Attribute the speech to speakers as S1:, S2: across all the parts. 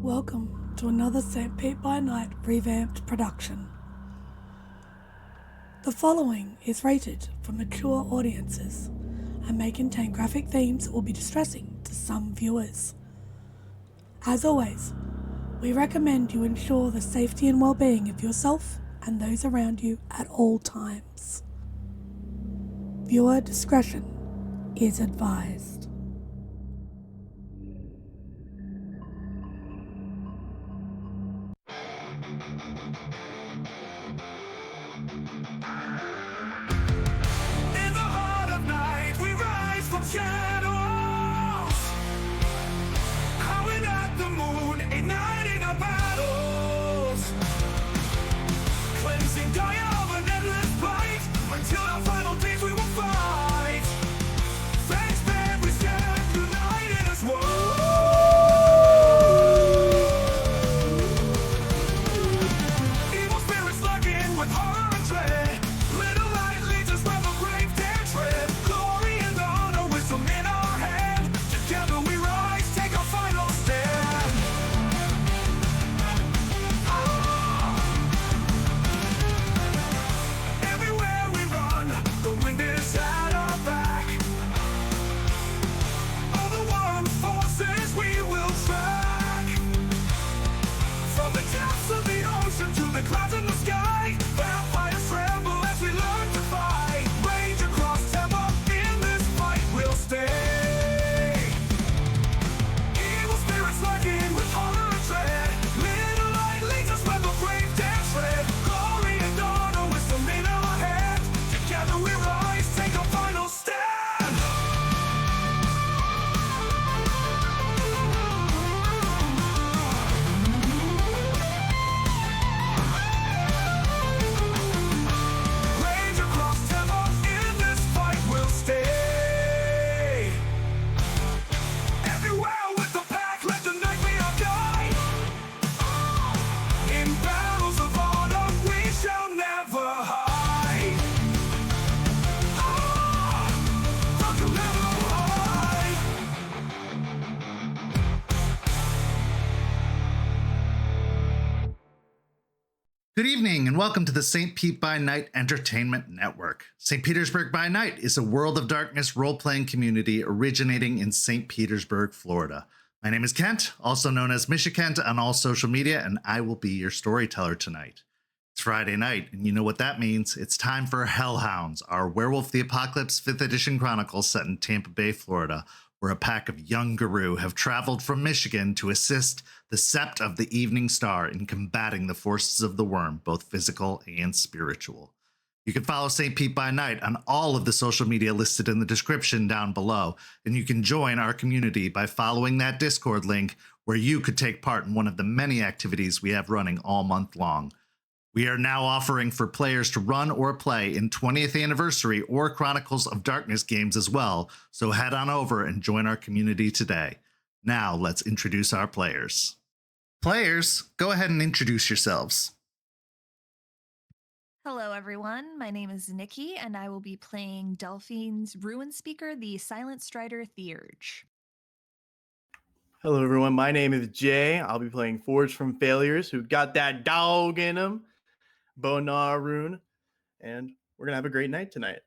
S1: Welcome to another St. Pete by Night revamped production. The following is rated for mature audiences and may contain graphic themes that will be distressing to some viewers. As always, we recommend you ensure the safety and well-being of yourself and those around you at all times. Viewer discretion is advised.
S2: In the heart of night, we rise from shadows, howling at the moon, igniting our battles, cleansing Gaia of an endless fight, until our final days we will fight. Thanks, man, we stand united as one. Evil spirits lurking with horror and dread. Little light leads us where the brave dare tread. Glory and honor, wisdom in our hand. Together we rise, take our final stand. Everywhere we run, the wind is at our back. All the warring forces we will track. From the depths of the ocean to the clouds in the sky, vampires tremble as we learn to fight. Rage across Tampa, in this fight we'll stay. Evil spirits lurking with horror and dread. Little light leads us where the brave dare tread. Glory and honor, wisdom in our hand. Together we rise, take our final stand. Rage across Tampa, in this fight we'll stay. Everywhere with the pack, let the night be our guide. In battles of honor, we shall never hide. Rock will never hide.
S3: Good evening and welcome to the St. Pete by Night Entertainment Network. St. Petersburg by Night is a World of Darkness role-playing community originating in St. Petersburg, Florida. My name is Kent, also known as Misha Kent on all social media, and I will be your storyteller tonight. It's Friday night, and you know what that means. It's time for Hounds, our Werewolf the Apocalypse 5th edition chronicle set in Tampa Bay, Florida, where a pack of young Guru have traveled from Michigan to assist the Sept of the Evening Star in combating the forces of the worm, both physical and spiritual. You can follow St. Pete by Night on all of the social media listed in the description down below, and you can join our community by following that Discord link where you could take part in one of the many activities we have running all month long. We are now offering for players to run or play in 20th Anniversary or Chronicles of Darkness games as well, so head on over and join our community today. Now, let's introduce our players. Players, go ahead and introduce yourselves.
S4: Hello, everyone. My name is Nikki, and I will be playing Delphine's Ruin Speaker, the Silent Strider Theurge.
S5: Hello, everyone. My name is Jay. I'll be playing Forged from Failures, who got that dog in him, Bonar Rune, and we're going to have a great night tonight.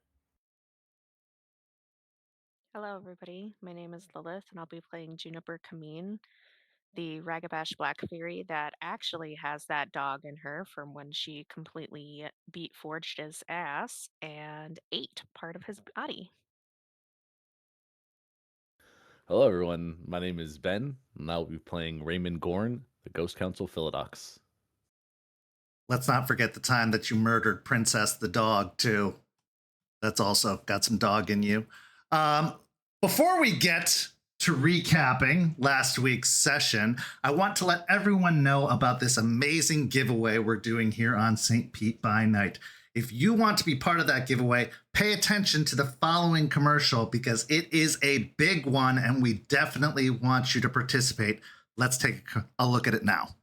S6: Hello, everybody. My name is Lilith, and I'll be playing Juniper Camine, the Ragabash Black Fury that actually has that dog in her from when she completely beat Forged's ass and ate part of his body.
S7: Hello, everyone. My name is Ben, and I'll be playing Raymond Gorn, the Ghost Council Philodox.
S3: Let's not forget the time that you murdered Princess the dog, too. That's also got some dog in you. Before we get to recapping last week's session, I want to let everyone know about this amazing giveaway we're doing here on St. Pete by Night. If you want to be part of that giveaway, pay attention to the following commercial because it is a big one and we definitely want you to participate. Let's take a look at it now.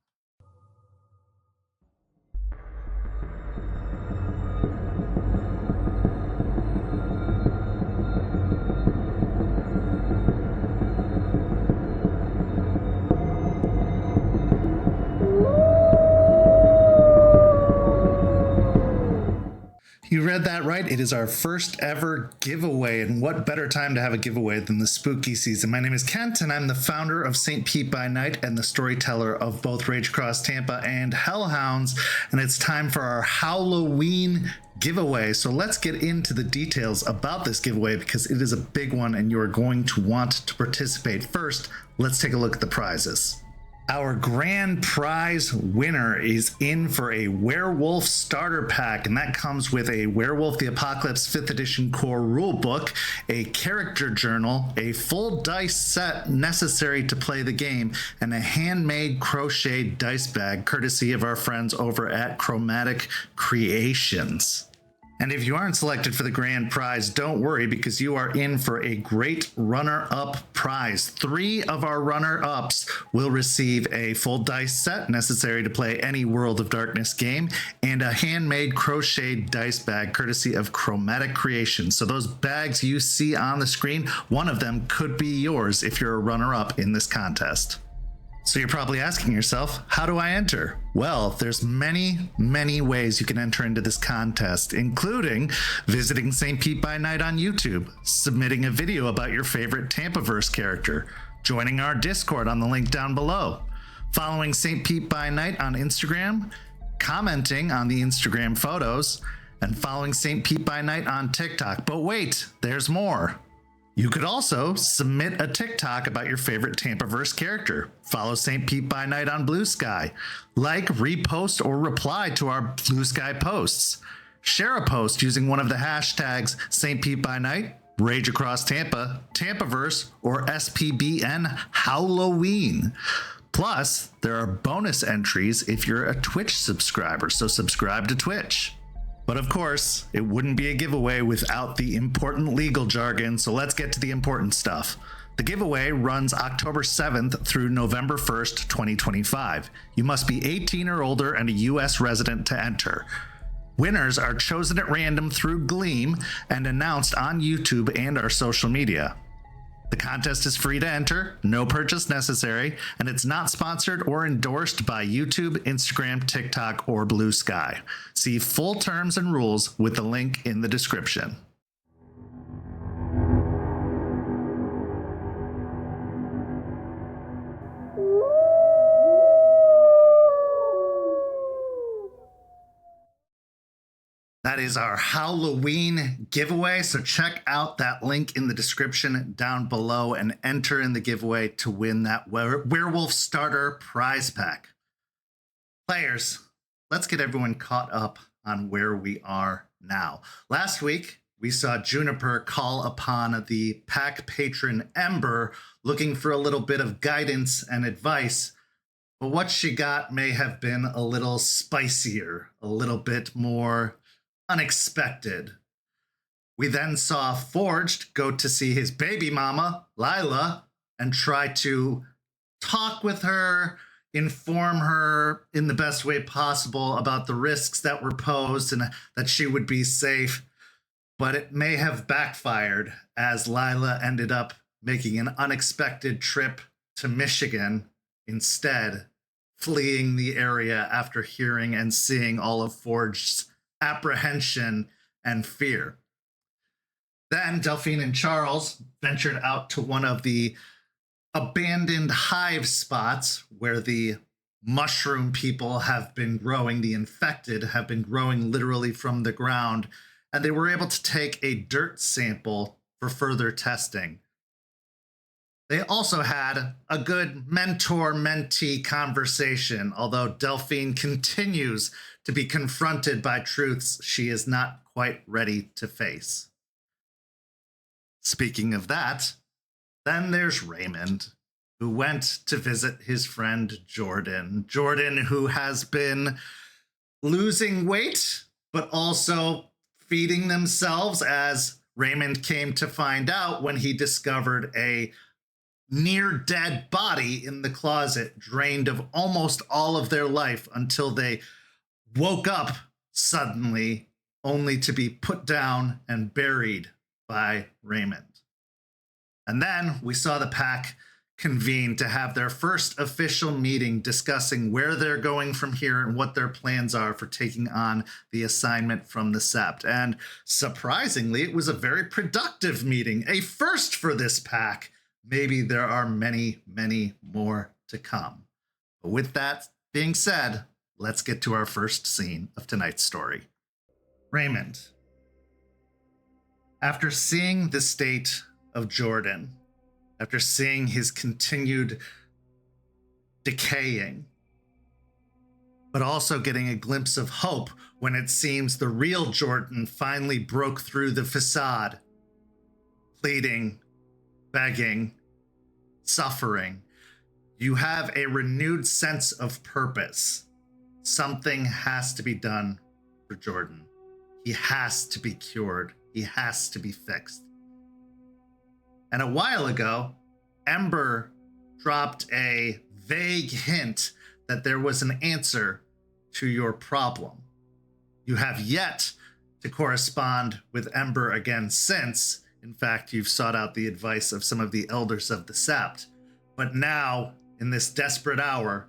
S3: You read that right. It is our first ever giveaway, and what better time to have a giveaway than the spooky season? My name is Kent, and I'm the founder of St. Pete by Night and the storyteller of both Rage Across Tampa and Hounds, and it's time for our Halloween giveaway. So let's get into the details about this giveaway because it is a big one and you're going to want to participate. First, let's take a look at the prizes. Our grand prize winner is in for a Werewolf starter pack, and that comes with a Werewolf the Apocalypse 5th edition core rulebook, a character journal, a full dice set necessary to play the game, and a handmade crocheted dice bag courtesy of our friends over at Chromatic Creations. And if you aren't selected for the grand prize, don't worry because you are in for a great runner-up prize. 3 of our runner-ups will receive a full dice set necessary to play any World of Darkness game and a handmade crocheted dice bag courtesy of Chromatic Creations. So those bags you see on the screen, one of them could be yours if you're a runner-up in this contest. So you're probably asking yourself, how do I enter? Well, there's many ways you can enter into this contest, including visiting St. Pete by Night on YouTube, submitting a video about your favorite Tampaverse character, joining our Discord on the link down below, following St. Pete by Night on Instagram, commenting on the Instagram photos, and following St. Pete by Night on TikTok. But wait, there's more. You could also submit a TikTok about your favorite Tampaverse character. Follow St. Pete by Night on Blue Sky. Like, repost, or reply to our Blue Sky posts. Share a post using one of the hashtags St. Pete by Night, Rage Across Tampa, Tampaverse, or SPbN Halloween. Plus, there are bonus entries if you're a Twitch subscriber, so subscribe to Twitch. But of course, it wouldn't be a giveaway without the important legal jargon, so let's get to the important stuff. The giveaway runs October 7th through November 1st, 2025. You must be 18 or older and a US resident to enter. Winners are chosen at random through Gleam and announced on YouTube and our social media. The contest is free to enter, no purchase necessary, and it's not sponsored or endorsed by YouTube, Instagram, TikTok, or Blue Sky. See full terms and rules with the link in the description. That is our Halloween giveaway, so check out that link in the description down below and enter in the giveaway to win that Werewolf starter prize pack. Players, let's get everyone caught up on where we are now. Last week, we saw Juniper call upon the pack patron Ember looking for a little bit of guidance and advice, but what she got may have been a little spicier, a little bit more unexpected. We then saw Forged go to see his baby mama, Lila, and try to talk with her, inform her in the best way possible about the risks that were posed and that she would be safe. But it may have backfired as Lila ended up making an unexpected trip to Michigan instead, fleeing the area after hearing and seeing all of Forged's apprehension and fear. Then Delphine and Charles ventured out to one of the abandoned hive spots where the mushroom people have been growing, the infected have been growing literally from the ground, and they were able to take a dirt sample for further testing. They also had a good mentor-mentee conversation, although Delphine continues to be confronted by truths she is not quite ready to face. Speaking of that, then there's Raymond, who went to visit his friend Jordan. Jordan, who has been losing weight, but also feeding themselves, as Raymond came to find out when he discovered a near-dead body in the closet, drained of almost all of their life until they woke up suddenly, only to be put down and buried by Raymond. And then we saw the pack convene to have their first official meeting discussing where they're going from here and what their plans are for taking on the assignment from the Sept. And surprisingly, it was a very productive meeting, a first for this pack. Maybe there are many, many more to come. But with that being said, let's get to our first scene of tonight's story. Raymond, after seeing the state of Jordan, after seeing his continued decaying, but also getting a glimpse of hope when it seems the real Jordan finally broke through the facade, pleading, begging, suffering, you have a renewed sense of purpose. Something has to be done for Jordan. He has to be cured. He has to be fixed. And a while ago, Ember dropped a vague hint that there was an answer to your problem. You have yet to correspond with Ember again since. In fact, you've sought out the advice of some of the elders of the Sept. But now, in this desperate hour,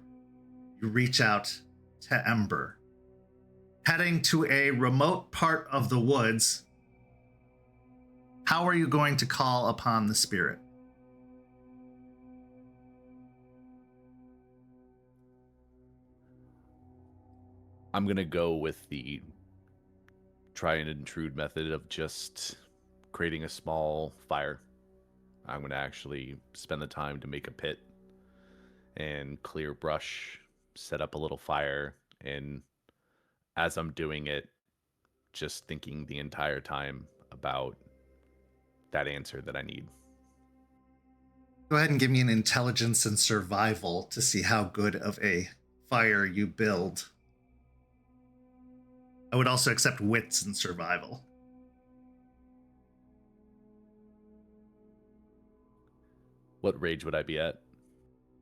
S3: you reach out to Ember. Heading to a remote part of the woods, how are you going to call upon the spirit?
S7: I'm going to go with the try and intrude method of just creating a small fire. I'm going to actually spend the time to make a pit and clear brush, set up a little fire, and as I'm doing it, just thinking the entire time about that answer that I need.
S3: Go ahead and give me an intelligence and survival to see how good of a fire you build. I would also accept wits and survival.
S7: What rage would I be at?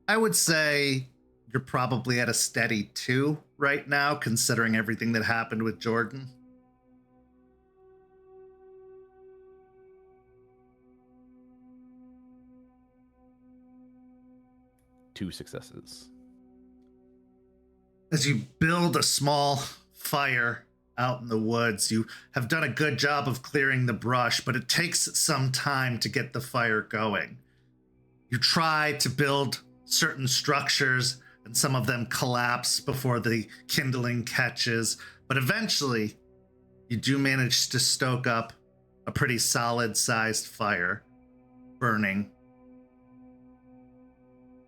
S3: I would say you're probably at a steady 2 right now, considering everything that happened with Jordan.
S7: Two successes.
S3: As you build a small fire out in the woods, you have done a good job of clearing the brush, but it takes some time to get the fire going. You try to build certain structures, and some of them collapse before the kindling catches, but eventually you do manage to stoke up a pretty solid-sized fire burning.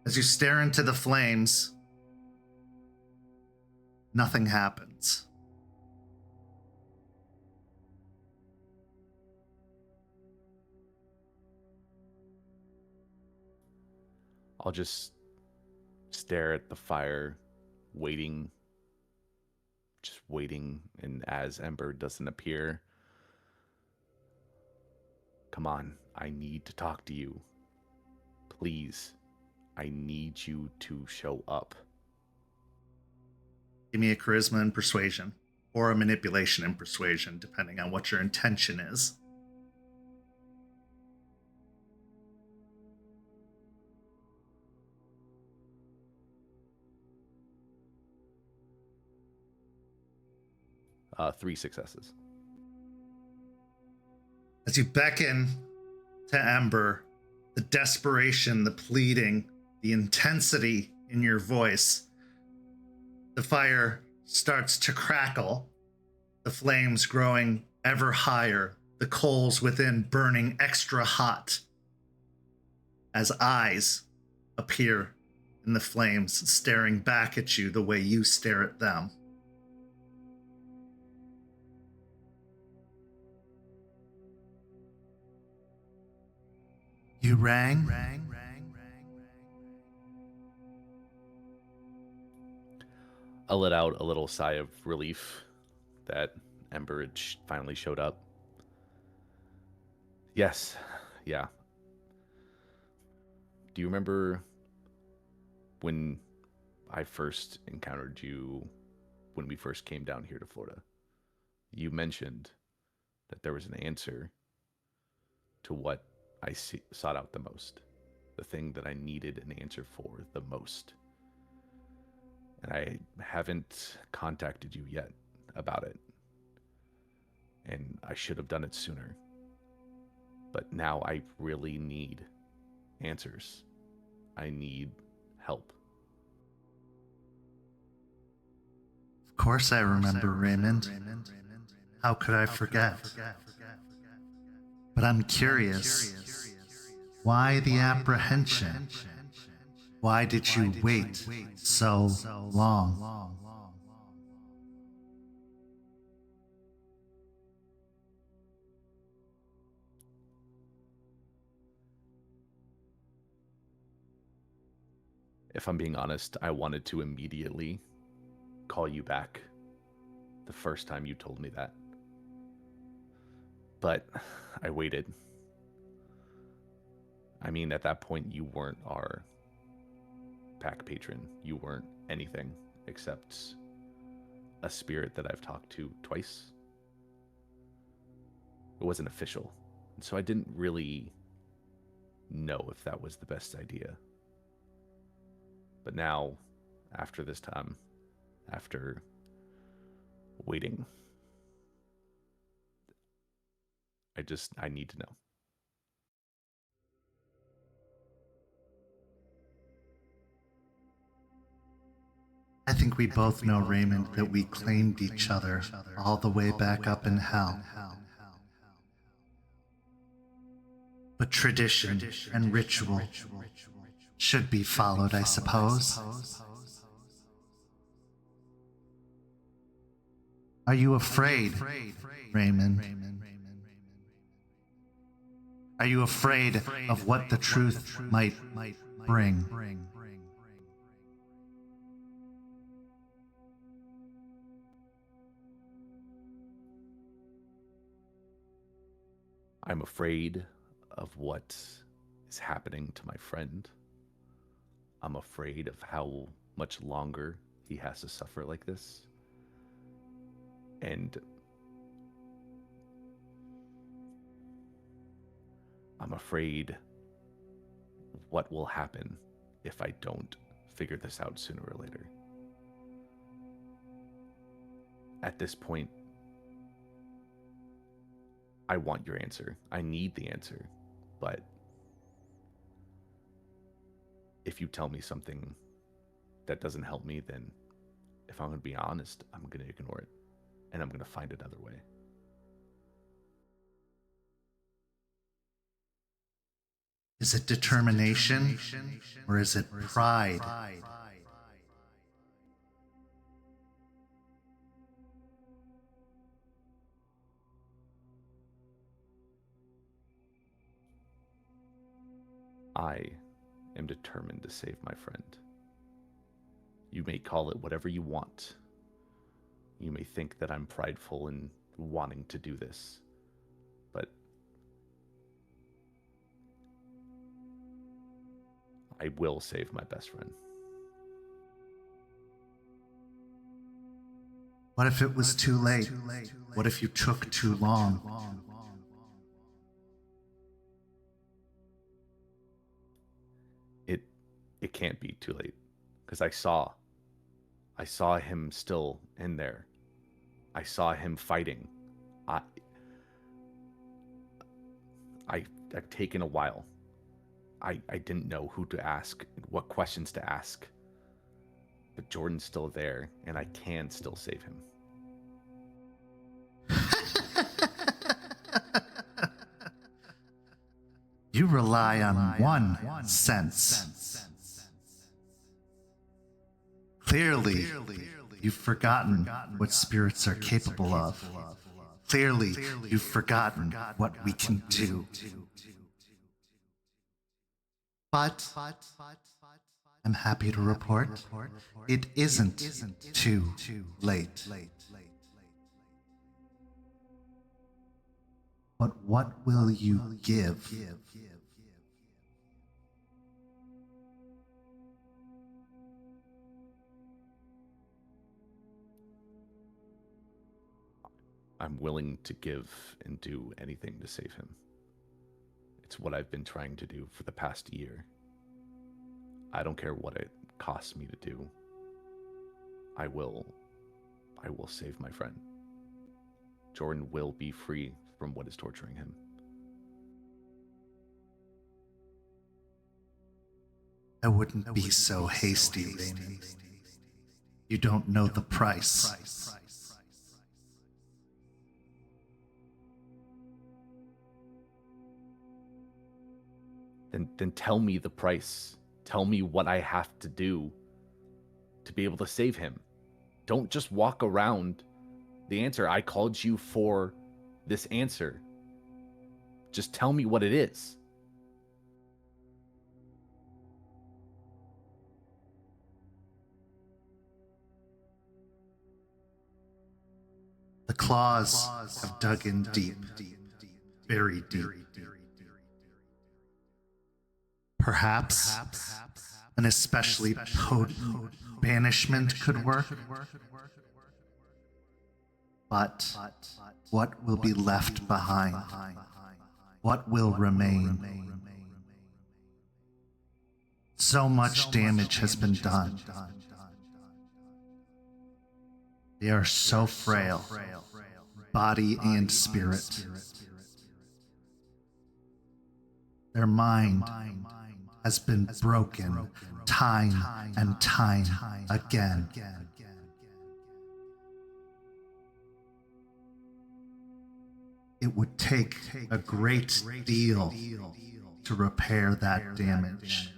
S3: As you stare into the flames, nothing happens.
S7: I'll just stare at the fire, waiting, and as Ember doesn't appear, come on, I need to talk to you. Please, I need you to show up.
S3: Give me a charisma and persuasion, or a manipulation and persuasion, depending on what your intention is.
S7: Three successes.
S3: As you beckon to Ember, the desperation, the pleading, the intensity in your voice, the fire starts to crackle, the flames growing ever higher, the coals within burning extra hot, as eyes appear in the flames, staring back at you the way you stare at them. You rang?
S7: I let out a little sigh of relief that Ember had finally showed up. Yes, yeah. Do you remember when I first encountered you, when we first came down here to Florida? You mentioned that there was an answer to what I sought out the most. the thing that I needed an answer for the most. And I haven't contacted you yet about it. And I should have done it sooner. But now I really need answers. I need help.
S3: Of course I remember, Raymond. How could I forget? But I'm curious. Why the apprehension? Why did you wait so long?
S7: If I'm being honest, I wanted to immediately call you back the first time you told me that. But I waited. I mean, at that point, you weren't our pack patron. You weren't anything except a spirit that I've talked to twice. It wasn't official. And so I didn't really know if that was the best idea. But now, after this time, after waiting, I need to know.
S3: I think we both know, Raymond, that we claimed each other all the way back up in hell. But tradition and ritual should be followed, I suppose. Are you afraid, Raymond? Are you afraid of what the truth might bring?
S7: I'm afraid of what is happening to my friend. I'm afraid of how much longer he has to suffer like this. And I'm afraid what will happen if I don't figure this out sooner or later. At this point, I want your answer. I need the answer. But if you tell me something that doesn't help me, then if I'm going to be honest, I'm going to ignore it. And I'm going to find another way.
S3: Is it determination or is it pride?
S7: I am determined to save my friend. You may call it whatever you want. You may think that I'm prideful in wanting to do this, but I will save my best friend.
S3: What if it was too late? What if you took too long?
S7: It can't be too late, because I saw him still in there. I saw him fighting. I've taken a while. I didn't know who to ask, what questions to ask. But Jordan's still there, and I can still save him.
S3: You rely on one sense. Clearly, you've forgotten what spirits are capable of. Clearly, you've forgotten what we can do. But I'm happy to report it isn't too late. But what will you give?
S7: I'm willing to give and do anything to save him. It's what I've been trying to do for the past year. I don't care what it costs me to do. I will save my friend. Jordan will be free from what is torturing him.
S3: I wouldn't be so hasty, Raymond. You don't know the price.
S7: Then tell me the price. Tell me what I have to do to be able to save him. Don't just walk around the answer. I called you for this answer. Just tell me what it is.
S3: The claws have dug in deep, very deep. Perhaps an especially potent banishment could work. But what will be left behind? What will remain? So much damage has been done. They are so frail, body and spirit. Their mind has been broken time and time again. It would take a great deal to repair that damage.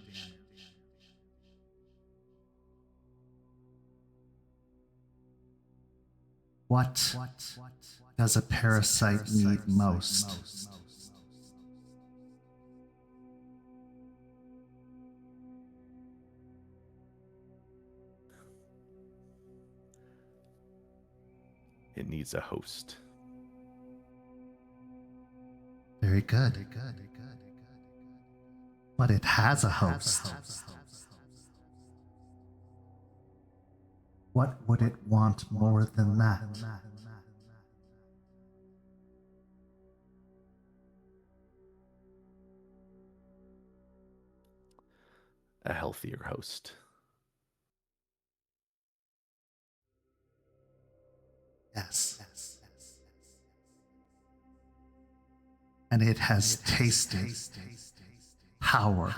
S3: What does a parasite need most?
S7: It needs a host.
S3: Very good. But it has a host. What would it want more than that?
S7: A healthier host.
S3: Yes. And it has tasted power.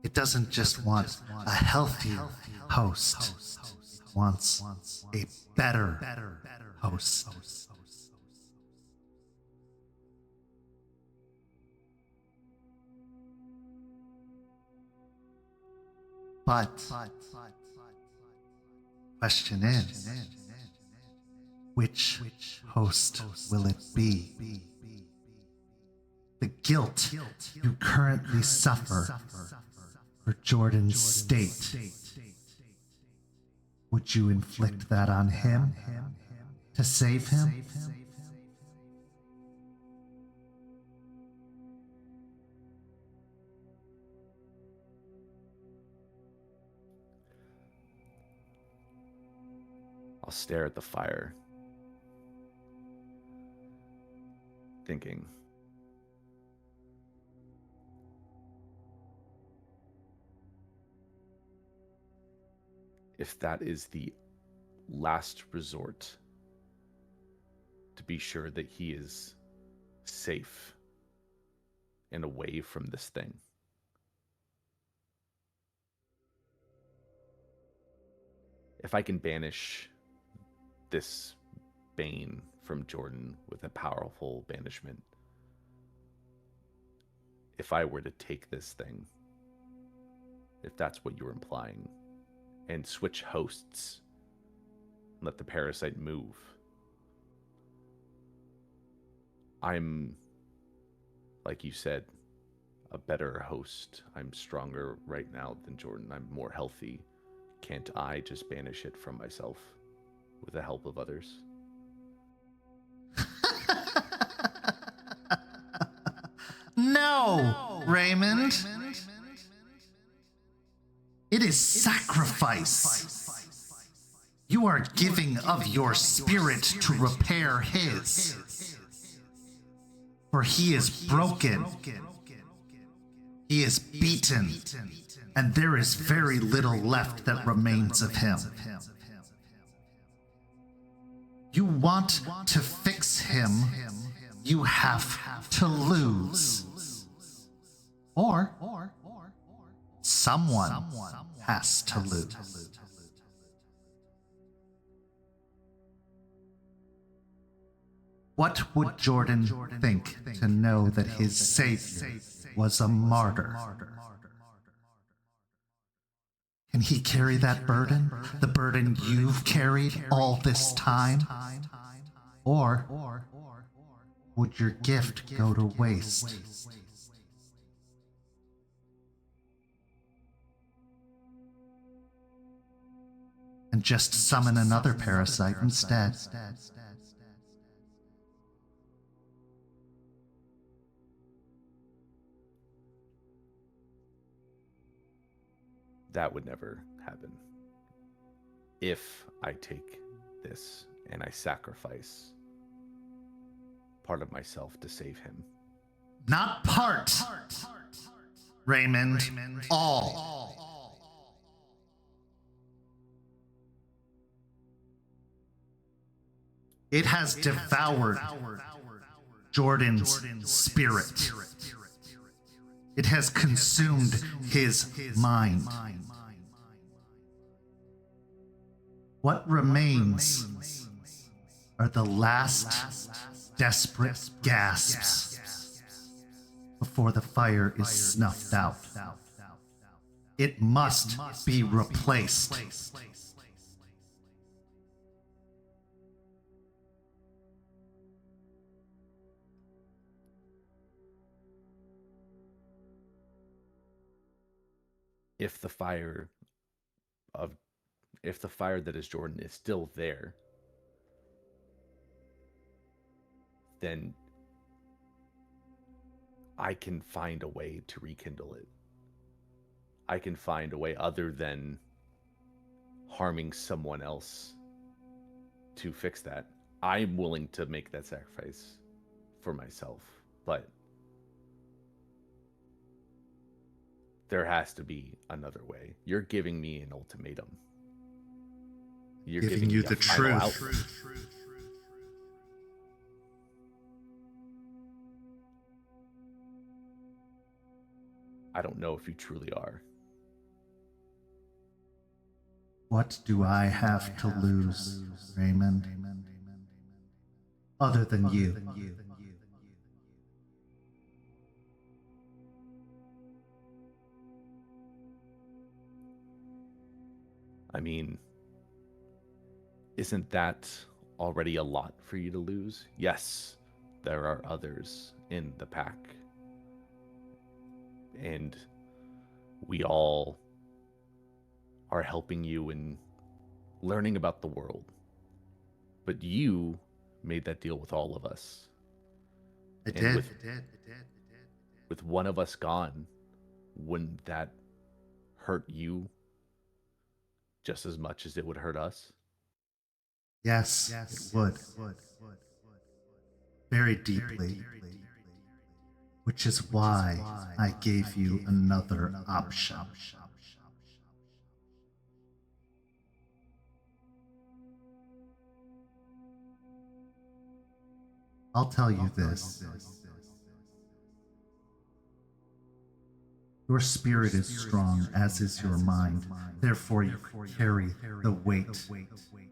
S3: It doesn't just want a healthier host. It wants a better host. But question is, which host will it be? The guilt you currently suffer for Jordan's state, would you inflict that on him to save him?
S7: I'll stare at the fire, thinking. If that is the last resort to be sure that he is safe and away from this thing, if I can banish this bane from Jordan with a powerful banishment, if I were to take this thing, if that's what you're implying, and switch hosts, let the parasite move, I'm, like you said, a better host. I'm stronger right now than Jordan. I'm more healthy. Can't I just banish it from myself with the help of others?
S3: No, Raymond. It is sacrifice. You are giving of your spirit to repair his. For he is broken. He is beaten, and there is very little left that remains of him. You want to fix him, you have to lose. Or someone has to lose. What would Jordan think to know that his savior was a martyr? Can he carry that burden? The burden you've carried all this time? Or would your gift go to waste? And just summon another parasite instead.
S7: That would never happen. If I take this and I sacrifice part of myself to save him.
S3: Not part, Raymond, all. It has devoured Jordan's spirit. It has consumed his mind. What remains are the last desperate gasps before the fire is snuffed out. It must be replaced.
S7: If the fire that is Jordan is still there, then I can find a way to rekindle it. I can find a way other than harming someone else to fix that. I'm willing to make that sacrifice for myself, but there has to be another way. You're giving me an ultimatum. You're giving
S3: you
S7: me
S3: the
S7: a final
S3: truth.
S7: outlet. I don't know if you truly are.
S3: What do I have to lose, Raymond? Other than you.
S7: I mean, isn't that already a lot for you to lose? Yes, there are others in the pack. And we all are helping you in learning about the world. But you made that deal with all of us.
S3: I
S7: And
S3: did.
S7: with one of us gone, wouldn't that hurt you just as much as it would hurt us?
S3: Yes, it would. Very deeply. Which is why I gave you another option. I'll tell you this. Your spirit is strong, as is your mind. Therefore, you carry the weight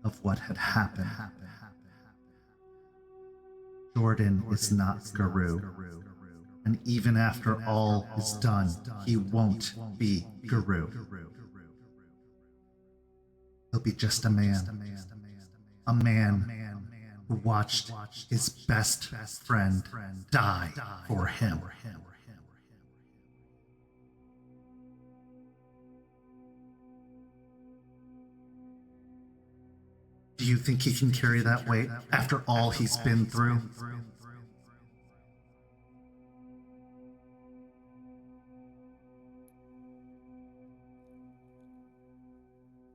S3: of what had happened. Jordan is not Guru. And even after all is done, he won't be Guru. He'll be just a man. A man who watched his best friend die for him. Do you think he can carry that weight after all he's been through?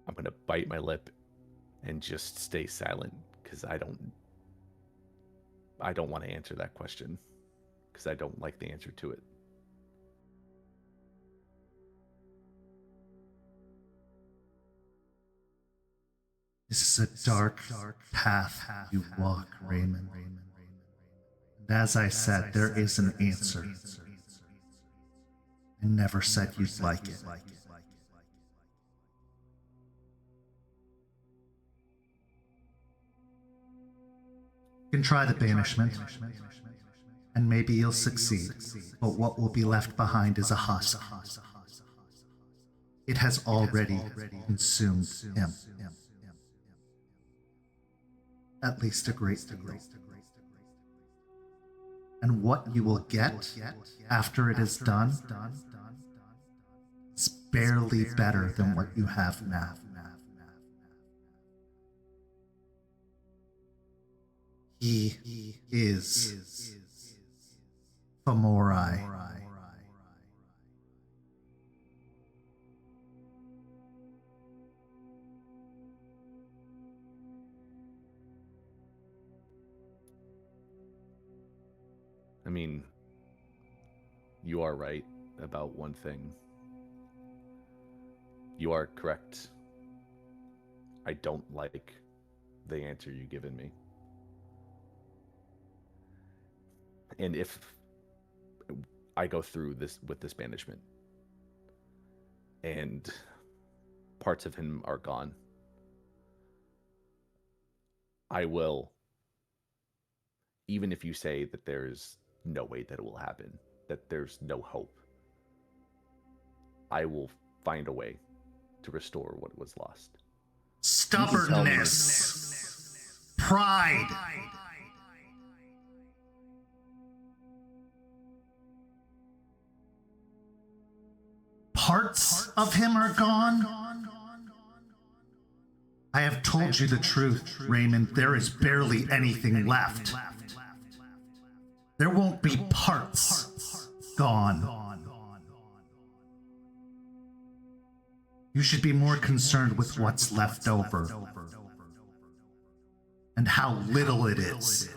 S7: I'm going to bite my lip and just stay silent because I don't want to answer that question. because I don't like the answer to it.
S3: This is a dark path you walk, Raymond. And as I said, there is an answer. I never said you'd like it. You can try the banishment, and maybe you'll succeed, but what will be left behind is a husk. It has already consumed him. At least a great deal. And what you will get after it is done is barely better than what you have now. He is Femorai.
S7: I mean, you are right about one thing. You are correct. I don't like the answer you've given me. And if I go through this with this banishment and parts of him are gone, I will, even if you say that there's no way that it will happen, that there's no hope, I will find a way to restore what was lost.
S3: Stubbornness, pride, parts of him are gone. I have told you the truth, Raymond. There is barely anything left. There won't be parts gone. You should be more concerned with what's left over and how little it is.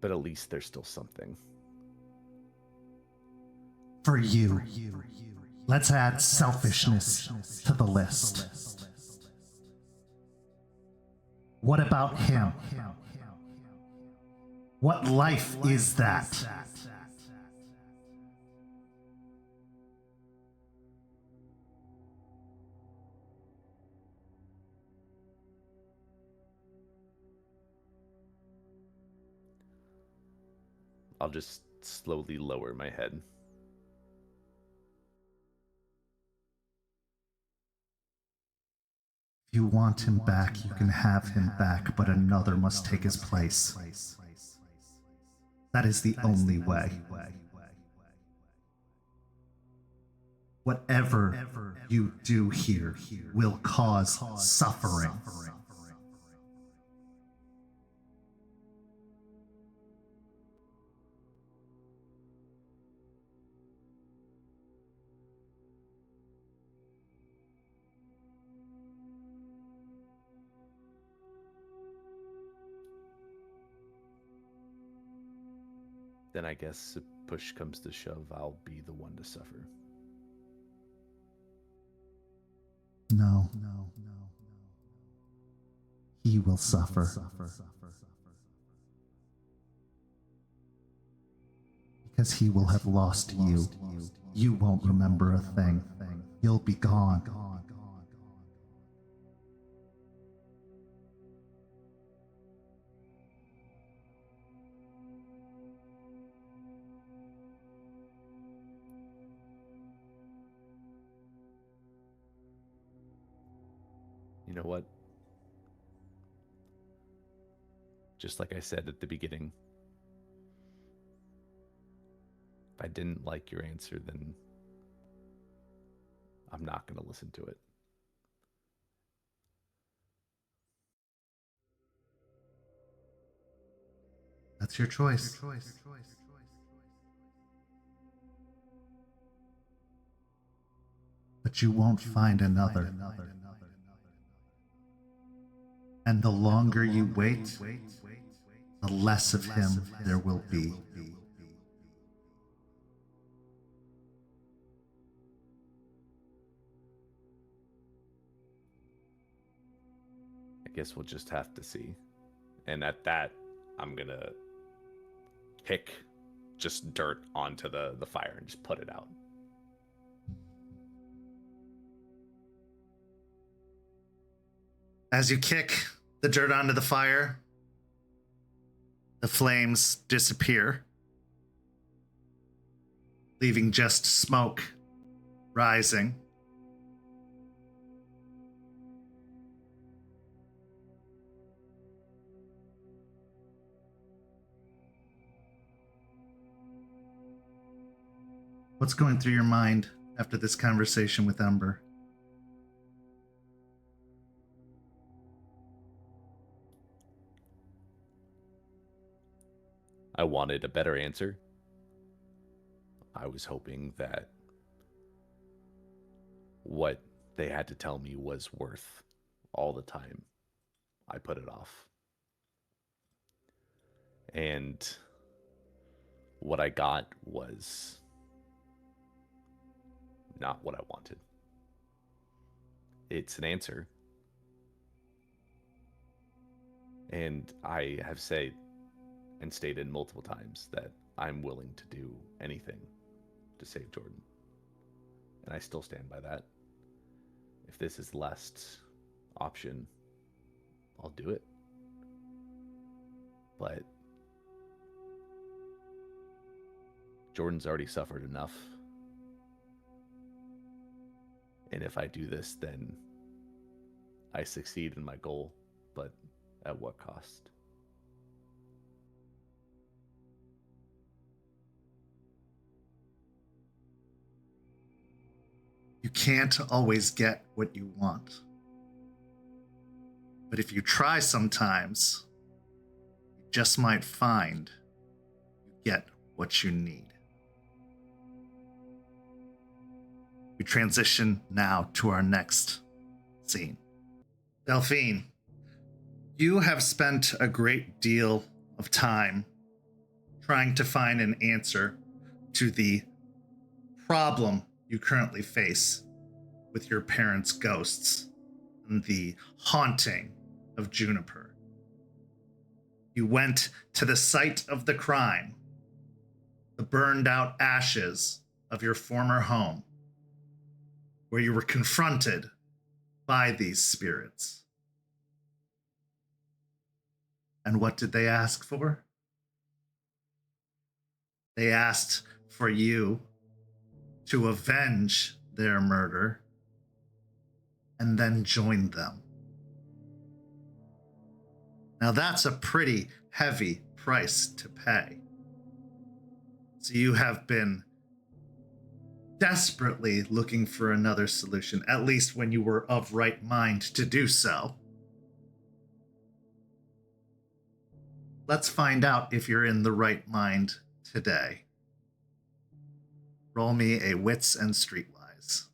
S7: But at least there's still something.
S3: For you, let's add selfishness to the list. What about him? What life is that?
S7: I'll just slowly lower my head.
S3: If you want him back, you can have him back, but another must take his place. That is the only way. Whatever you do here will cause suffering.
S7: Then I guess if push comes to shove, I'll be the one to suffer.
S3: No. He will suffer. Because he will have lost you. You won't remember a thing. You'll be gone.
S7: You know what? Just like I said at the beginning, if I didn't like your answer, then I'm not going to listen to it.
S3: That's your choice. But you won't find another. And the longer you wait, the less of him there will be.
S7: I guess we'll just have to see. And at that, I'm gonna kick just dirt onto the fire and just put it out.
S3: As you kick the dirt onto the fire, the flames disappear, leaving just smoke rising. What's going through your mind after this conversation with Ember?
S7: I wanted a better answer. I was hoping that what they had to tell me was worth all the time I put it off. And what I got was not what I wanted. It's an answer. And I have said and stated multiple times that I'm willing to do anything to save Jordan. And I still stand by that. If this is the last option, I'll do it. But Jordan's already suffered enough. And if I do this, then I succeed in my goal, but at what cost?
S3: You can't always get what you want. But if you try sometimes, you just might find you get what you need. We transition now to our next scene. Delphine, you have spent a great deal of time trying to find an answer to the problem you currently face with your parents' ghosts and the haunting of Juniper. You went to the site of the crime, the burned out ashes of your former home, where you were confronted by these spirits. And what did they ask for? They asked for you to avenge their murder and then join them. Now that's a pretty heavy price to pay. So you have been desperately looking for another solution, at least when you were of right mind to do so. Let's find out if you're in the right mind today. Roll me a wits and streetwise.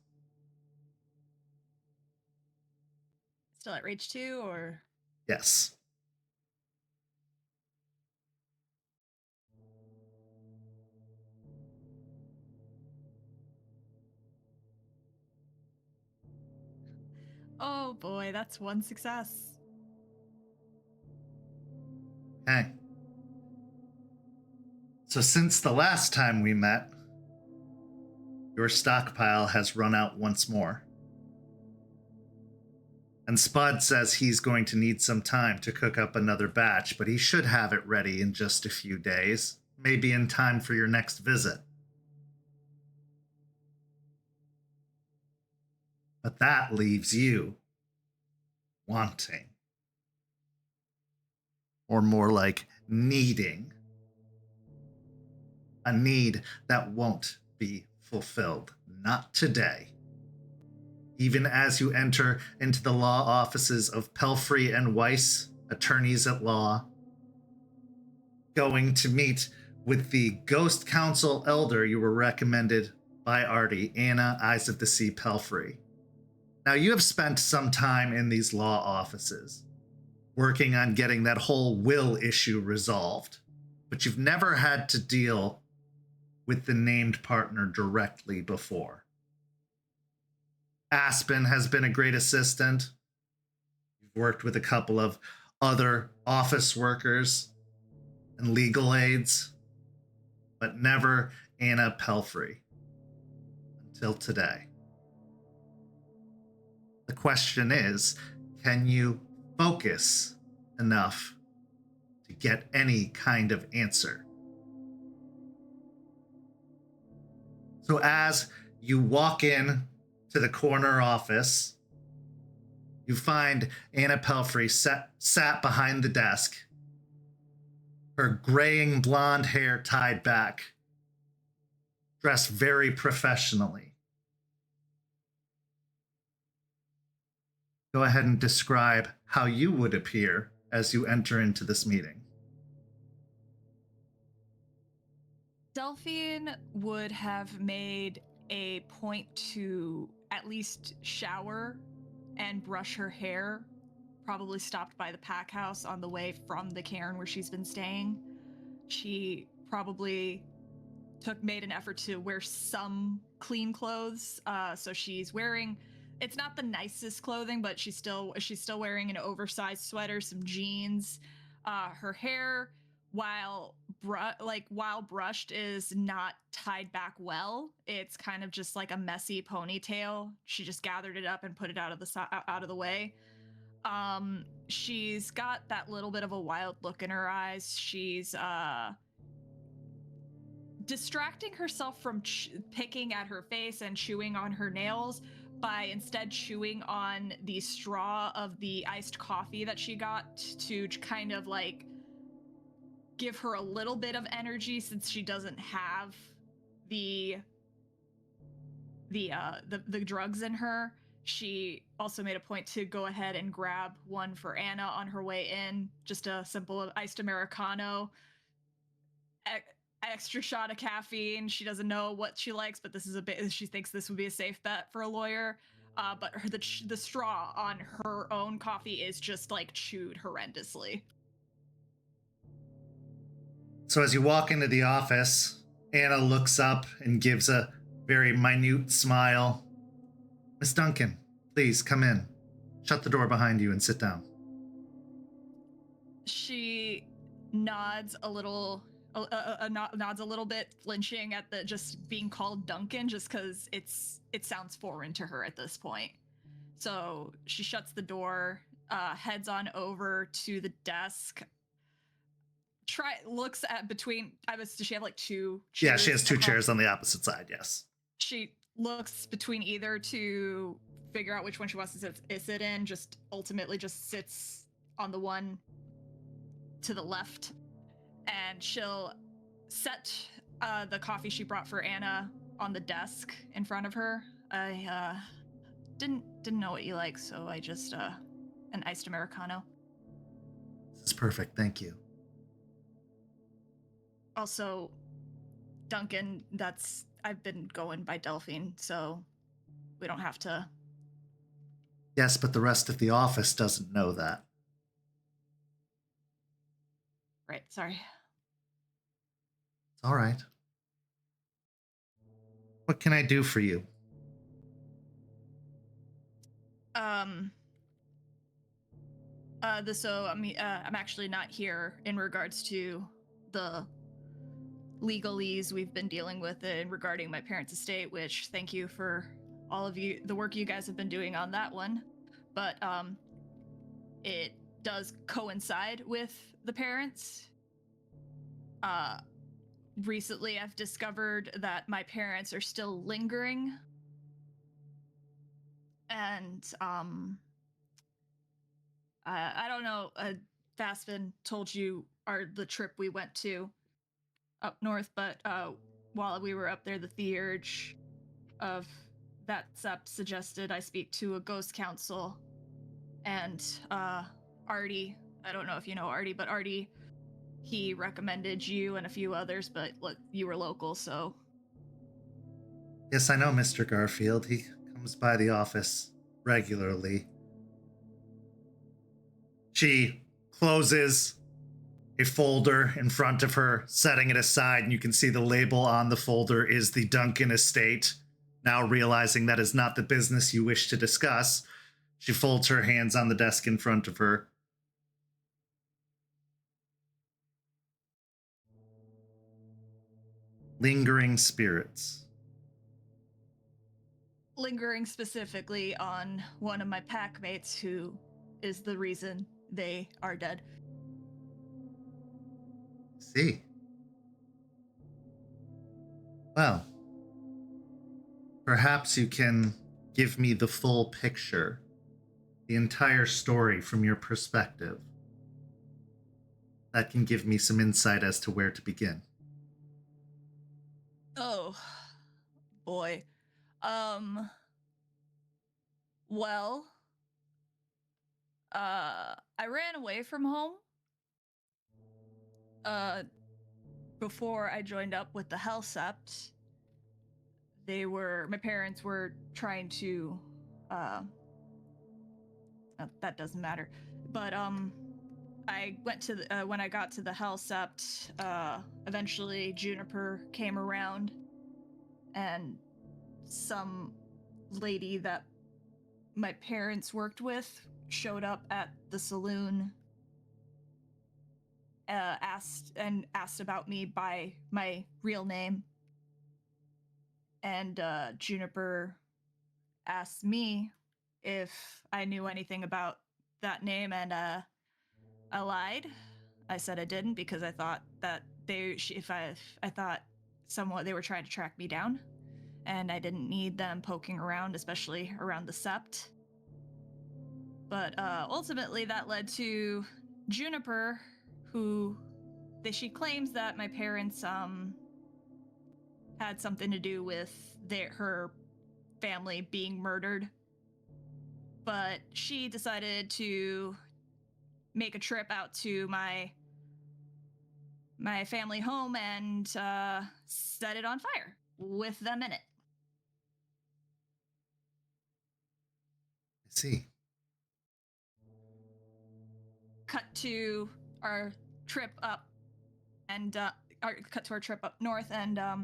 S8: Still at rage 2 or?
S3: Yes.
S8: Oh boy, that's one success.
S3: Okay. So since the last time we met, your stockpile has run out once more. And Spud says he's going to need some time to cook up another batch, but he should have it ready in just a few days, maybe in time for your next visit. But that leaves you wanting. Or more like needing. A need that won't be fulfilled. Not today. Even as you enter into the law offices of Pelfrey and Weiss, attorneys at law, going to meet with the Ghost Council elder you were recommended by Artie, Anna, Eyes of the Sea Pelfrey. Now, you have spent some time in these law offices, working on getting that whole will issue resolved, but you've never had to deal with the named partner directly before. Aspen has been a great assistant. You've worked with a couple of other office workers and legal aides, but never Anna Pelfrey until today. The question is, can you focus enough to get any kind of answer? So as you walk in to the corner office, you find Anna Pelfrey sat behind the desk, her graying blonde hair tied back, dressed very professionally. Go ahead and describe how you would appear as you enter into this meeting.
S8: Delphine would have made a point to at least shower and brush her hair, probably stopped by the pack house on the way from the cairn where she's been staying. She probably made an effort to wear some clean clothes. So she's wearing, it's not the nicest clothing, but she's still wearing an oversized sweater, some jeans. Her hair, while brushed, is not tied back well. It's kind of just like a messy ponytail. She just gathered it up and put it out of the way. She's got that little bit of a wild look in her eyes. She's distracting herself from picking at her face and chewing on her nails by instead chewing on the straw of the iced coffee that she got to kind of like give her a little bit of energy, since she doesn't have the drugs in her. She also made a point to go ahead and grab one for Anna on her way in, just a simple iced Americano. Extra shot of caffeine. She doesn't know what she likes, but she thinks this would be a safe bet for a lawyer. But the straw on her own coffee is just like chewed horrendously.
S3: So as you walk into the office, Anna looks up and gives a very minute smile. Miss Duncan, please come in. Shut the door behind you and sit down.
S8: She nods a little bit, flinching at the just being called Duncan, just because it sounds foreign to her at this point. So she shuts the door, heads on over to the desk. Looks at between. Does she have like two chairs?
S3: Yeah, she has two chairs on the opposite side. Yes.
S8: She looks between either to figure out which one she wants to sit in. Just ultimately just sits on the one to the left, and she'll set the coffee she brought for Anna on the desk in front of her. I didn't know what you like, so I just an iced Americano.
S3: This is perfect, thank you.
S8: Also, Duncan, I've been going by Delphine, so we don't have to.
S3: Yes, but the rest of the office doesn't know that.
S8: Right, sorry.
S3: It's all right. What can I do for you?
S8: I'm actually not here in regards to the legalese we've been dealing with regarding my parents' estate, which thank you for all of you, the work you guys have been doing on that one. But it does coincide with the parents. Recently I've discovered that my parents are still lingering. And I don't know, Faspin told you the trip we went to up north, but while we were up there, the theurge of that sept suggested I speak to a ghost council, and Artie, I don't know if you know Artie, but Artie, he recommended you and a few others, but look, you were local, so.
S3: Yes, I know Mr. Garfield. He comes by the office regularly. She closes a folder in front of her, setting it aside, and you can see the label on the folder is the Duncan Estate. Now realizing that is not the business you wish to discuss, she folds her hands on the desk in front of her. Lingering spirits.
S8: Lingering specifically on one of my packmates who is the reason they are dead.
S3: See. Well, perhaps you can give me the full picture, the entire story from your perspective. That can give me some insight as to where to begin.
S8: Oh, boy. Well, I ran away from home, before I joined up with the Hellsept. My parents were trying to, that doesn't matter. But, I went to when I got to the Hellsept, eventually Juniper came around, and some lady that my parents worked with showed up at the saloon, asked about me by my real name, and Juniper asked me if I knew anything about that name, and I lied. I said I didn't because I thought that I thought they were trying to track me down, and I didn't need them poking around, especially around the Sept. But ultimately, that led to Juniper, she claims that my parents had something to do with her family being murdered. But she decided to make a trip out to my family home and set it on fire with them in it.
S3: I see.
S8: Cut to our trip up north, and I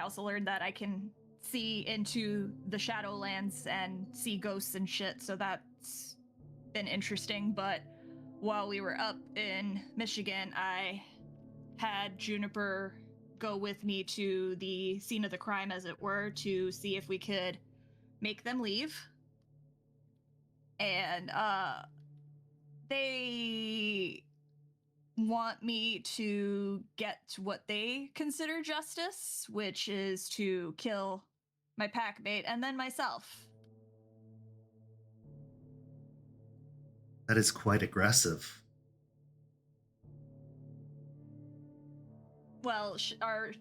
S8: also learned that I can see into the Shadowlands and see ghosts and shit, so that's been interesting. But while we were up in Michigan, I had Juniper go with me to the scene of the crime, as it were, to see if we could make them leave. And they want me to get what they consider justice, which is to kill my packmate and then myself.
S3: That is quite aggressive.
S8: Well,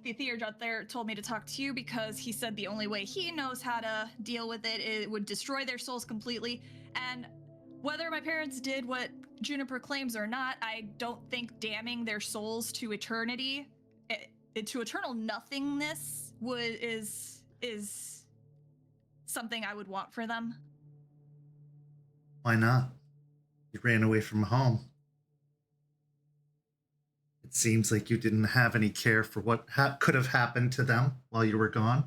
S8: the theurge out there told me to talk to you because he said the only way he knows how to deal with it would destroy their souls completely. And whether my parents did what Juniper claims or not, I don't think damning their souls to eternity, to eternal nothingness, is something I would want for them.
S3: Why not? You ran away from home. It seems like you didn't have any care for what could have happened to them while you were gone.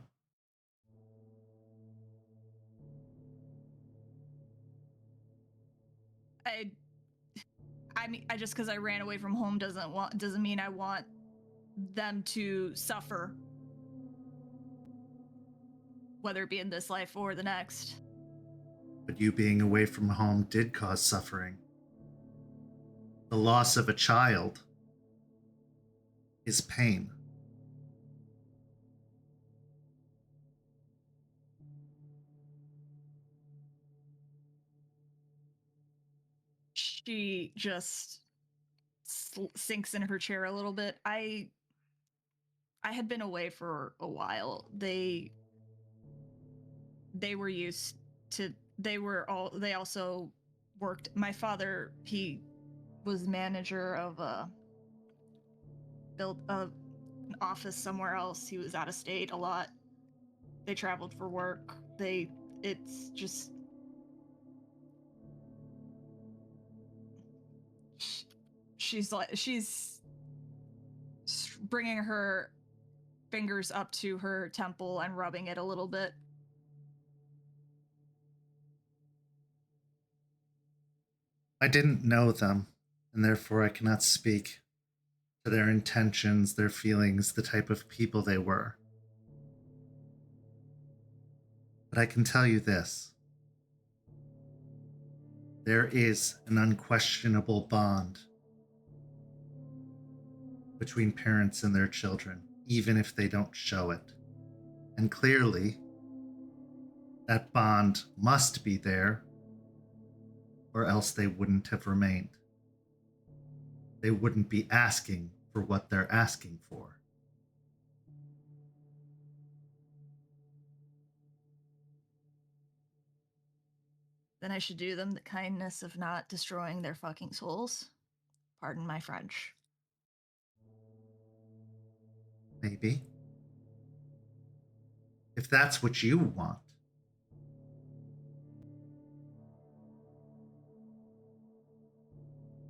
S8: I mean, just because I ran away from home doesn't mean I want them to suffer, whether it be in this life or the next.
S3: But you being away from home did cause suffering. The loss of a child is pain.
S8: She just sinks in her chair a little bit. I had been away for a while. They were used to. They also worked. My father, he was manager of built an office somewhere else. He was out of state a lot. They traveled for work. It's just she's bringing her fingers up to her temple and rubbing it a little bit.
S3: I didn't know them, and therefore I cannot speak to their intentions, their feelings, the type of people they were. But I can tell you this. There is an unquestionable bond between parents and their children, even if they don't show it. And clearly, that bond must be there, or else they wouldn't have remained. They wouldn't be asking for what they're asking for.
S8: Then I should do them the kindness of not destroying their fucking souls. Pardon my French.
S3: Maybe. If that's what you want.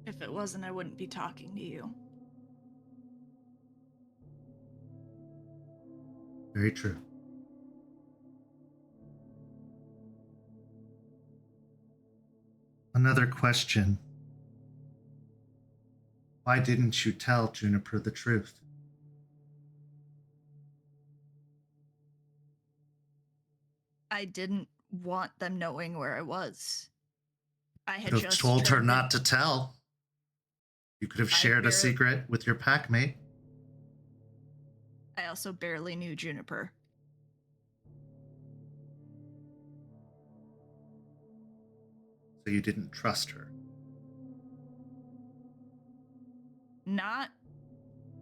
S8: If it wasn't, I wouldn't be talking to you.
S3: Very true. Another question. Why didn't you tell Juniper the truth?
S8: I didn't want them knowing where I was. I had
S3: You could have
S8: just
S3: told her
S8: turned
S3: not to tell. You could have shared a secret with your packmate.
S8: I also barely knew Juniper.
S3: So you didn't trust her.
S8: Not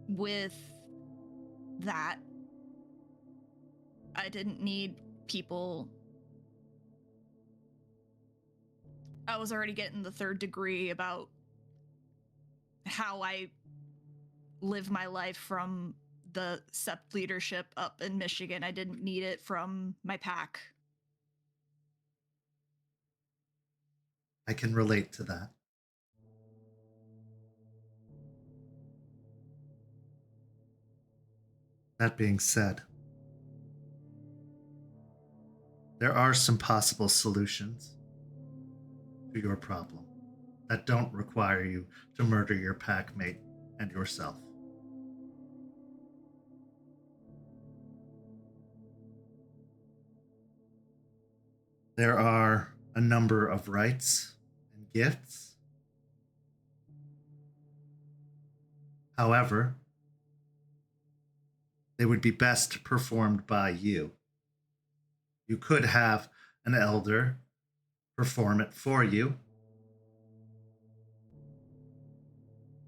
S8: with that. I didn't need people. I was already getting the third degree about how I live my life from the SEP leadership up in Michigan. I didn't need it from my pack.
S3: I can relate to that. That being said, there are some possible solutions to your problem that don't require you to murder your packmate and yourself. There are a number of rites and gifts. However, they would be best performed by you. You could have an elder perform it for you,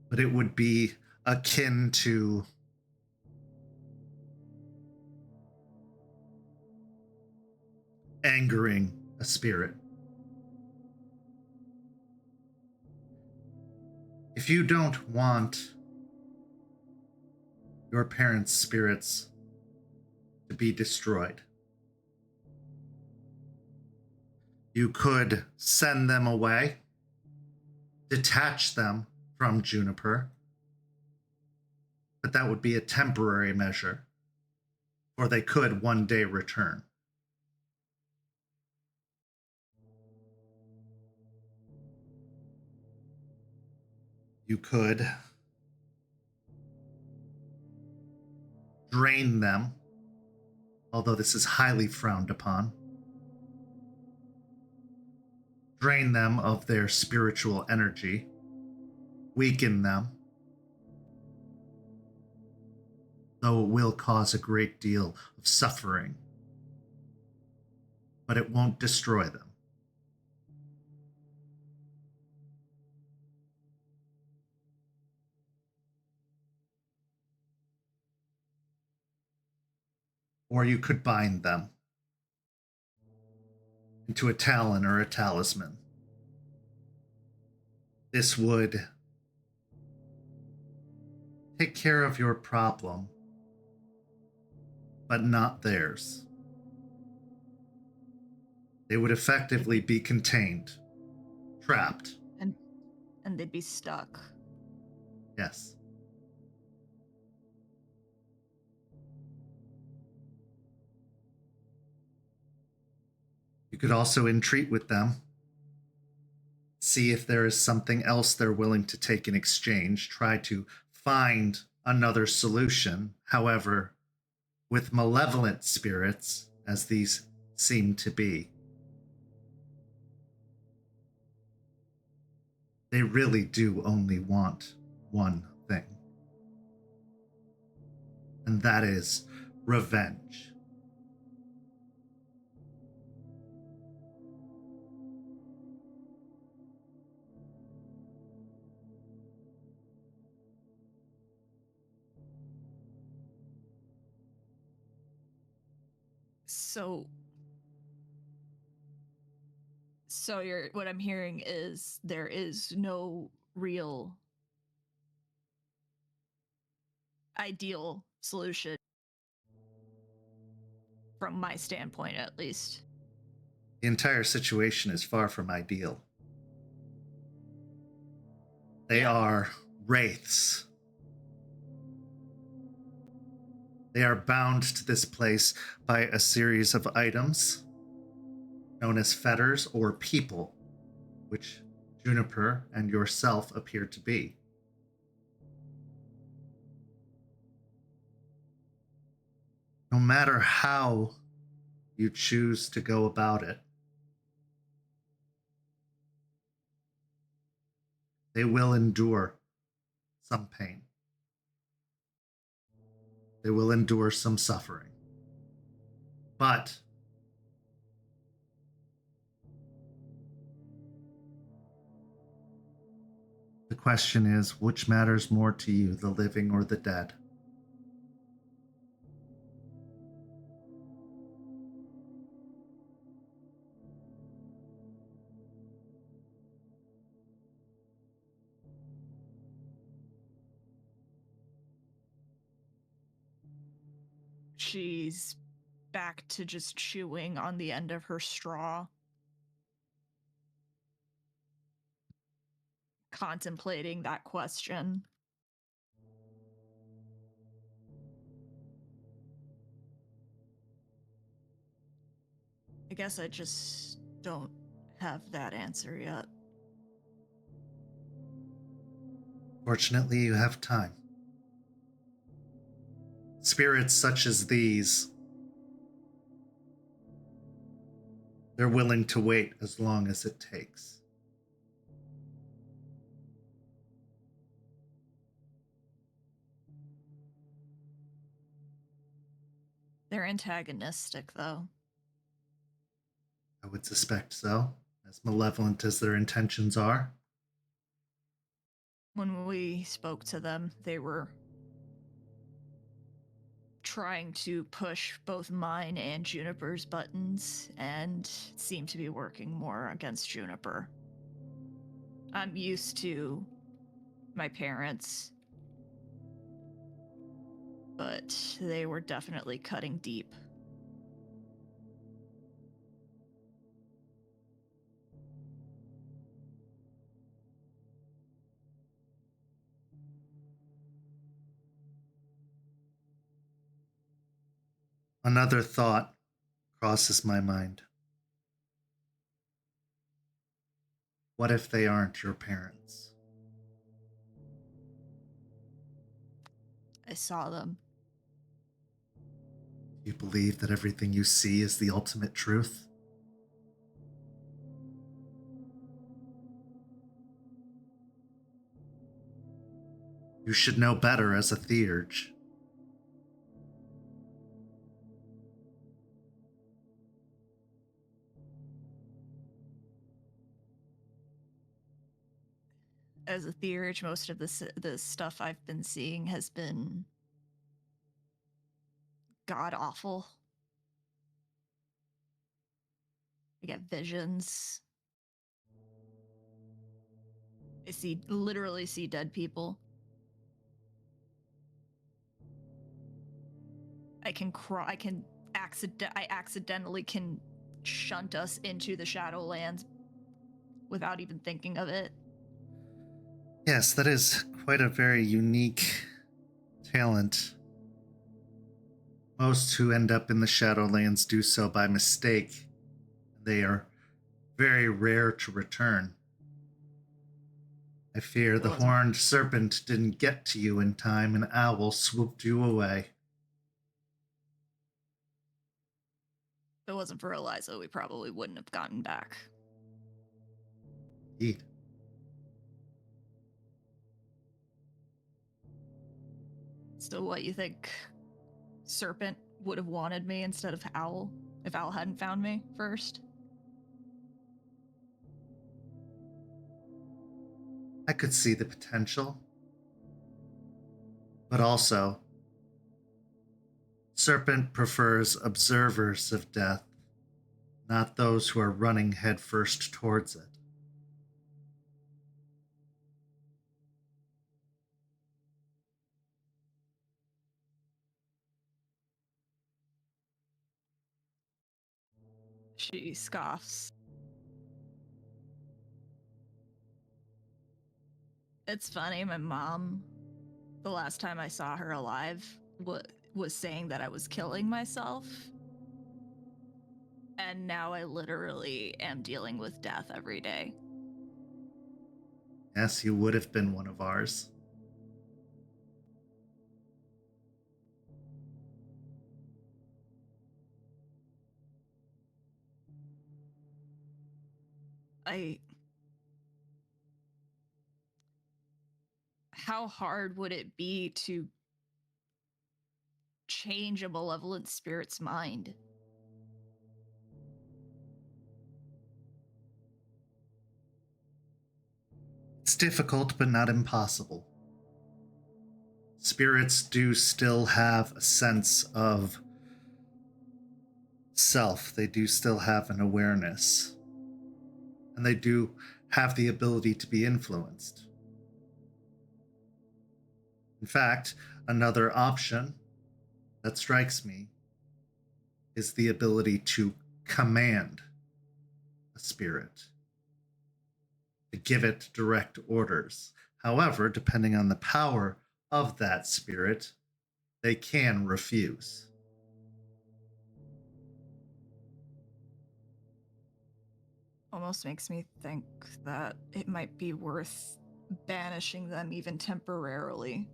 S3: but it would be akin to angering a spirit. If you don't want your parents' spirits to be destroyed, you could send them away, detach them from Juniper, but that would be a temporary measure, or they could one day return. You could drain them, although this is highly frowned upon. Drain them of their spiritual energy, weaken them, though it will cause a great deal of suffering, but it won't destroy them. Or you could bind them into a talon or a talisman. This would take care of your problem, but not theirs. They would effectively be contained, trapped.
S8: And they'd be stuck.
S3: Yes. You could also entreat with them. See if there is something else they're willing to take in exchange. Try to find another solution. However, with malevolent spirits, as these seem to be, they really do only want one thing. And that is revenge.
S8: So what I'm hearing is there is no real ideal solution from my standpoint, at least.
S3: The entire situation is far from ideal. They are wraiths. They are bound to this place by a series of items known as fetters or people, which Juniper and yourself appear to be. No matter how you choose to go about it, they will endure some pain. They will endure some suffering. But the question is, which matters more to you, the living or the dead?
S8: She's back to just chewing on the end of her straw, contemplating that question. I guess I just don't have that answer yet.
S3: Fortunately, you have time. Spirits such as these, they're willing to wait as long as it takes.
S8: They're antagonistic, though.
S3: I would suspect so, as malevolent as their intentions are.
S8: When we spoke to them, they were trying to push both mine and Juniper's buttons, and seemed to be working more against Juniper. I'm used to my parents, but they were definitely cutting deep.
S3: Another thought crosses my mind. What if they aren't your parents?
S8: I saw them.
S3: Do you believe that everything you see is the ultimate truth? You should know better as a theurge.
S8: As a theurge, most of the stuff I've been seeing has been god awful. I get visions. I literally see dead people. I accidentally can shunt us into the Shadowlands without even thinking of it.
S3: Yes, that is quite a very unique talent. Most who end up in the Shadowlands do so by mistake. They are very rare to return. I fear the horned serpent didn't get to you in time and Owl swooped you away.
S8: If it wasn't for Eliza, we probably wouldn't have gotten back.
S3: Indeed.
S8: So what, you think Serpent would have wanted me instead of Owl if Owl hadn't found me first?
S3: I could see the potential. But also, Serpent prefers observers of death, not those who are running headfirst towards it.
S8: She scoffs. It's funny, my mom, the last time I saw her alive, was saying that I was killing myself. And now I literally am dealing with death every day.
S3: Yes, you would have been one of ours.
S8: How hard would it be to change a malevolent spirit's mind?
S3: It's difficult, but not impossible. Spirits do still have a sense of self. They do still have an awareness. And they do have the ability to be influenced. In fact, another option that strikes me is the ability to command a spirit, to give it direct orders. However, depending on the power of that spirit, they can refuse.
S8: Almost makes me think that it might be worth banishing them even temporarily,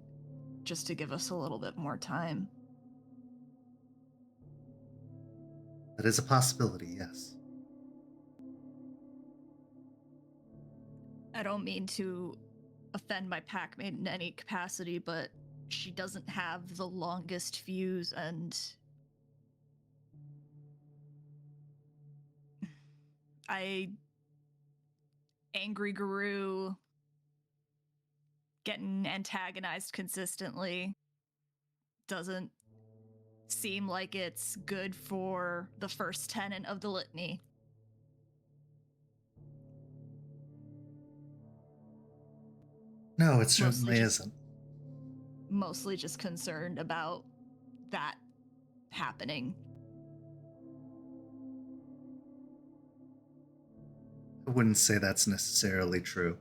S8: just to give us a little bit more time.
S3: That is a possibility, yes.
S8: I don't mean to offend my packmate in any capacity, but she doesn't have the longest fuse, and Angry Guru getting antagonized consistently doesn't seem like it's good for the first tenet of the litany.
S3: No, it certainly isn't.
S8: Mostly just concerned about that happening.
S3: I wouldn't say that's necessarily true,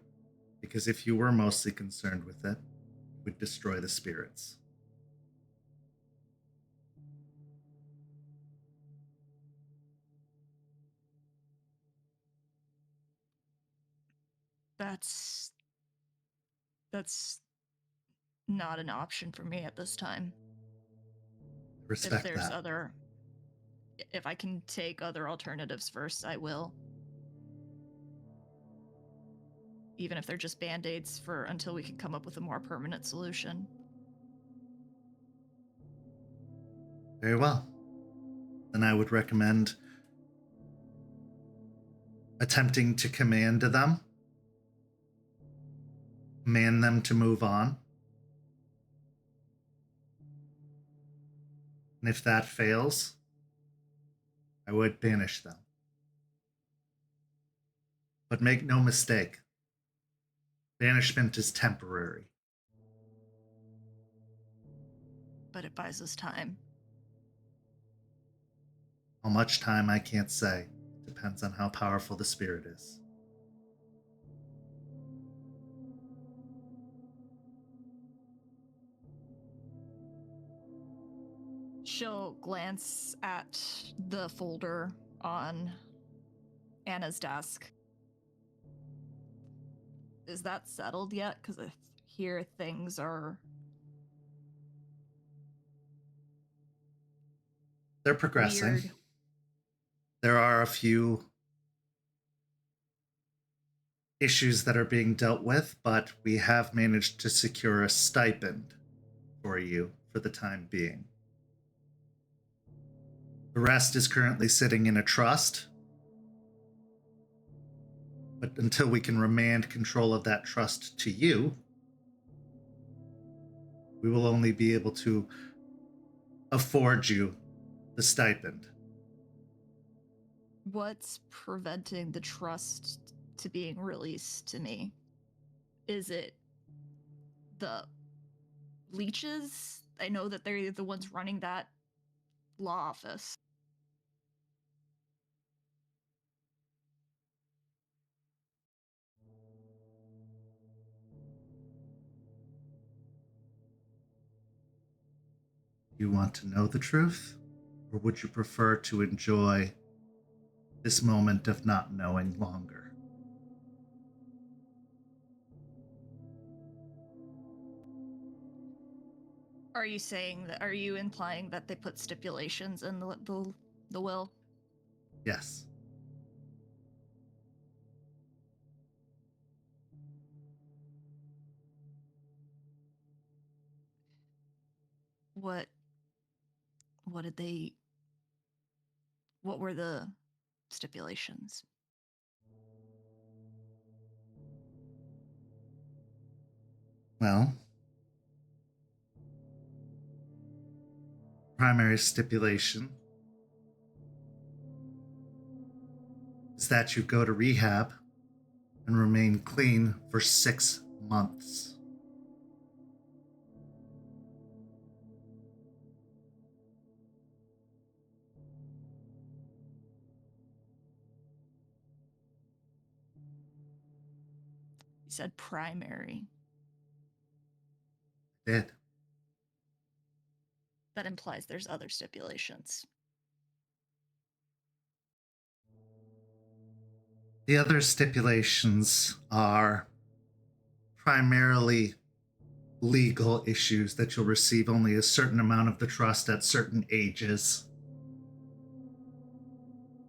S3: because if you were mostly concerned with it, you would destroy the spirits.
S8: That's not an option for me at this time.
S3: Respect
S8: if there's
S3: that.
S8: if I can take other alternatives first, I will. Even if they're just band-aids for until we can come up with a more permanent solution.
S3: Very well. Then I would recommend attempting to command them to move on. And if that fails, I would banish them. But make no mistake, banishment is temporary.
S8: But it buys us time.
S3: How much time, I can't say. Depends on how powerful the spirit is.
S4: She'll glance at the folder on Anna's desk. Is that settled yet? Because I hear things are...
S3: They're progressing.
S4: Weird.
S3: There are a few issues that are being dealt with, but we have managed to secure a stipend for you for the time being. The rest is currently sitting in a trust, but until we can remand control of that trust to you, we will only be able to afford you the stipend.
S4: What's preventing the trust to being released to me? Is it the leeches? I know that they're the ones running that law office.
S3: You want to know the truth, or would you prefer to enjoy this moment of not knowing longer?
S4: Are you saying that? Are you implying that they put stipulations in the will?
S3: Yes.
S4: What did they? What were the stipulations?
S3: Well, primary stipulation is that you go to rehab and remain clean for 6 months.
S4: You said primary.
S3: Did.
S4: That implies there's other stipulations.
S3: The other stipulations are primarily legal issues that you'll receive only a certain amount of the trust at certain ages.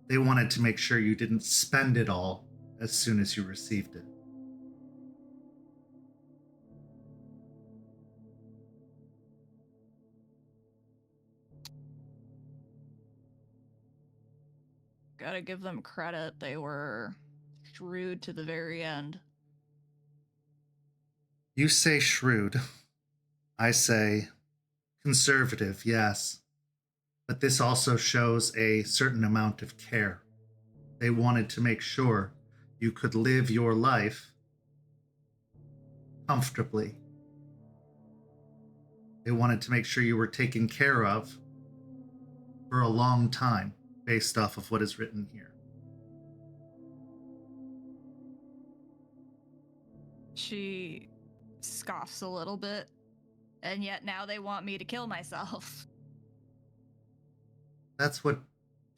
S3: They wanted to make sure you didn't spend it all as soon as you received it.
S4: Gotta give them credit. They were shrewd to the very end.
S3: You say shrewd. I say conservative, yes. But this also shows a certain amount of care. They wanted to make sure you could live your life comfortably. They wanted to make sure you were taken care of for a long time, based off of what is written here.
S4: She scoffs a little bit, and yet now they want me to kill myself.
S3: That's what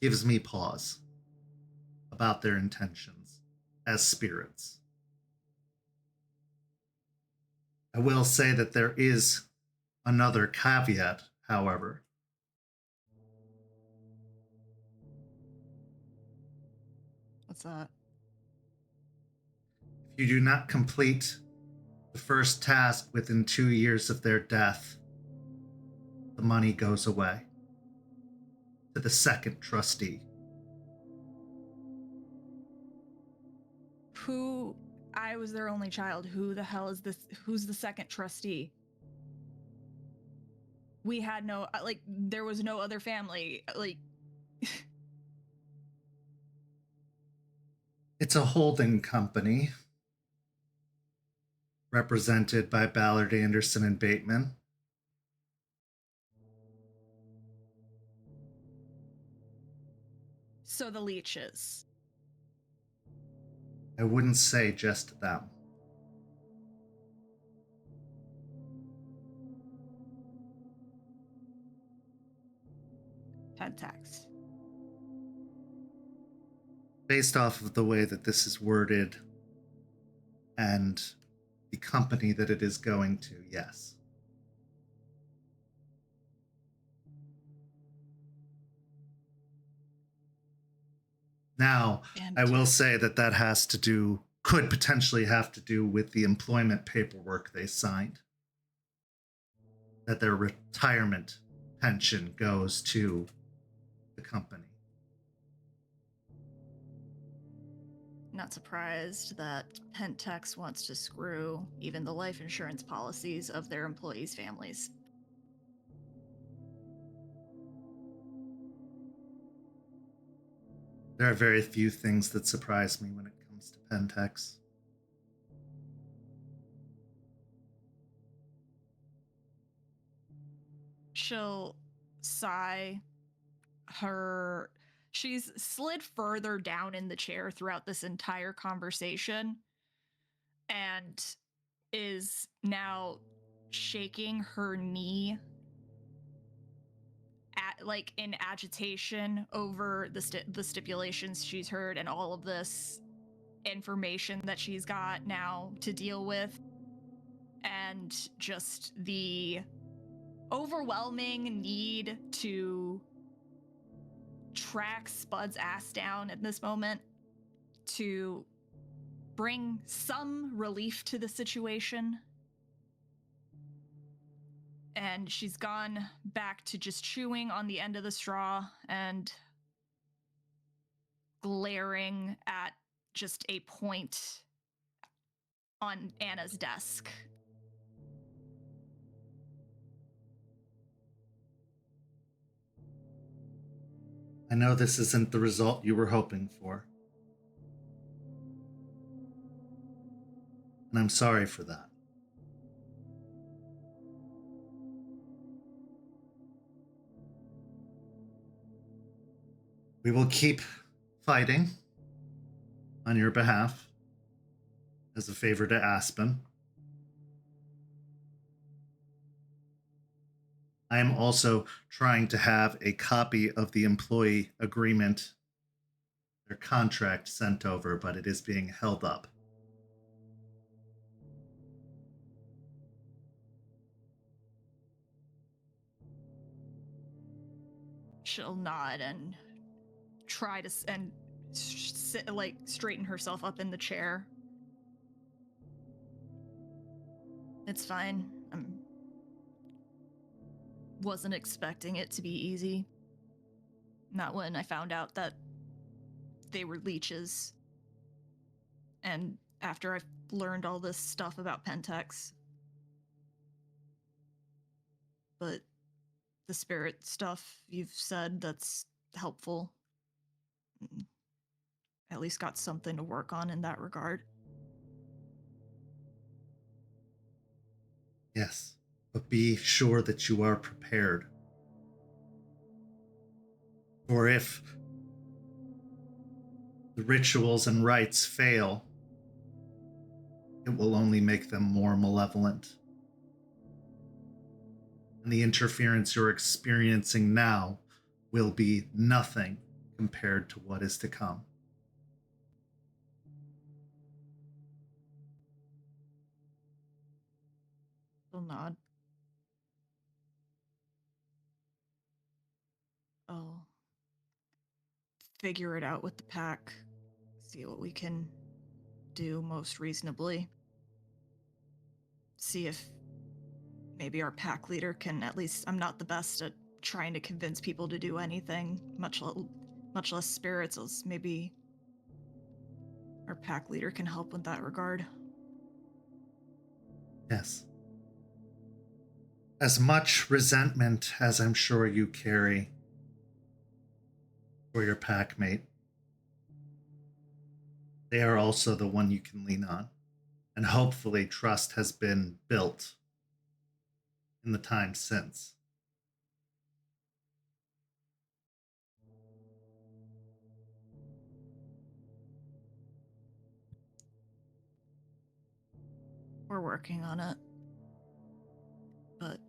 S3: gives me pause about their intentions as spirits. I will say that there is another caveat, however.
S4: What's that?
S3: If you do not complete the first task within 2 years of their death, the money goes away to the second trustee.
S4: I was their only child. Who the hell is this? Who's the second trustee? We had no, there was no other family.
S3: It's a holding company represented by Ballard, Anderson, and Bateman.
S4: So the leeches.
S3: I wouldn't say just them.
S4: Pentax.
S3: Based off of the way that this is worded and the company that it is going to, yes. Now,
S4: And
S3: I will say that that has to do, could potentially have to do with the employment paperwork they signed. That their retirement pension goes to the company.
S4: not surprised that Pentax wants to screw even the life insurance policies of their employees' families.
S3: There are very few things that surprise me when it comes to Pentex.
S4: She'll sigh. She's slid further down in the chair throughout this entire conversation and is now shaking her knee like in agitation over the stipulations she's heard and all of this information that she's got now to deal with, and just the overwhelming need to track Spud's ass down at this moment to bring some relief to the situation. And she's gone back to just chewing on the end of the straw and glaring at just a point on Anna's desk.
S3: I know this isn't the result you were hoping for. And I'm sorry for that. We will keep fighting on your behalf as a favor to Aspen. I am also trying to have a copy of the employee agreement, their contract, sent over, but it is being held up.
S4: She'll nod and try to sit, like straighten herself up in the chair. It's fine. Wasn't expecting it to be easy. Not when I found out that they were leeches. And after I learned all this stuff about Pentex. But the spirit stuff you've said, that's helpful. At least got something to work on in that regard.
S3: Yes, but be sure that you are prepared. For if the rituals and rites fail, it will only make them more malevolent. And the interference you're experiencing now will be nothing compared to what is to come.
S4: She'll nod. I'll figure it out with the pack. See what we can do most reasonably. See if maybe our pack leader can, at least, I'm not the best at trying to convince people to do anything, much less spirits. Maybe our pack leader can help with that regard.
S3: Yes. As much resentment as I'm sure you carry for your pack mate, they are also the one you can lean on. And hopefully trust has been built in the time since.
S4: We're working on it. But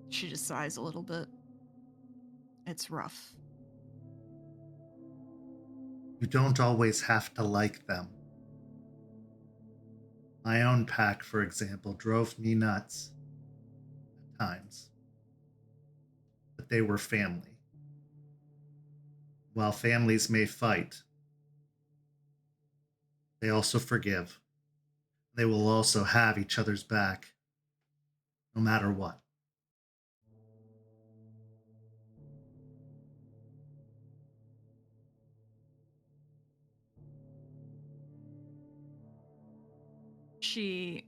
S4: she just sighs a little bit.
S8: It's rough.
S3: You don't always have to like them. My own pack, for example, drove me nuts at times. But they were family. While families may fight, they also forgive. They will also have each other's back, no matter what.
S8: She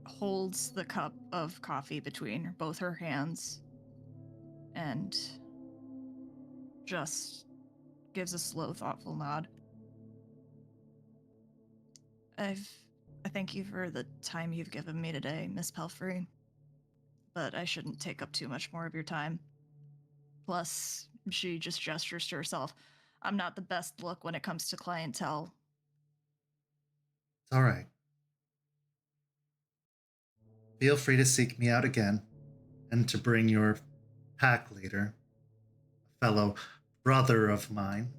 S8: holds the cup of coffee between both her hands and just gives a slow, thoughtful nod. I thank you for the time you've given me today, Miss Pelfrey, but I shouldn't take up too much more of your time. Plus, she just gestures to herself. I'm not the best look when it comes to clientele.
S3: It's all right. Feel free to seek me out again and to bring your pack leader, a fellow brother of mine,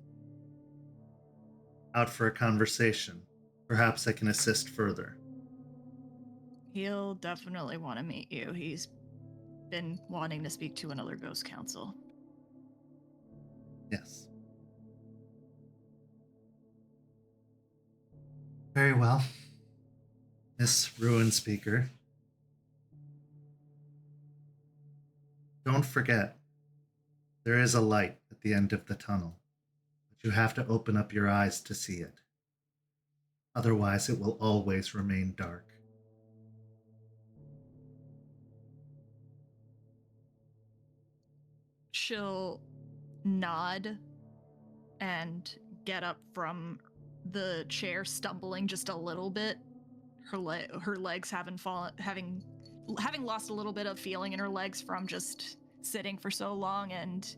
S3: out for a conversation. Perhaps I can assist further.
S8: He'll definitely want to meet you. He's been wanting to speak to another ghost council.
S3: Yes. Very well. Miss Ruin Speaker. Don't forget, there is a light at the end of the tunnel, but you have to open up your eyes to see it. Otherwise, it will always remain dark.
S8: She'll nod and get up from the chair, stumbling just a little bit. Her legs having lost a little bit of feeling in her legs from just sitting for so long and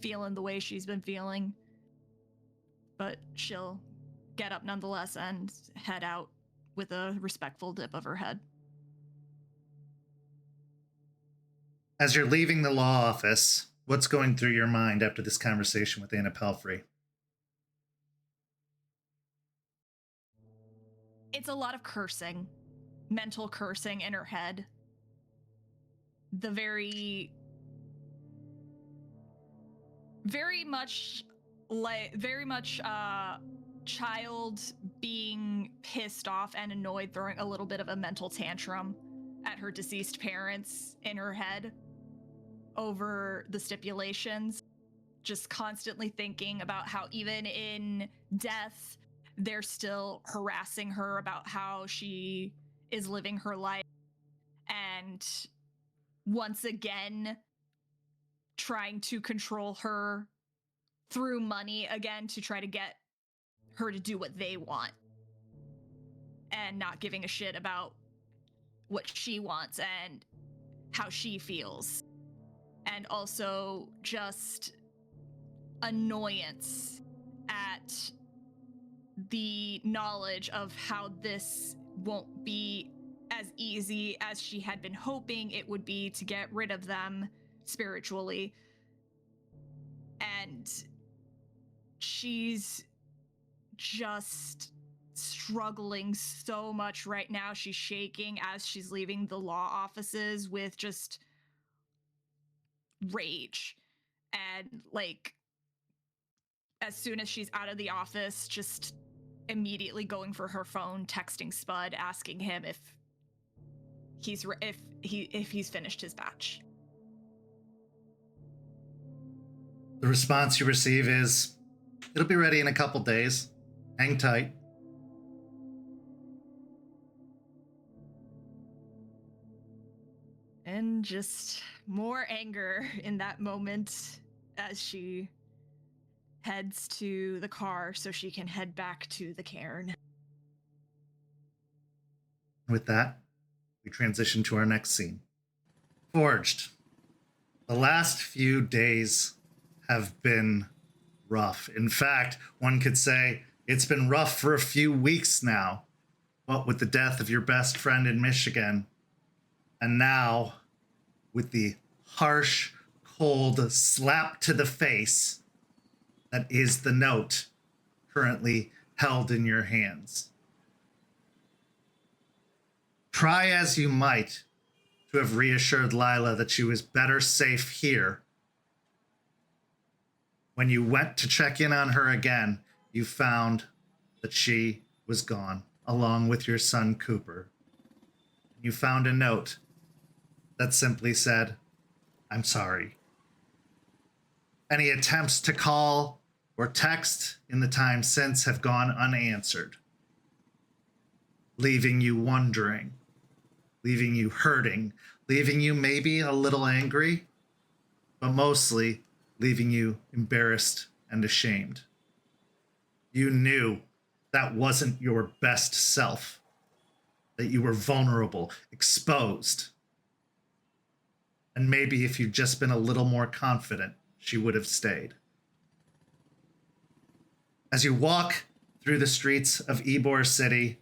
S8: feeling the way she's been feeling. But she'll get up nonetheless and head out with a respectful dip of her head.
S3: As you're leaving the law office, what's going through your mind after this conversation with Anna Pelfrey?
S8: It's a lot of cursing, mental cursing in her head. The very much child being pissed off and annoyed, throwing a little bit of a mental tantrum at her deceased parents in her head over the stipulations. Just constantly thinking about how even in death, they're still harassing her about how she is living her life. And once again, trying to control her through money again to try to get her to do what they want. And not giving a shit about what she wants and how she feels. And also just annoyance at the knowledge of how this won't be as easy as she had been hoping it would be to get rid of them spiritually. And she's just struggling so much right now. She's shaking as she's leaving the law offices with just rage. And like, as soon as she's out of the office, just immediately going for her phone, texting Spud, asking him if he's finished his batch.
S3: The response you receive is, it'll be ready in a couple days. Hang tight.
S8: And just more anger in that moment as she heads to the car so she can head back to the cairn.
S3: With that, we transition to our next scene. Forged. The last few days have been rough. In fact, one could say it's been rough for a few weeks now. What with the death of your best friend in Michigan, and now with the harsh, cold slap to the face that is the note currently held in your hands. Try as you might to have reassured Lila that she was better safe here. When you went to check in on her again, you found that she was gone, along with your son Cooper. You found a note that simply said, "I'm sorry." Any attempts to call or text in the time since have gone unanswered, leaving you wondering, leaving you hurting, leaving you maybe a little angry, but mostly leaving you embarrassed and ashamed. You knew that wasn't your best self, that you were vulnerable, exposed. And maybe if you'd just been a little more confident, she would have stayed. As you walk through the streets of Ybor City,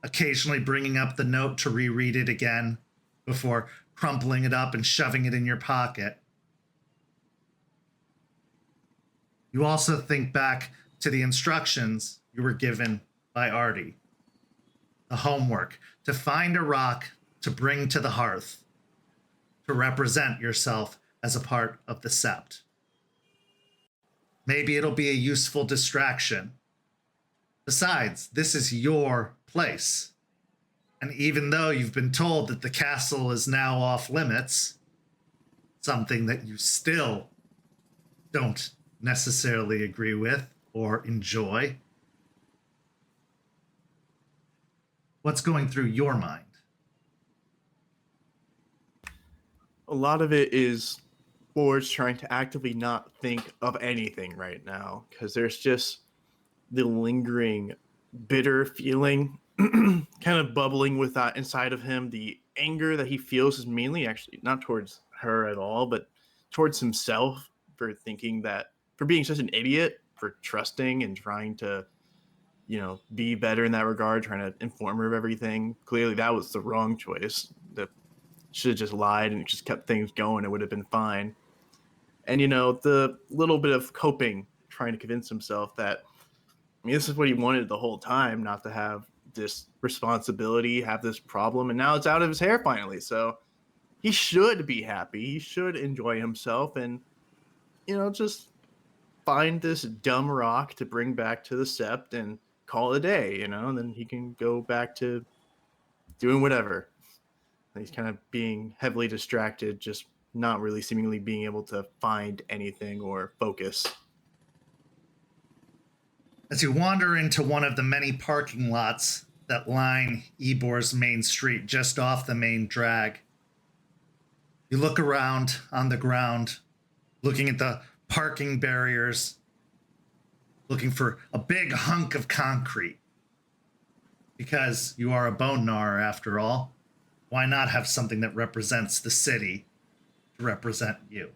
S3: occasionally bringing up the note to reread it again before crumpling it up and shoving it in your pocket, you also think back to the instructions you were given by Artie. The homework to find a rock to bring to the hearth, to represent yourself as a part of the sept. Maybe it'll be a useful distraction. Besides, this is your place. And even though you've been told that the castle is now off limits, something that you still don't necessarily agree with or enjoy, what's going through your mind?
S5: A lot of it is Forge trying to actively not think of anything right now because there's just the lingering bitter feeling kind of bubbling with that inside of him. The anger that he feels is mainly actually not towards her at all, but towards himself for thinking that, for being such an idiot, for trusting and trying to, be better in that regard, trying to inform her of everything. Clearly that was the wrong choice. That should have just lied and just kept things going. It would have been fine. And, the little bit of coping, trying to convince himself that, this is what he wanted the whole time, not to have this responsibility, have this problem, and now it's out of his hair finally. So he should be happy. He should enjoy himself and, just find this dumb rock to bring back to the sept and call it a day, and then he can go back to doing whatever. He's kind of being heavily distracted, just not really seemingly being able to find anything or focus.
S3: As you wander into one of the many parking lots that line Ybor's main street just off the main drag, you look around on the ground, looking at the parking barriers, looking for a big hunk of concrete. Because you are a bone gnawer after all, why not have something that represents the city to represent you?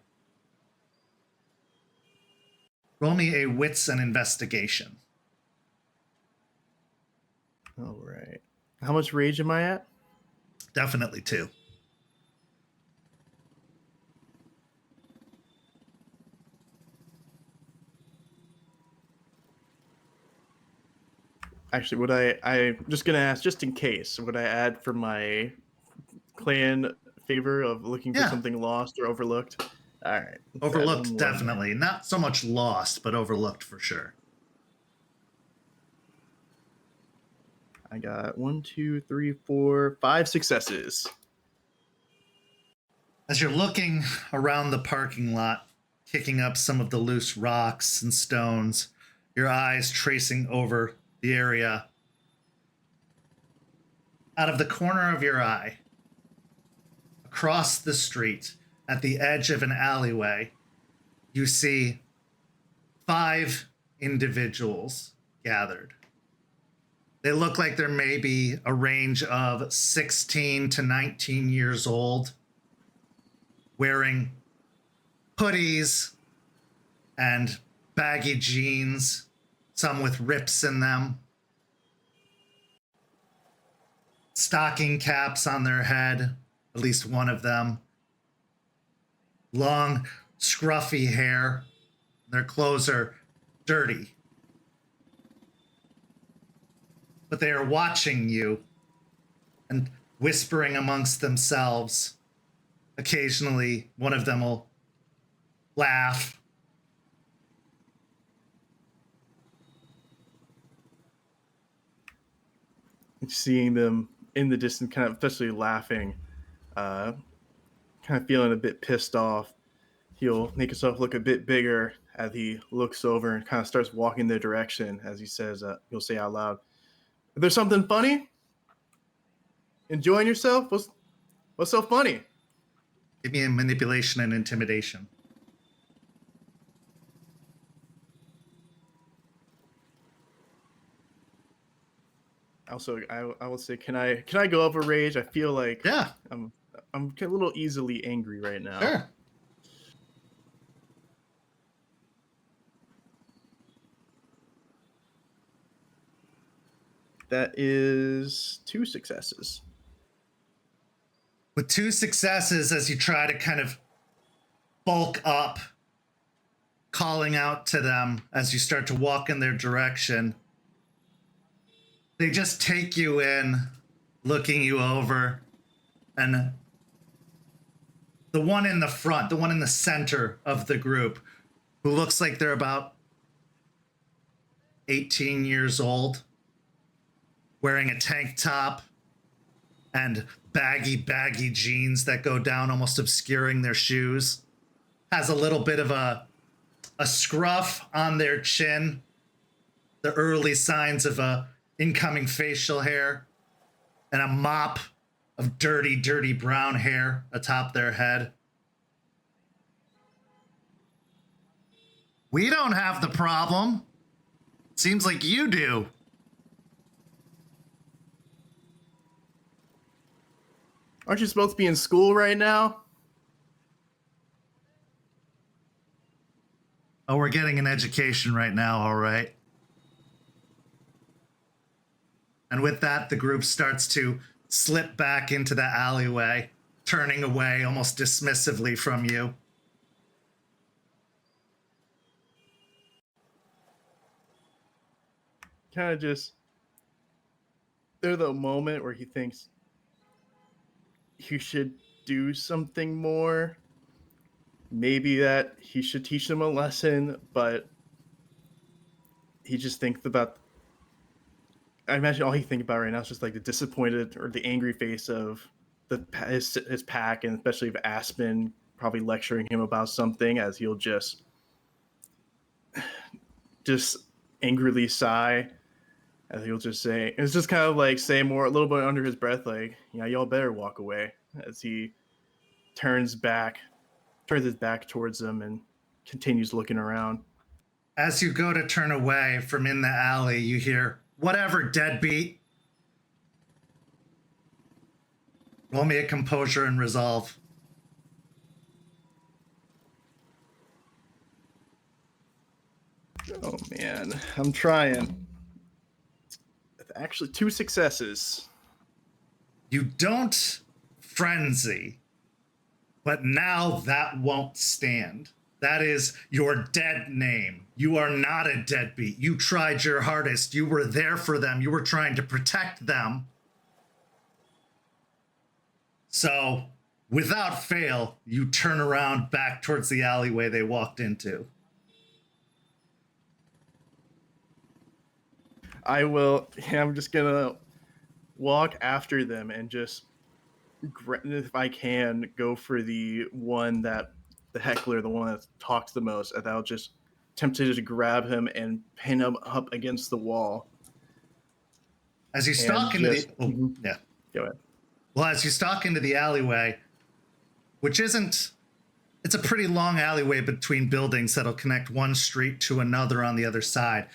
S3: Roll me a wits and investigation.
S5: All right. How much rage am I at?
S3: Definitely 2.
S5: Actually, would I'm just going to ask, just in case, would I add for my clan favor of looking for something lost or overlooked? All right.
S3: Overlooked, definitely. Not so much lost, but overlooked for sure.
S5: I got 1, 2, 3, 4, 5 successes.
S3: As you're looking around the parking lot, kicking up some of the loose rocks and stones, your eyes tracing over the area, out of the corner of your eye, across the street, at the edge of an alleyway, you see 5 individuals gathered. They look like they're maybe a range of 16 to 19 years old, wearing hoodies and baggy jeans, some with rips in them, stocking caps on their head, at least one of them, long, scruffy hair. Their clothes are dirty. But they are watching you and whispering amongst themselves. Occasionally, one of them will laugh.
S5: Seeing them in the distance, kind of especially laughing, kind of feeling a bit pissed off, he'll make himself look a bit bigger as he looks over and kind of starts walking their direction. As he says, he'll say out loud, "If there's something funny, enjoying yourself? What's so funny?"
S3: Give me a manipulation and intimidation.
S5: Also, I will say, can I go over rage? I feel like
S3: Yeah,
S5: I'm a little easily angry right now.
S3: sure.
S5: That is 2 successes.
S3: With 2 successes, as you try to kind of bulk up, calling out to them as you start to walk in their direction, they just take you in, looking you over, and the one in the front, the one in the center of the group, who looks like they're about 18 years old, wearing a tank top and baggy jeans that go down, almost obscuring their shoes, has a little bit of a scruff on their chin, the early signs of a incoming facial hair, and a mop of dirty brown hair atop their head. We don't have the problem. Seems like you do.
S5: Aren't you supposed to be in school right now?
S3: Oh, we're getting an education right now, all right. And with that, the group starts to slip back into the alleyway, turning away almost dismissively from you.
S5: Kind of just, there's the moment where he thinks he should do something more. Maybe that he should teach them a lesson, but he just thinks about, I imagine all he thinks about right now is just like the disappointed or the angry face of his pack, and especially of Aspen probably lecturing him about something, as he'll just angrily sigh, as he'll just say, it's just kind of like say more a little bit under his breath, like, yeah, y'all better walk away, as he turns his back towards them and continues looking around.
S3: As you go to turn away from in the alley, you hear, "Whatever, deadbeat." Roll me a composure and resolve.
S5: Oh man, I'm trying. Actually, 2 successes.
S3: You don't frenzy, but now that won't stand. That is your dead name. You are not a deadbeat. You tried your hardest. You were there for them. You were trying to protect them. So, without fail, you turn around back towards the alleyway they walked into.
S5: I'm just gonna walk after them and just, if I can, go for the one that, the heckler, the one that talks the most, and I'll just tempted to grab him and pin him up against the wall.
S3: As you stalk into the... Oh, yeah.
S5: Go ahead.
S3: Well, as you stalk into the alleyway, which isn't... It's a pretty long alleyway between buildings that'll connect one street to another on the other side.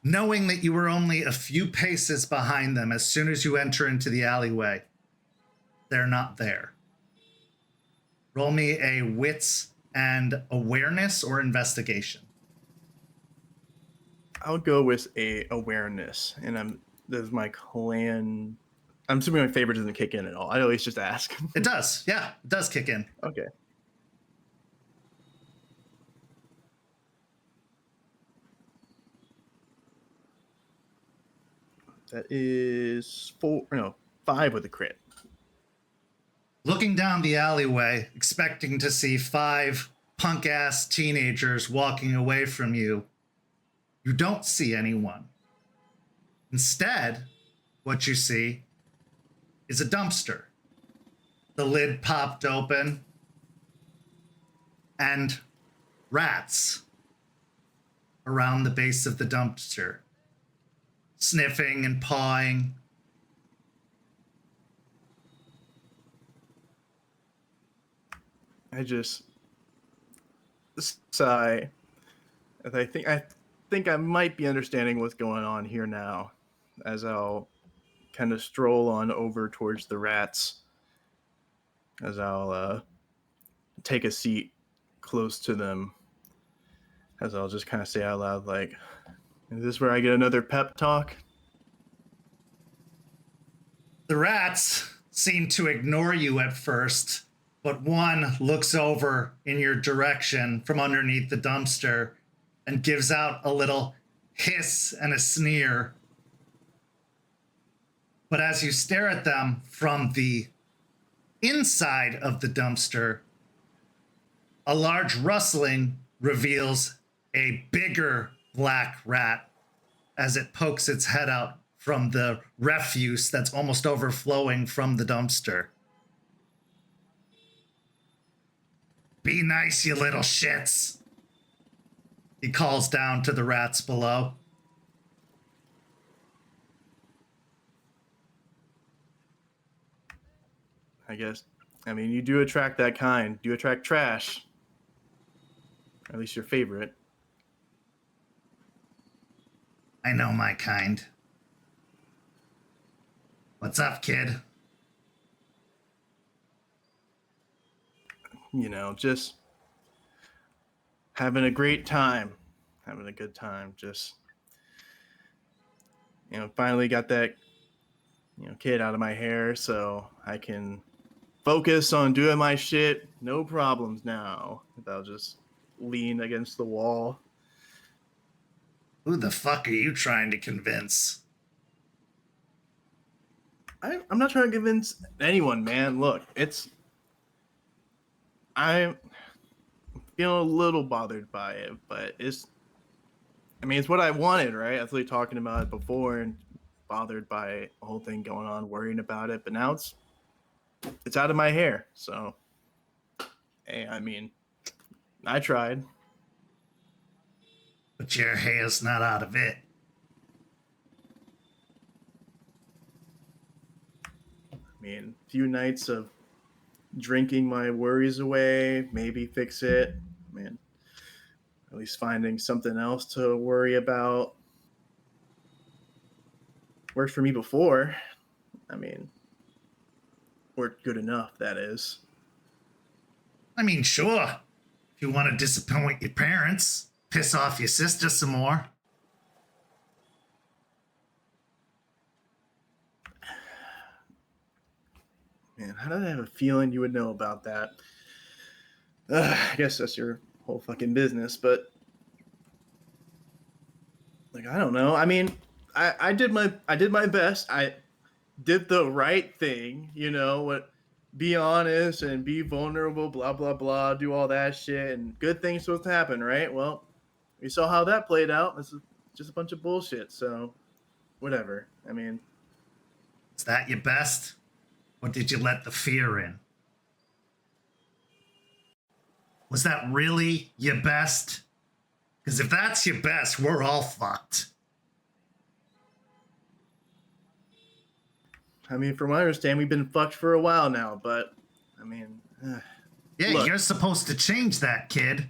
S3: Knowing that you were only a few paces behind them as soon as you enter into the alleyway, they're not there. Roll me a wits and awareness or investigation.
S5: I'll go with a awareness, and this is my clan. I'm assuming my favorite doesn't kick in at all. I always just ask.
S3: It does. Yeah, it does kick in.
S5: Okay. That is 5 with a crit.
S3: Looking down the alleyway, expecting to see 5 punk-ass teenagers walking away from you, you don't see anyone. Instead, what you see is a dumpster. The lid popped open, and rats around the base of the dumpster, sniffing and pawing.
S5: I just sigh. I think I might be understanding what's going on here now, as I'll kind of stroll on over towards the rats, as I'll take a seat close to them, as I'll just kind of say out loud, like, is this where I get another pep talk?
S3: The rats seem to ignore you at first, but one looks over in your direction from underneath the dumpster and gives out a little hiss and a sneer. But as you stare at them from the inside of the dumpster, a large rustling reveals a bigger black rat as it pokes its head out from the refuse that's almost overflowing from the dumpster. Be nice, you little shits, he calls down to the rats below.
S5: I guess. I mean, you do attract that kind. You attract trash. Or at least your favorite.
S3: I know my kind. What's up, kid?
S5: You know, just having a great time. Having a good time. Just, you know, finally got that, you know, kid out of my hair so I can focus on doing my shit. No problems now. I'll just lean against the wall.
S3: Who the fuck are you trying to convince?
S5: I'm not trying to convince anyone, man. Look, I'm feeling a little bothered by it, but it's what I wanted, right? I was really talking about it before and bothered by the whole thing going on, worrying about it, but now it's out of my hair. So, hey, I mean, I tried.
S3: But your hair's not out of it.
S5: I mean, a few nights of drinking my worries away, maybe fix it. Man, at least finding something else to worry about. Worked for me before. I mean, worked good enough, that is.
S3: I mean, sure. If you want to disappoint your parents, piss off your sister some more.
S5: Man, how did I have a feeling you would know about that? I guess that's your whole fucking business, but like, I don't know. I mean, I did my best. I did the right thing, you know, what, be honest and be vulnerable, blah blah blah, do all that shit, and good things supposed to happen, right? Well, we saw how that played out. This is just a bunch of bullshit, so whatever. I mean,
S3: Is that your best? Or did you let the fear in? Was that really your best? Because if that's your best, we're all fucked.
S5: I mean, from what I understand, we've been fucked for a while now, but I mean,
S3: Yeah,
S5: look.
S3: You're supposed to change that, kid.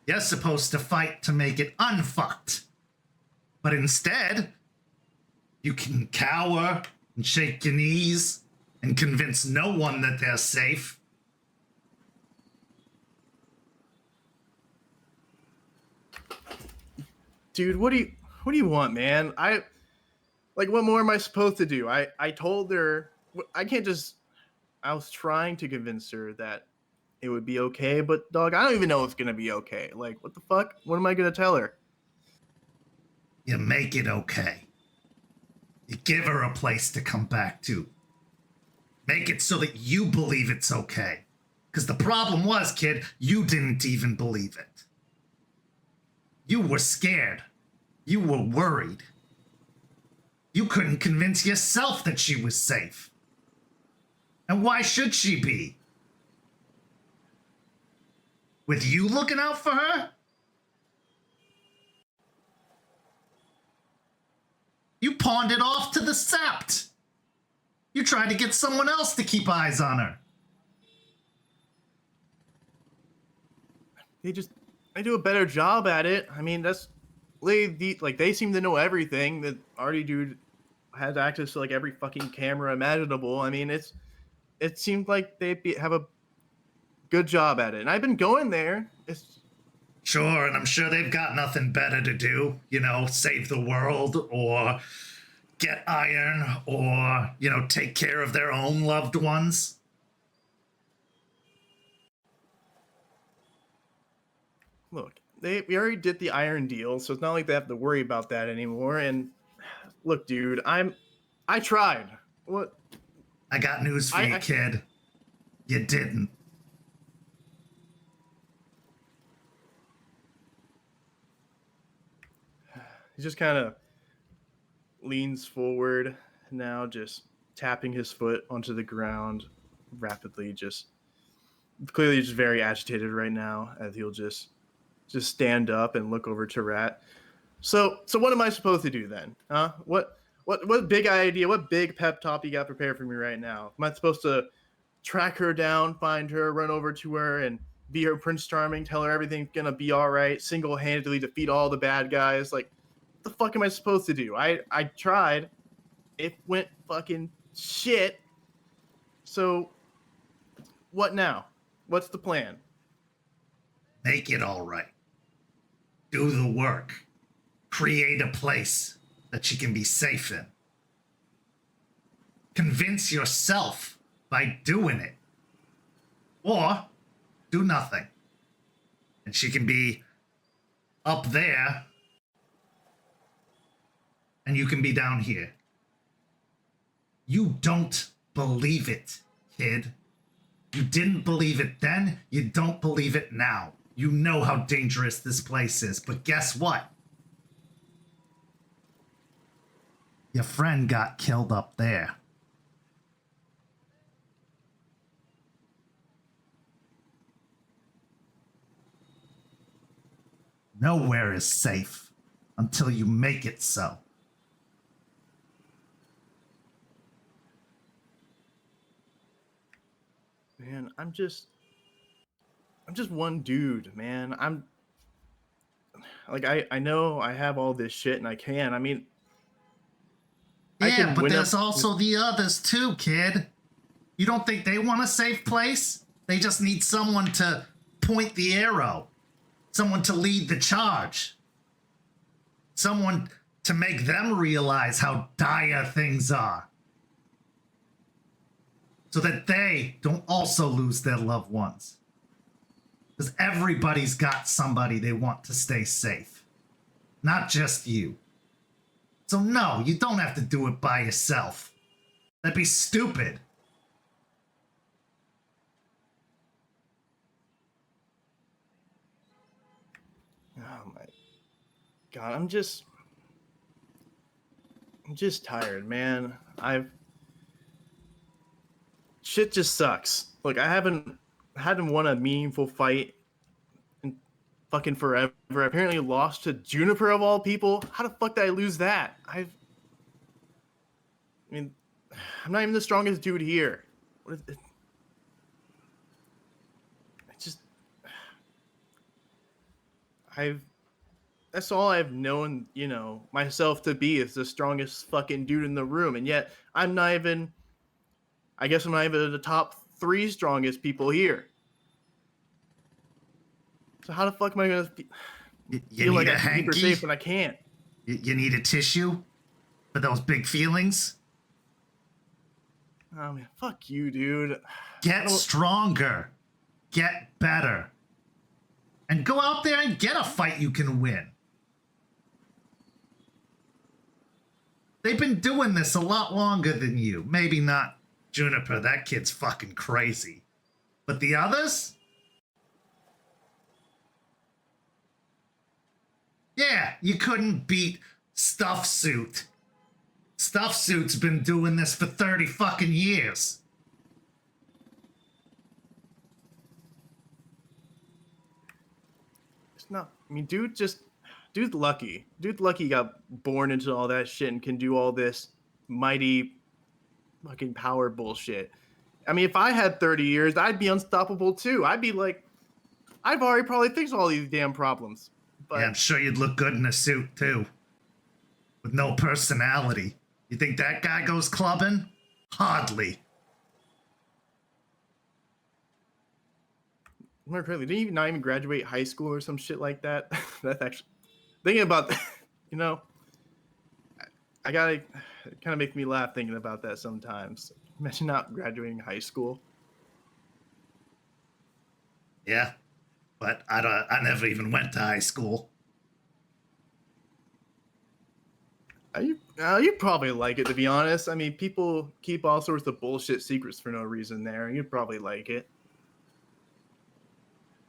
S3: You're supposed to fight to make it unfucked. But instead, you can cower and shake your knees and convince no one that they're safe.
S5: Dude, what do you want, man? What more am I supposed to do? I told her I can't just. I was trying to convince her that it would be okay, but dog, I don't even know if it's gonna be okay. Like, what the fuck? What am I gonna tell her?
S3: You make it okay. You give her a place to come back to. Make it so that you believe it's okay. Because the problem was, kid, you didn't even believe it. You were scared. You were worried. You couldn't convince yourself that she was safe. And why should she be? With you looking out for her? You pawned it off to the Sept. You tried to get someone else to keep eyes on her.
S5: They do a better job at it. I mean, they seem to know everything. That Artie dude has access to like every fucking camera imaginable. I mean, it seemed like they have a good job at it. And I've been going there.
S3: Sure, and I'm sure they've got nothing better to do. You know, save the world or get iron or, you know, take care of their own loved ones.
S5: Look, we already did the iron deal, so it's not like they have to worry about that anymore. And look, dude, I tried. What?
S3: I got news for you, kid. You didn't.
S5: He just kind of leans forward now, just tapping his foot onto the ground rapidly, just clearly just very agitated right now, as he'll just stand up and look over to Rat. So what am I supposed to do then? Huh? What big idea, what big pep talk you got prepared for me right now? Am I supposed to track her down, find her, run over to her, and be her Prince Charming, tell her everything's gonna be all right, single-handedly defeat all the bad guys? Like, what the fuck am I supposed to do? I tried. It went fucking shit. So what now? What's the plan?
S3: Make it all right. Do the work. Create a place that she can be safe in. Convince yourself by doing it. Or do nothing. And she can be up there and you can be down here. You don't believe it, kid. You didn't believe it then, you don't believe it now. You know how dangerous this place is, but guess what? Your friend got killed up there. Nowhere is safe until you make it so.
S5: Man, I'm just one dude, man. I'm like, I know I have all this shit and I can. I mean,
S3: yeah, but there's also the others too, kid. You don't think they want a safe place? They just need someone to point the arrow. Someone to lead the charge. Someone to make them realize how dire things are. So that they don't also lose their loved ones. Because everybody's got somebody they want to stay safe. Not just you. So no, you don't have to do it by yourself. That'd be stupid.
S5: Oh my God, I'm just tired, man. Shit just sucks. Look, I hadn't won a meaningful fight in fucking forever. I apparently lost to Juniper of all people. How the fuck did I lose that? I mean, I'm not even the strongest dude here. What is it? That's all I've known, you know, myself to be, is the strongest fucking dude in the room. And yet I'm not even the top 3 strongest people here. So how the fuck am I going to feel like I'm super safe when I can't?
S3: You need a tissue for those big feelings?
S5: Oh man, fuck you, dude.
S3: Get stronger. Get better. And go out there and get a fight you can win. They've been doing this a lot longer than you. Maybe not Juniper, that kid's fucking crazy. But the others? Yeah, you couldn't beat Stuff Suit. Stuff Suit's been doing this for 30 fucking years.
S5: It's not. I mean, dude's lucky. Dude's lucky he got born into all that shit and can do all this mighty fucking power bullshit. I mean, if I had 30 years, I'd be unstoppable too. I'd be like, I've already probably fixed all these damn problems. But
S3: Yeah, I'm sure you'd look good in a suit too. With no personality. You think that guy goes clubbing? Hardly.
S5: more correctly, didn't you not even graduate high school or some shit like that? That's actually thinking about, you know, I gotta it kind of makes me laugh thinking about that sometimes. Imagine not graduating high school.
S3: Yeah, but I never even went to high school.
S5: You probably like it, to be honest. I mean, people keep all sorts of bullshit secrets for no reason there, and you'd probably like it.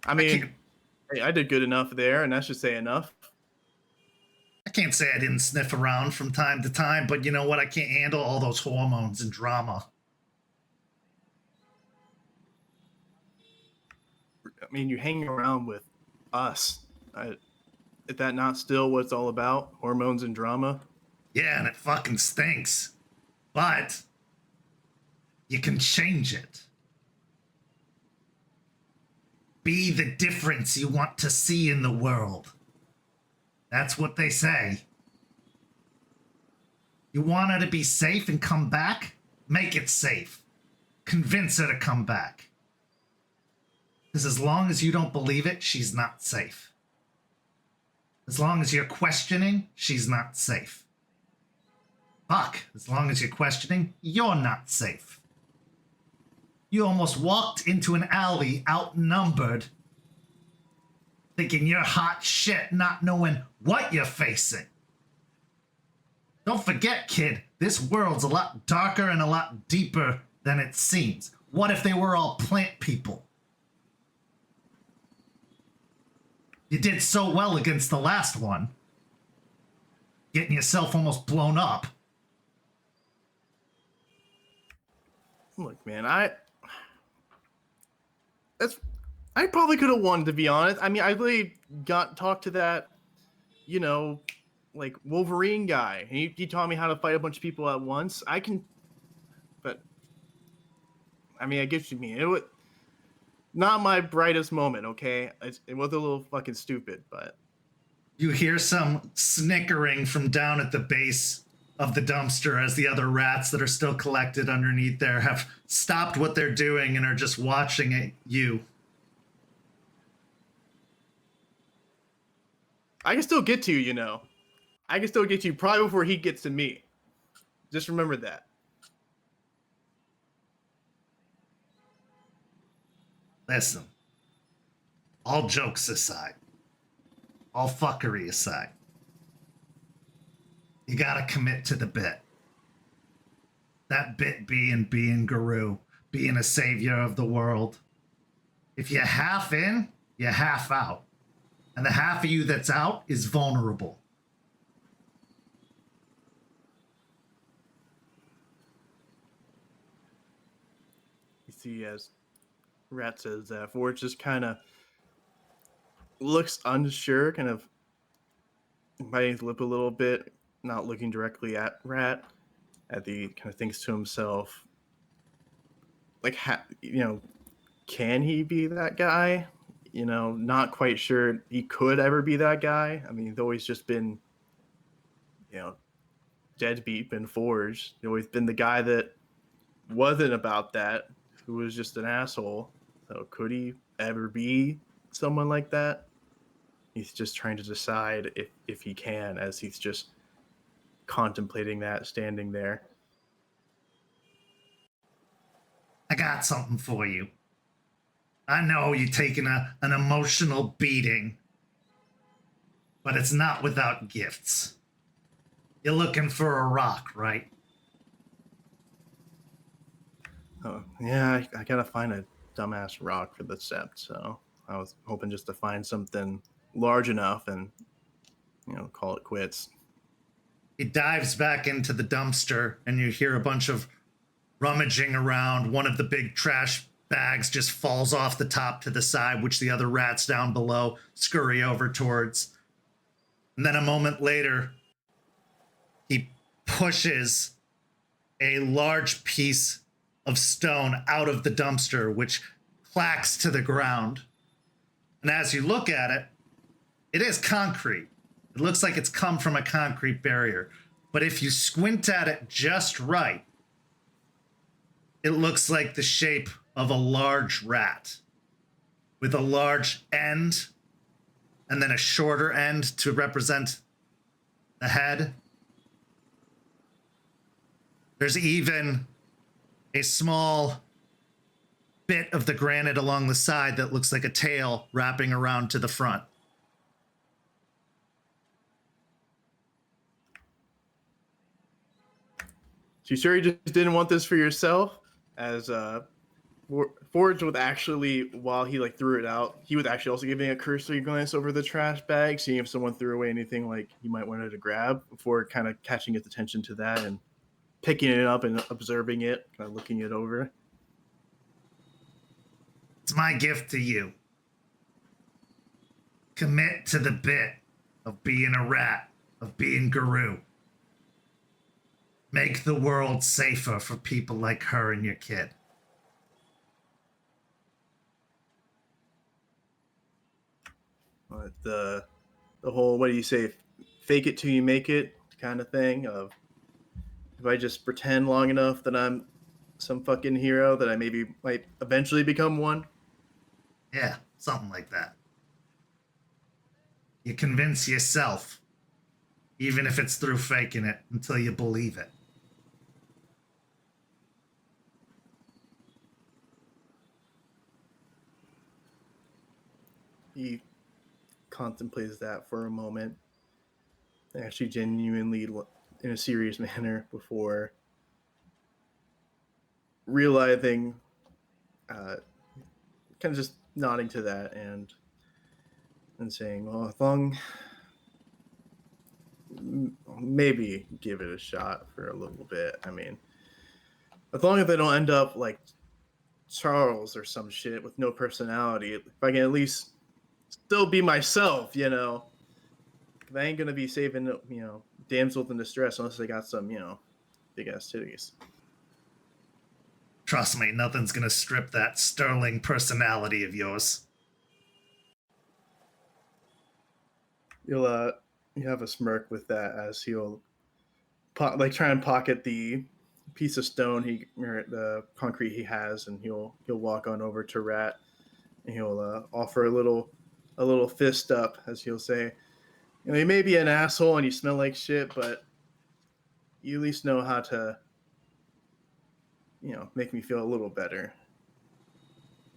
S5: I mean, hey, I did good enough there, and that should say enough.
S3: I can't say I didn't sniff around from time to time, but you know what? I can't handle all those hormones and drama.
S5: I mean, you hang around with us. Is that not still what it's all about? Hormones and drama?
S3: Yeah, and it fucking stinks. But you can change it. Be the difference you want to see in the world. That's what they say. You want her to be safe and come back? Make it safe. Convince her to come back. Because as long as you don't believe it, she's not safe. As long as you're questioning, she's not safe. Fuck, as long as you're questioning, you're not safe. You almost walked into an alley outnumbered, thinking you're hot shit, not knowing what you're facing. Don't forget, kid, this world's a lot darker and a lot deeper than it seems. What if they were all plant people? You did so well against the last one, getting yourself almost blown up.
S5: Look, man, I probably could have won, to be honest. I mean, I really talked to that, you know, like Wolverine guy, and he taught me how to fight a bunch of people at once. But I mean, I get what you mean. It was not my brightest moment, okay? It was a little fucking stupid, but
S3: You hear some snickering from down at the base of the dumpster as the other rats that are still collected underneath there have stopped what they're doing and are just watching at you.
S5: I can still get to you, you know. I can still get to you probably before he gets to me. Just remember that.
S3: Listen, all jokes aside, all fuckery aside, you gotta commit to the bit. That bit being Guru, being a savior of the world. If you're half in, you're half out. And the half of you that's out is vulnerable.
S5: You see, as Rat says that, Forge just kind of looks unsure, kind of biting his lip a little bit, not looking directly at Rat. He kind of thinks to himself, like, you know, can he be that guy? You know, not quite sure he could ever be that guy. I mean, he's always just been, you know, deadbeat, been Forged. He's always been the guy that wasn't about that, who was just an asshole. So could he ever be someone like that? He's just trying to decide if he can, as he's just contemplating that, standing there.
S3: I got something for you. I know you're taking an emotional beating, but it's not without gifts. You're looking for a rock, right?
S5: Oh, yeah, I gotta find a dumbass rock for the sept, so I was hoping just to find something large enough and, call it quits.
S3: He dives back into the dumpster, and you hear a bunch of rummaging around. One of the big trash bags just falls off the top to the side, which the other rats down below scurry over towards. And then a moment later, he pushes a large piece of stone out of the dumpster, which clacks to the ground. And as you look at it, it is concrete. It looks like it's come from a concrete barrier. But if you squint at it just right, it looks like the shape of a large rat with a large end and then a shorter end to represent the head. There's even a small bit of the granite along the side that looks like a tail wrapping around to the front.
S5: So you sure you just didn't want this for yourself? As Forge would actually, while he threw it out, he was actually also giving a cursory glance over the trash bag, seeing if someone threw away anything he might wanted to grab, before kind of catching his attention to that and picking it up and observing it, kind of looking it over.
S3: It's my gift to you. Commit to the bit of being a rat, of being Guru. Make the world safer for people like her and your kid.
S5: But the whole, what do you say, fake it till you make it kind of thing of, if I just pretend long enough that I'm some fucking hero, that I maybe might eventually become one.
S3: Yeah, something like that. You convince yourself, even if it's through faking it, until you believe it.
S5: He contemplates that for a moment, actually genuinely in a serious manner, before realizing, kind of just nodding to that and saying, well, as long, maybe give it a shot for a little bit. I mean, as long as they don't end up like Charles or some shit with no personality, if I can at least still be myself, I ain't gonna be saving, damsels in distress unless they got some, big ass titties.
S3: Trust me, nothing's gonna strip that sterling personality of yours.
S5: You'll you have a smirk with that, as he'll try and pocket the piece of stone or the concrete he has, and he'll walk on over to Rat, and he'll offer a little fist up, as he'll say, you may be an asshole and you smell like shit, but you at least know how to, make me feel a little better.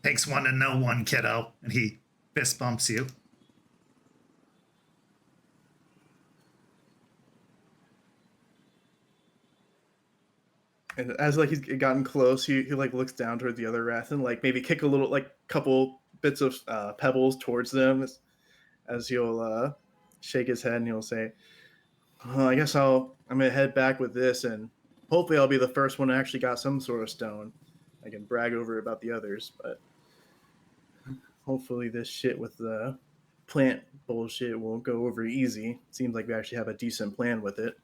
S3: Takes one to know one, kiddo. And he fist bumps you.
S5: And as he's gotten close, he looks down toward the other rats and maybe kick a little couple bits of pebbles towards them, as he'll shake his head and he'll say, well, I guess I'm gonna head back with this, and hopefully I'll be the first one who actually got some sort of stone. I can brag over about the others, but hopefully this shit with the plant bullshit will go over easy. Seems like we actually have a decent plan with it.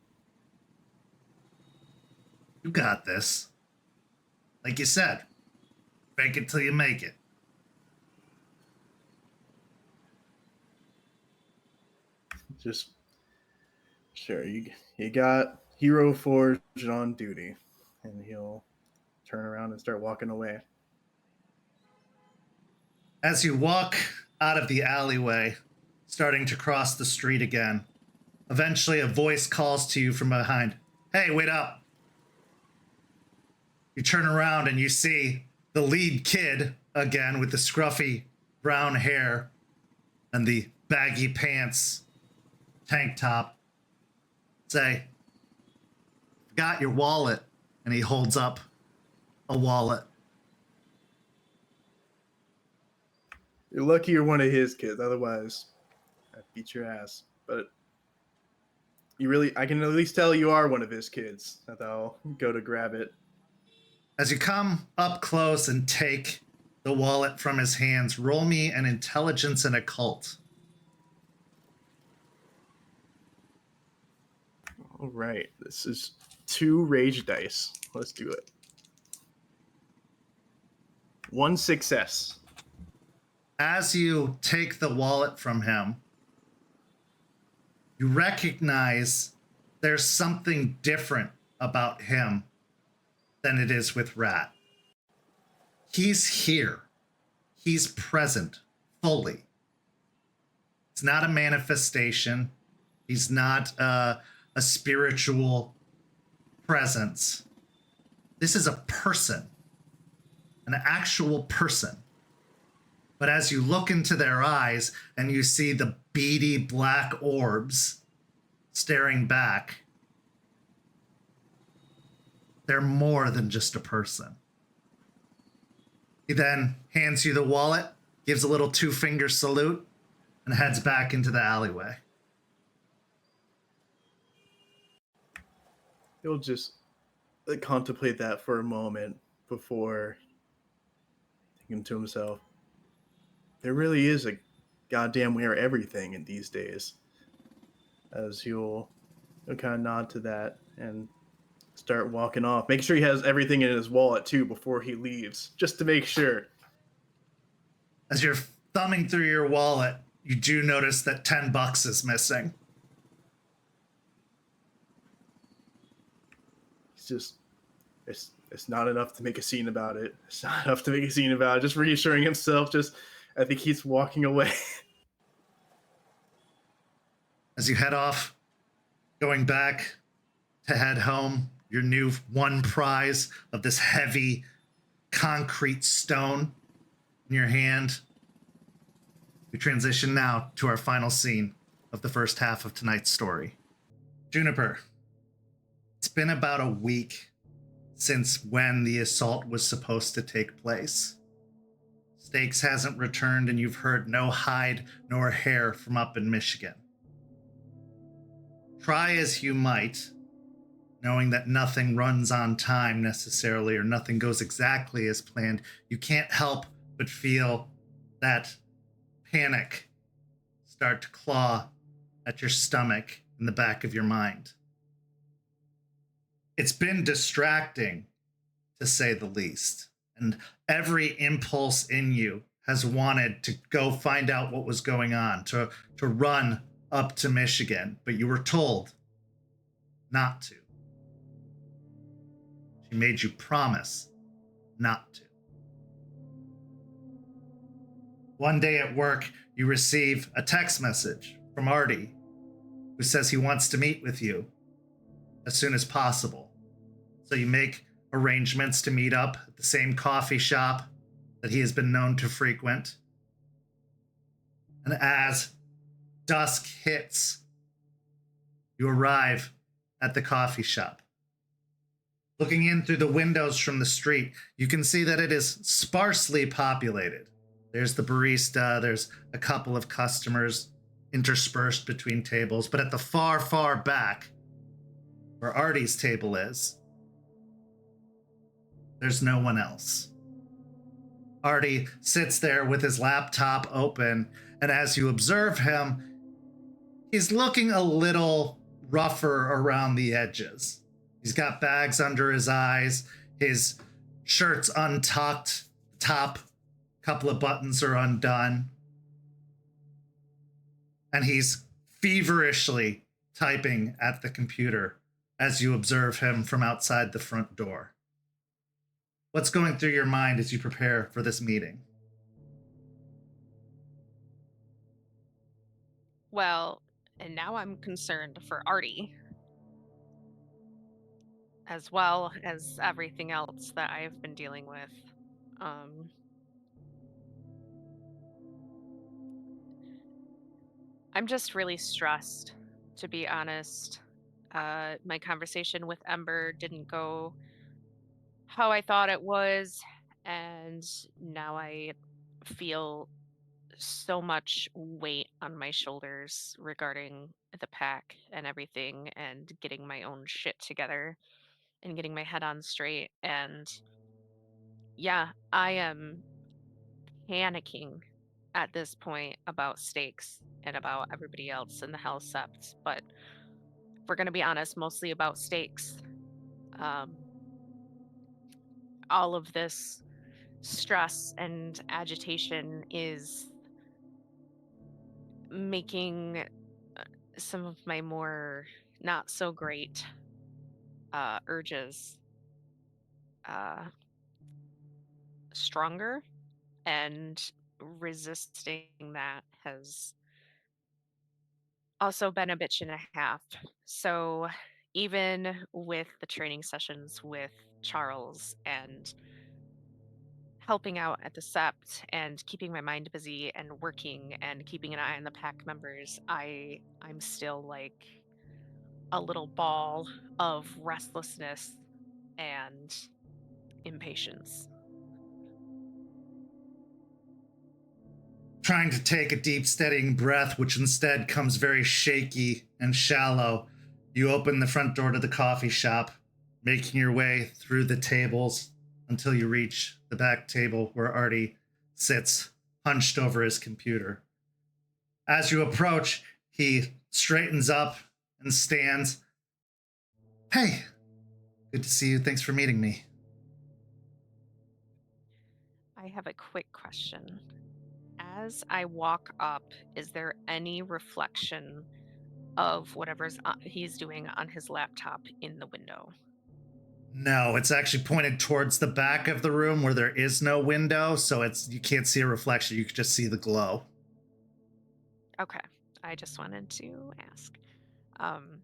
S3: You got this. Like you said, fake it till you make it.
S5: Just sure, you got Hero Forged on duty, and he'll turn around and start walking away.
S3: As you walk out of the alleyway, starting to cross the street again, eventually a voice calls to you from behind. Hey, wait up. You turn around and you see the lead kid again with the scruffy brown hair and the baggy pants, tank top, say, got your wallet. And he holds up a wallet.
S5: You're lucky you're one of his kids. Otherwise, I'd beat your ass. But I can at least tell you are one of his kids. That I'll go to grab it.
S3: As you come up close and take the wallet from his hands, roll me an intelligence and occult.
S5: All right. This is 2 rage dice. Let's do it. 1 success.
S3: As you take the wallet from him, you recognize there's something different about him than it is with Rat. He's here. He's present fully. It's not a manifestation. He's not a spiritual presence. This is a person, an actual person. But as you look into their eyes and you see the beady black orbs staring back, they're more than just a person. He then hands you the wallet, gives a little 2-finger salute, and heads back into the alleyway.
S5: He'll just contemplate that for a moment before thinking to himself, there really is a goddamn wear everything in these days. As he'll kind of nod to that and start walking off. Make sure he has everything in his wallet too before he leaves, just to make sure.
S3: As you're thumbing through your wallet, you do notice that $10 is missing.
S5: It's just, it's not enough to make a scene about it. It's not enough to make a scene about it. Just reassuring himself. I think he's walking away.
S3: As you head off, going back to head home, your new one prize of this heavy concrete stone in your hand. We transition now to our final scene of the first half of tonight's story. Juniper, it's been about a week since when the assault was supposed to take place. Stakes hasn't returned and you've heard no hide nor hair from up in Michigan. Try as you might, knowing that nothing runs on time necessarily or nothing goes exactly as planned, you can't help but feel that panic start to claw at your stomach in the back of your mind. It's been distracting, to say the least, and every impulse in you has wanted to go find out what was going on, to run up to Michigan, but you were told not to. She made you promise not to. One day at work, you receive a text message from Artie, who says he wants to meet with you as soon as possible. So you make arrangements to meet up at the same coffee shop that he has been known to frequent. And as dusk hits, you arrive at the coffee shop. Looking in through the windows from the street, you can see that it is sparsely populated. There's the barista, there's a couple of customers interspersed between tables, but at the far, far back, where Artie's table is, there's no one else. Artie sits there with his laptop open, and as you observe him, he's looking a little rougher around the edges. He's got bags under his eyes, his shirt's untucked, top couple of buttons are undone, and he's feverishly typing at the computer as you observe him from outside the front door. What's going through your mind as you prepare for this meeting?
S6: Well, and now I'm concerned for Artie, as well as everything else that I've been dealing with. I'm just really stressed, to be honest. My conversation with Ember didn't go how I thought it was, and now I feel so much weight on my shoulders regarding the pack and everything and getting my own shit together and getting my head on straight. And yeah, I am panicking at this point about stakes and about everybody else in the Hell Sept. But if we're going to be honest, mostly about stakes. Um, all of this stress and agitation is making some of my more not so great urges uh, stronger, and resisting that has also been a bitch and a half. So even with the training sessions with Charles and helping out at the Sept and keeping my mind busy and working and keeping an eye on the pack members, I'm still like a little ball of restlessness and impatience.
S3: Trying to take a deep, steadying breath, which instead comes very shaky and shallow, you open the front door to the coffee shop, making your way through the tables until you reach the back table where Artie sits, hunched over his computer. As you approach, he straightens up and stands. Hey, good to see you. Thanks for meeting me.
S6: I have a quick question. As I walk up, is there any reflection of whatever's he's doing on his laptop in the window?
S3: No, it's actually pointed towards the back of the room where there is no window, so you can't see a reflection, you can just see the glow.
S6: Okay, I just wanted to ask. Um,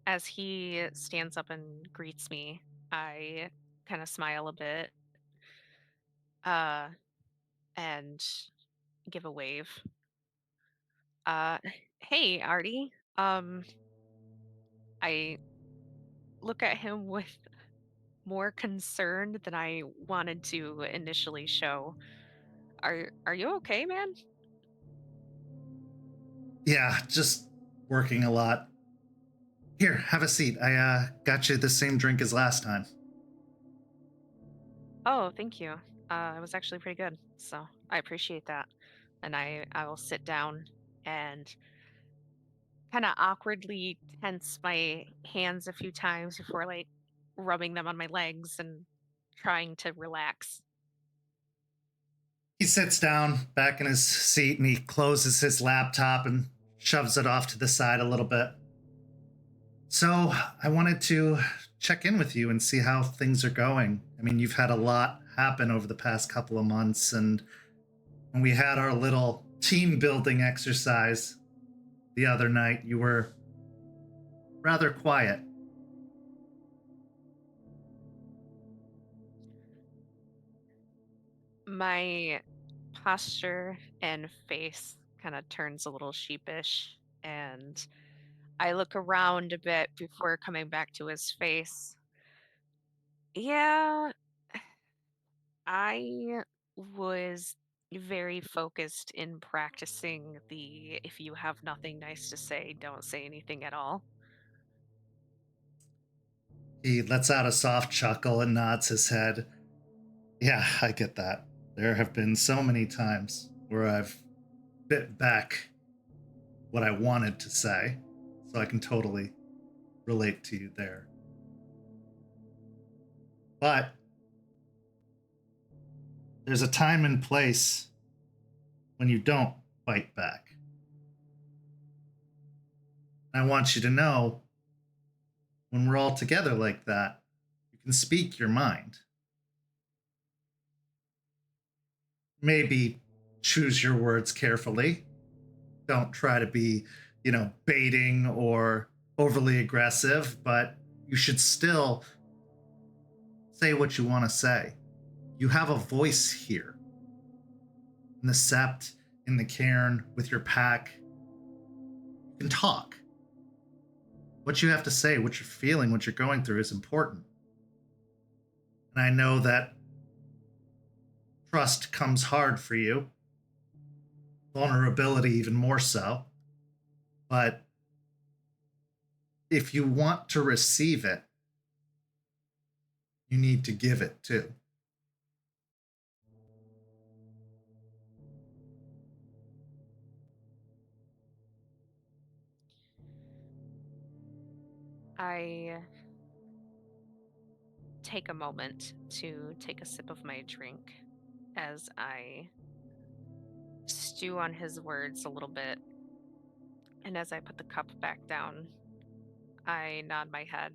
S6: as he stands up and greets me, I kind of smile a bit, uh, and give a wave. Uh, hey, Artie. I look at him with more concern than I wanted to initially show. Are you okay, man?
S3: Yeah, just working a lot. Here, have a seat. I got you the same drink as last time.
S6: Oh, thank you. It was actually pretty good, so I appreciate that. And I will sit down and kind of awkwardly tense my hands a few times before like rubbing them on my legs and trying to relax.
S3: He sits down back in his seat and he closes his laptop and shoves it off to the side a little bit. So, I wanted to check in with you and see how things are going. I mean, you've had a lot happen over the past couple of months, and when we had our little team building exercise the other night, you were rather quiet.
S6: My posture and face kind of turns a little sheepish, and I look around a bit before coming back to his face. Yeah, I was very focused in practicing the if you have nothing nice to say, don't say anything at all.
S3: He lets out a soft chuckle and nods his head. Yeah, I get that. There have been so many times where I've bit back what I wanted to say, so I can totally relate to you there. But there's a time and place when you don't fight back. And I want you to know when we're all together like that, you can speak your mind. Maybe choose your words carefully. Don't try to be, baiting or overly aggressive, but you should still say what you want to say. You have a voice here. In the Sept, in the cairn, with your pack. You can talk. what you have to say, what you're feeling, what you're going through is important. And I know that trust comes hard for you, vulnerability even more so. But if you want to receive it, you need to give it too.
S6: I take a moment to take a sip of my drink as I stew on his words a little bit. And as I put the cup back down, I nod my head.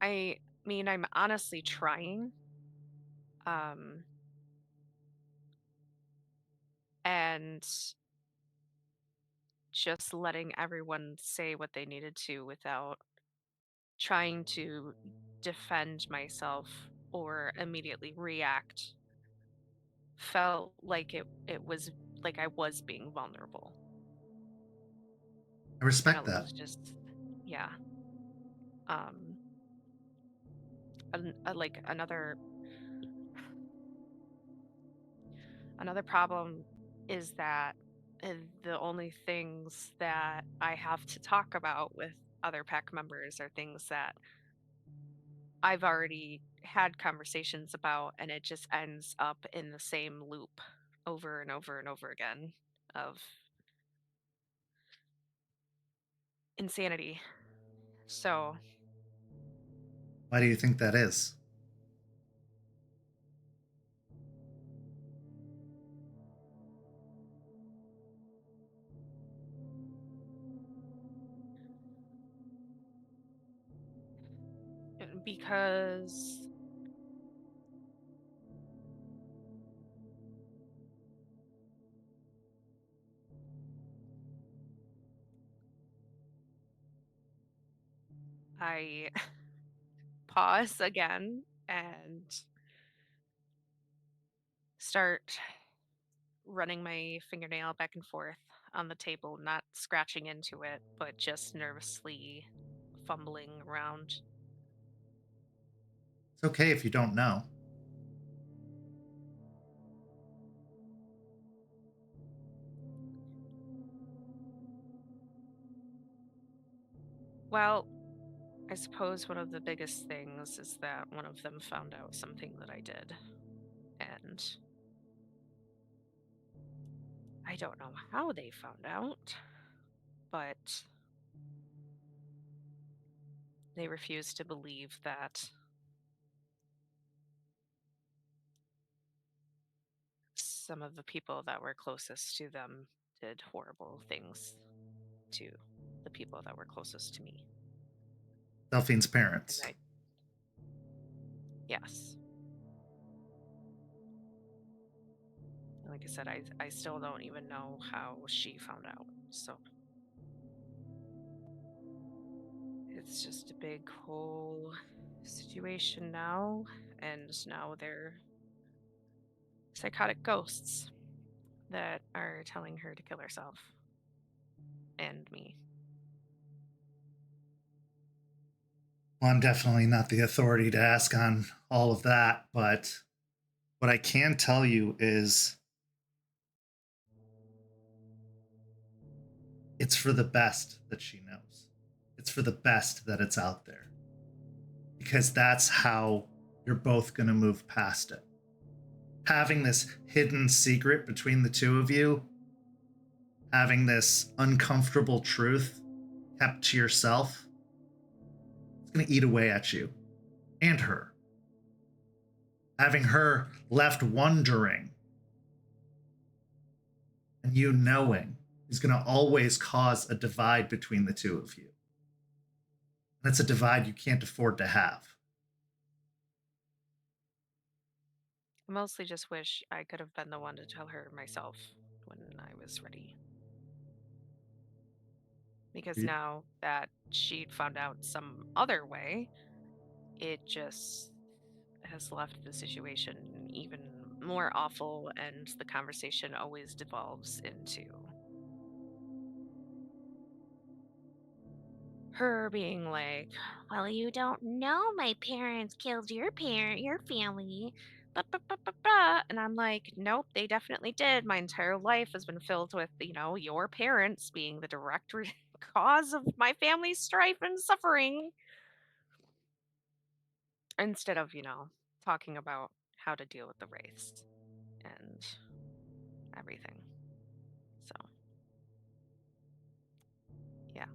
S6: I mean, I'm honestly trying. Um, and just letting everyone say what they needed to without trying to defend myself or immediately react felt like it was like I was being vulnerable.
S3: I
S6: And
S3: respect
S6: it
S3: that.
S6: was just, yeah. Um, like another problem is that the only things that I have to talk about with other pack members are things that I've already had conversations about, and it just ends up in the same loop over and over and over again of insanity. So,
S3: Why do you think that is?
S6: because I pause again and start running my fingernail back and forth on the table, not scratching into it, but just nervously fumbling around.
S3: It's okay if you don't know.
S6: Well, I suppose one of the biggest things is that one of them found out something that I did. And I don't know how they found out, but they refused to believe that some of the people that were closest to them did horrible things to the people that were closest to me.
S3: Delphine's
S6: And
S3: parents.
S6: yes. Like I said, I still don't even know how she found out. So it's just a big whole situation now. And now they're psychotic ghosts that are telling her to kill herself and me.
S3: Well, I'm definitely not the authority to ask on all of that, but what I can tell you is it's for the best that she knows. It's for the best that it's out there. Because that's how you're both going to move past it. Having this hidden secret between the two of you, having this uncomfortable truth kept to yourself, it's going to eat away at you and her. Having her left wondering and you knowing is going to always cause a divide between the two of you. That's a divide you can't afford to have.
S6: I mostly just wish I could have been the one to tell her myself when I was ready. Because
S3: You-
S6: now that she'd found out some other way, it just has left the situation even more awful, and the conversation always devolves into her being like, well, you don't know my parents killed your family. And I'm like, nope, they definitely did. My entire life has been filled with, your parents being the direct cause of my family's strife and suffering. Instead of, talking about how to deal with the race and everything. So, yeah.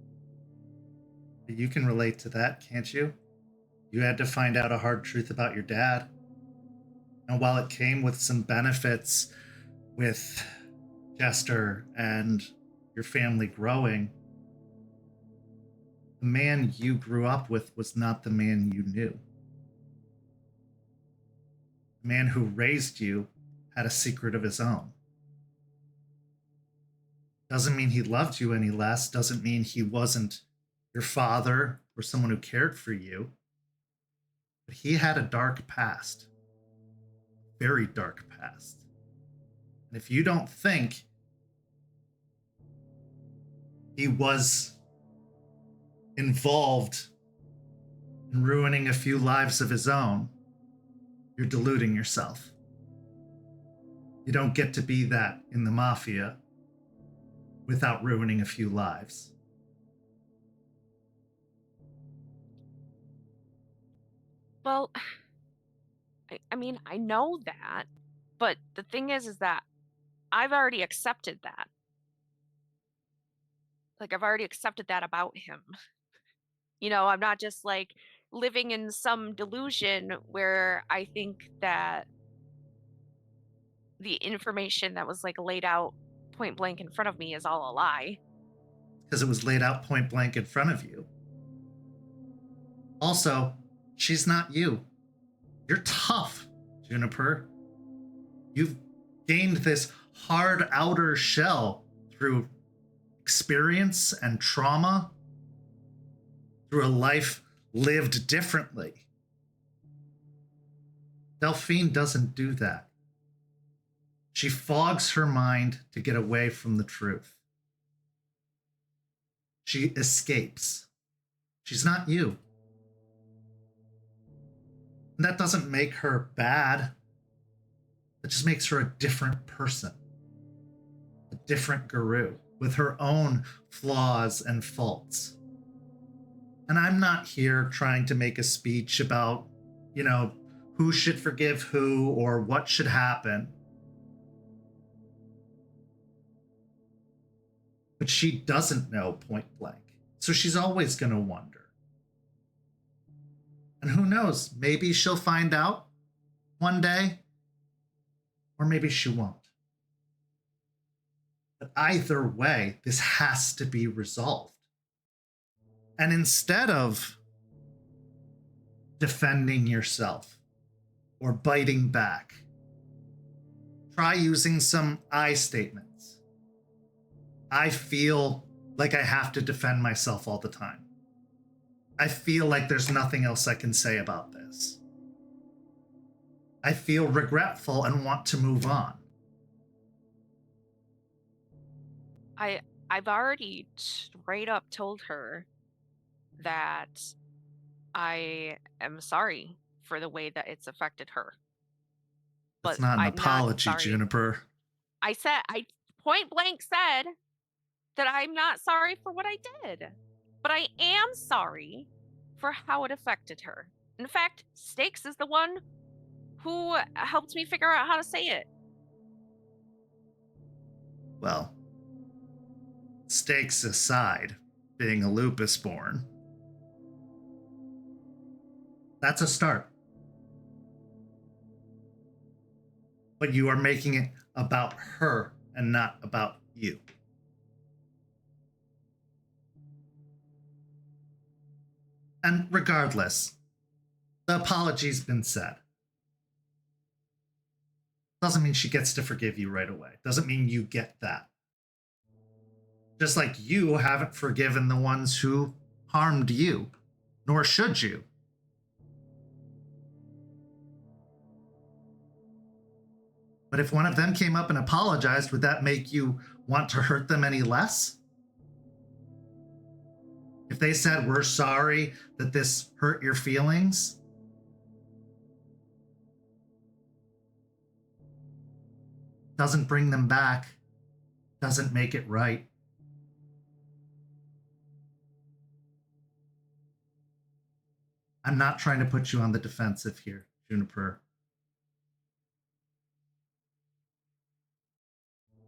S3: You can relate to that, can't you? You had to find out a hard truth about your dad. And while it came with some benefits with Jester and your family growing, the man you grew up with was not the man you knew. The man who raised you had a secret of his own. Doesn't mean he loved you any less, doesn't mean he wasn't your father or someone who cared for you. But he had a dark past. Very dark past. And if you don't think he was involved in ruining a few lives of his own, you're deluding yourself. You don't get to be that in the mafia without ruining a few lives.
S6: Well, I mean, I know that, but the thing is that I've already accepted that. Like, I've already accepted that about him. I'm not just like living in some delusion where I think that the information that was like laid out point blank in front of me is all a lie.
S3: Because it was laid out point blank in front of you. Also, she's not you. You're tough, Juniper. You've gained this hard outer shell through experience and trauma, through a life lived differently. Delphine doesn't do that. She fogs her mind to get away from the truth. She escapes. She's not you. And that doesn't make her bad. It just makes her a different person. A different guru with her own flaws and faults. And I'm not here trying to make a speech about, who should forgive who or what should happen. But she doesn't know point blank. So she's always going to wonder. And who knows, maybe she'll find out one day, or maybe she won't. But either way, this has to be resolved. And instead of defending yourself or biting back, try using some I statements. I feel like I have to defend myself all the time. I feel like there's nothing else I can say about this. I feel regretful and want to move on.
S6: I've already straight up told her that I am sorry for the way that it's affected her.
S3: That's
S6: But
S3: not an
S6: I'm
S3: apology,
S6: not sorry.
S3: Juniper.
S6: I point blank said that I'm not sorry for what I did. But I am sorry for how it affected her. In fact, Stakes is the one who helped me figure out how to say it.
S3: Well, stakes aside, being a lupus born, that's a start. But you are making it about her and not about you. And regardless, the apology's been said. Doesn't mean she gets to forgive you right away. Doesn't mean you get that. Just like you haven't forgiven the ones who harmed you, nor should you. But if one of them came up and apologized, would that make you want to hurt them any less? If they said, we're sorry that this hurt your feelings, doesn't bring them back, doesn't make it right. I'm not trying to put you on the defensive here, Juniper.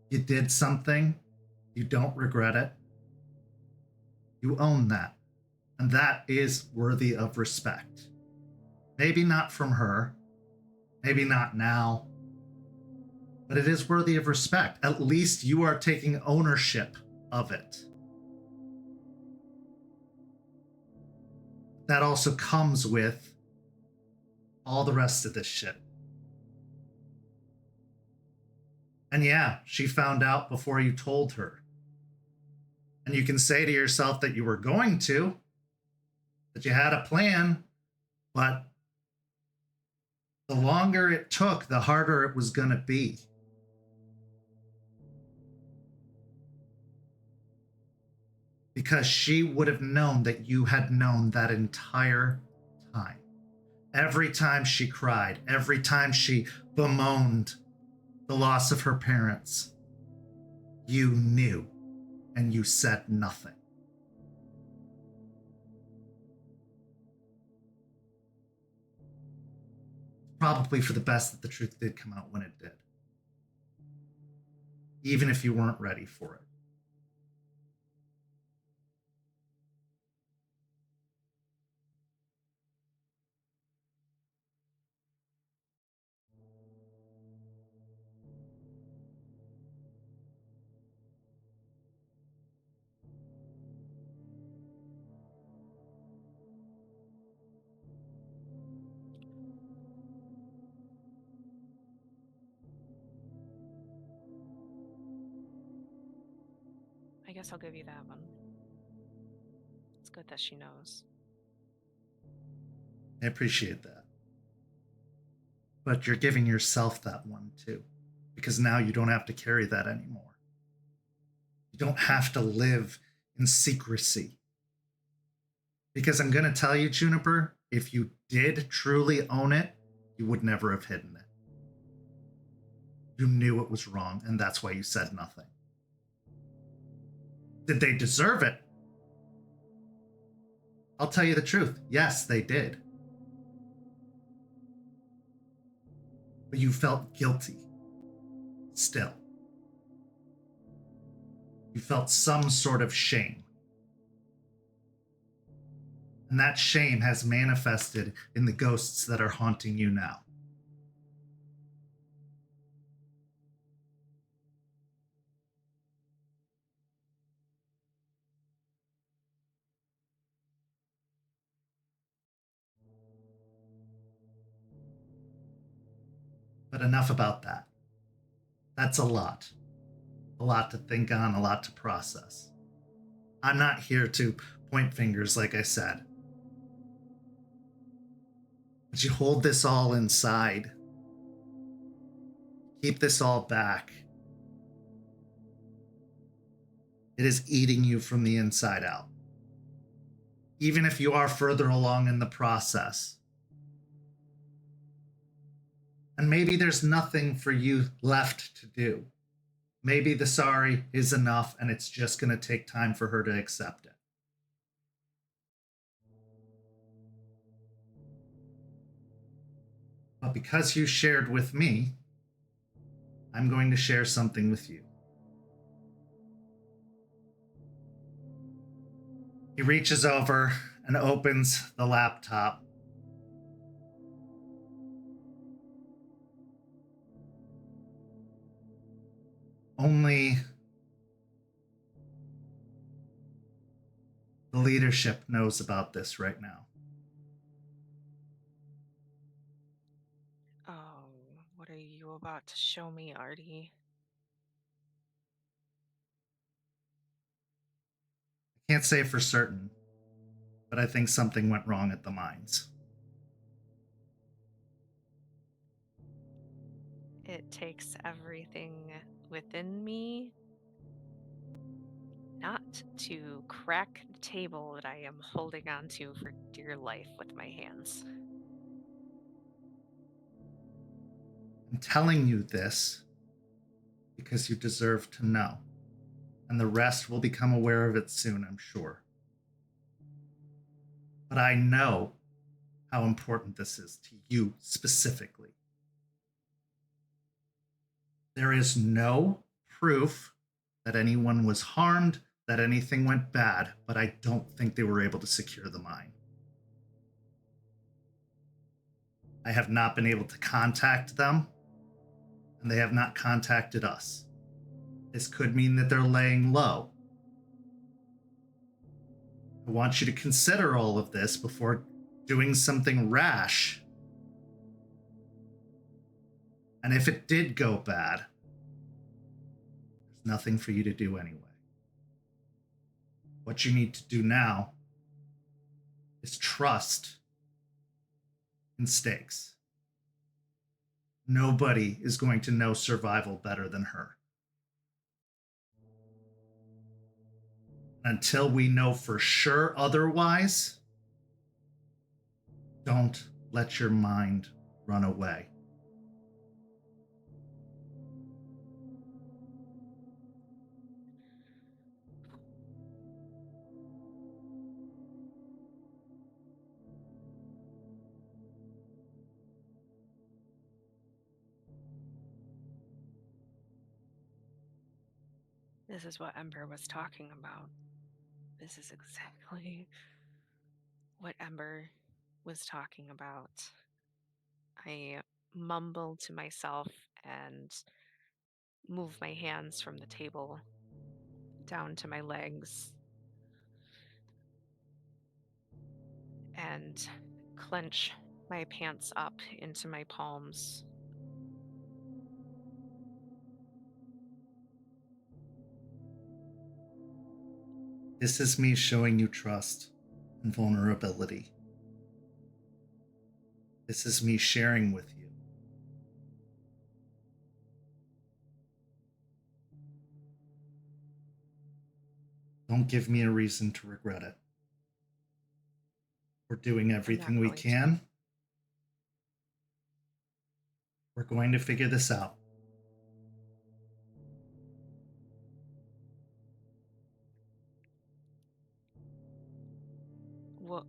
S3: You did something. You don't regret it. You own that. And that is worthy of respect. Maybe not from her. Maybe not now. But it is worthy of respect. At least you are taking ownership of it. That also comes with all the rest of this shit. And yeah, she found out before you told her. And you can say to yourself that you were going to, that you had a plan, but the longer it took, the harder it was going to be. Because she would have known that you had known that entire time. Every time she cried, every time she bemoaned the loss of her parents, you knew and you said nothing. Probably for the best that the truth did come out when it did. Even if you weren't ready for it.
S6: I guess I'll give you that one. It's good that she knows.
S3: I appreciate that. But you're giving yourself that one too. Because now you don't have to carry that anymore. You don't have to live in secrecy. Because I'm going to tell you, Juniper, if you did truly own it, you would never have hidden it. You knew it was wrong, and that's why you said nothing. Did they deserve it? I'll tell you the truth. Yes, they did. But you felt guilty. Still. You felt some sort of shame. And that shame has manifested in the ghosts that are haunting you now. But enough about that. That's a lot. A lot to think on, a lot to process. I'm not here to point fingers, like I said. But you hold this all inside. Keep this all back. It is eating you from the inside out. Even if you are further along in the process. And maybe there's nothing for you left to do. Maybe the sorry is enough and it's just going to take time for her to accept it. But because you shared with me, I'm going to share something with you. He reaches over and opens the laptop. Only the leadership knows about this right now.
S6: Oh, what are you about to show me, Artie?
S3: I can't say for certain, but I think something went wrong at the mines.
S6: It takes everything within me not to crack the table that I am holding onto for dear life with my hands.
S3: I'm telling you this because you deserve to know, and the rest will become aware of it soon, I'm sure. But I know how important this is to you specifically. There is no proof that anyone was harmed, that anything went bad, but I don't think they were able to secure the mine. I have not been able to contact them, and they have not contacted us. This could mean that they're laying low. I want you to consider all of this before doing something rash. And if it did go bad, there's nothing for you to do anyway. What you need to do now is trust in stakes. Nobody is going to know survival better than her. Until we know for sure otherwise, don't let your mind run away.
S6: This is what Ember was talking about. This is exactly what Ember was talking about. I mumble to myself and move my hands from the table down to my legs and clench my pants up into my palms.
S3: This is me showing you trust and vulnerability. This is me sharing with you. Don't give me a reason to regret it. We're doing everything we can. We're going to figure this out.
S6: What?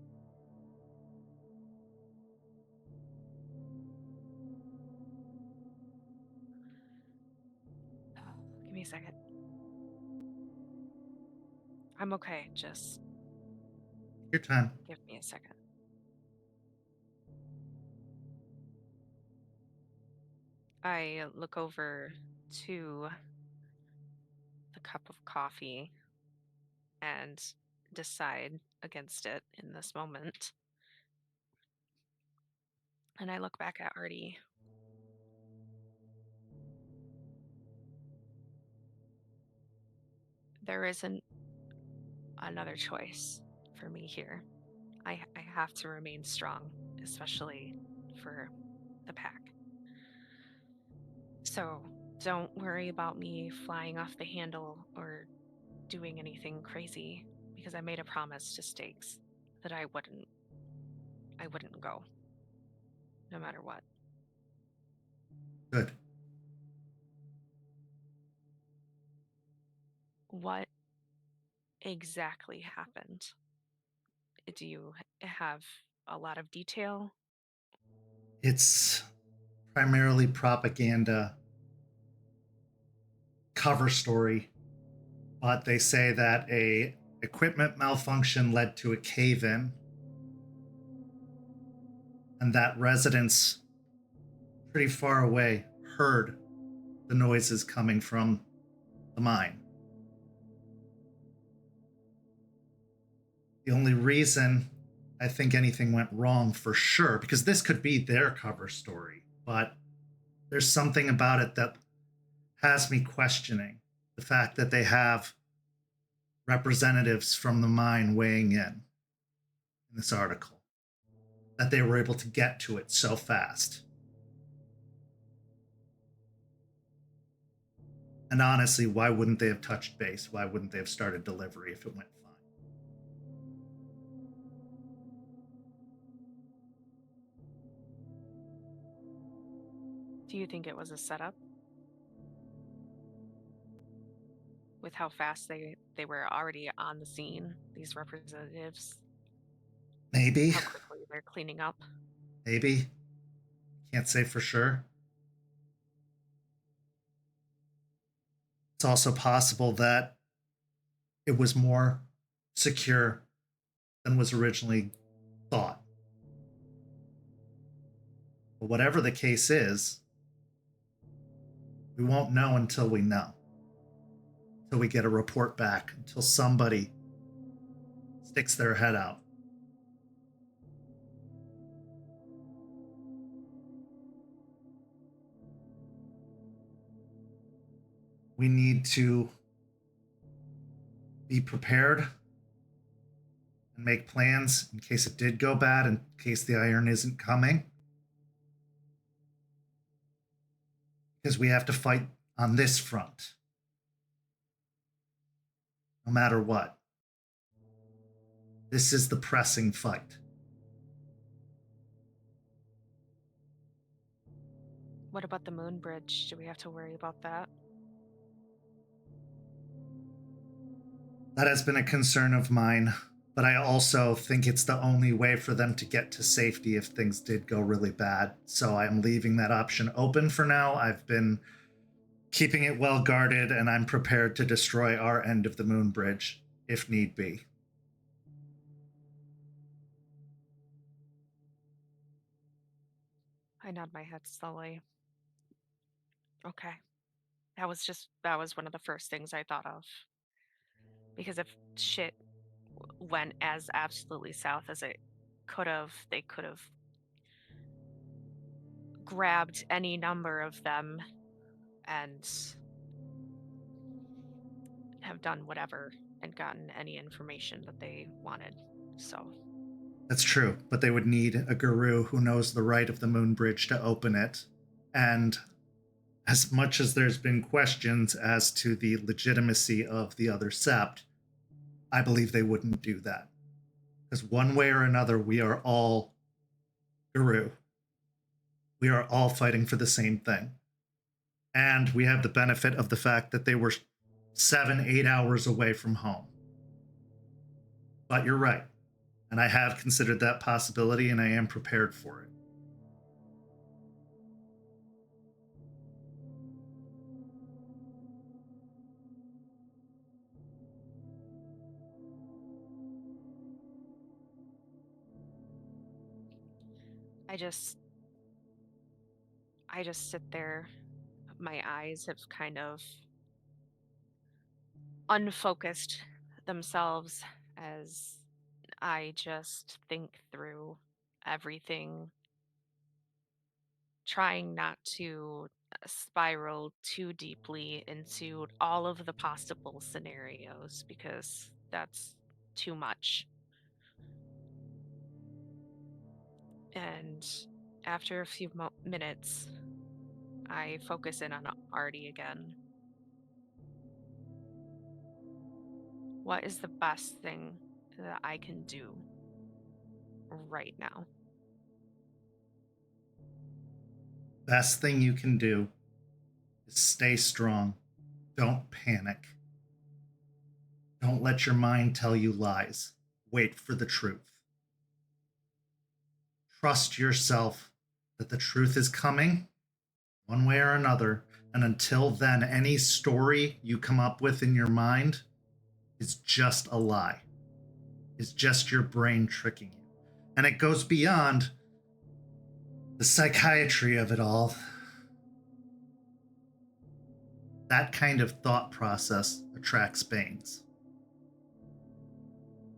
S6: Give me a second. I'm okay. Just
S3: Your time.
S6: give me a second. I look over to the cup of coffee and decide against it in this moment. And I look back at Artie. There isn't another choice for me here. I have to remain strong, especially for the pack. So don't worry about me flying off the handle or doing anything crazy, because I made a promise to Stakes that I wouldn't go, no matter what.
S3: Good.
S6: What exactly happened? Do you have a lot of detail?
S3: It's primarily propaganda, cover story, but they say that a equipment malfunction led to a cave-in, and that residents pretty far away heard the noises coming from the mine. The only reason I think anything went wrong for sure, because this could be their cover story, but there's something about it that has me questioning the fact that they have representatives from the mine weighing in this article, that they were able to get to it so fast. And honestly, why wouldn't they have touched base? Why wouldn't they have started delivery if it went fine?
S6: Do you think it was a setup? With how fast they were already on the scene, these representatives,
S3: Maybe.
S6: how quickly they're cleaning up.
S3: Maybe. Can't say for sure. It's also possible that it was more secure than was originally thought. But whatever the case is, we won't know until we know. Until we get a report back, until somebody sticks their head out. We need to be prepared and make plans in case it did go bad, in case the iron isn't coming. Because we have to fight on this front. No matter what. This is the pressing fight.
S6: What about the moon bridge? Do we have to worry about that?
S3: That has been a concern of mine, but I also think it's the only way for them to get to safety if things did go really bad. So I'm leaving that option open for now. I've been keeping it well guarded, and I'm prepared to destroy our end of the moon bridge if need be.
S6: I nod my head slowly. Okay. That was one of the first things I thought of. Because if shit went as absolutely south as it could have, they could have grabbed any number of them and have done whatever and gotten any information that they wanted. So
S3: That's true, but they would need a guru who knows the right of the moon bridge to open it. And as much as there's been questions as to the legitimacy of the other sept, I believe they wouldn't do that. Because one way or another, we are all guru. We are all fighting for the same thing. And we have the benefit of the fact that they were 7-8 hours away from home. But you're right. And I have considered that possibility, and I am prepared for it.
S6: I just sit there. My eyes have kind of unfocused themselves as I just think through everything, trying not to spiral too deeply into all of the possible scenarios because that's too much. And after a few minutes, I focus in on Artie again. What is the best thing that I can do right now?
S3: Best thing you can do is stay strong. Don't panic. Don't let your mind tell you lies. Wait for the truth. Trust yourself that the truth is coming one way or another. And until then, any story you come up with in your mind is just a lie. It's just your brain tricking you. And it goes beyond the psychiatry of it all. That kind of thought process attracts Banes.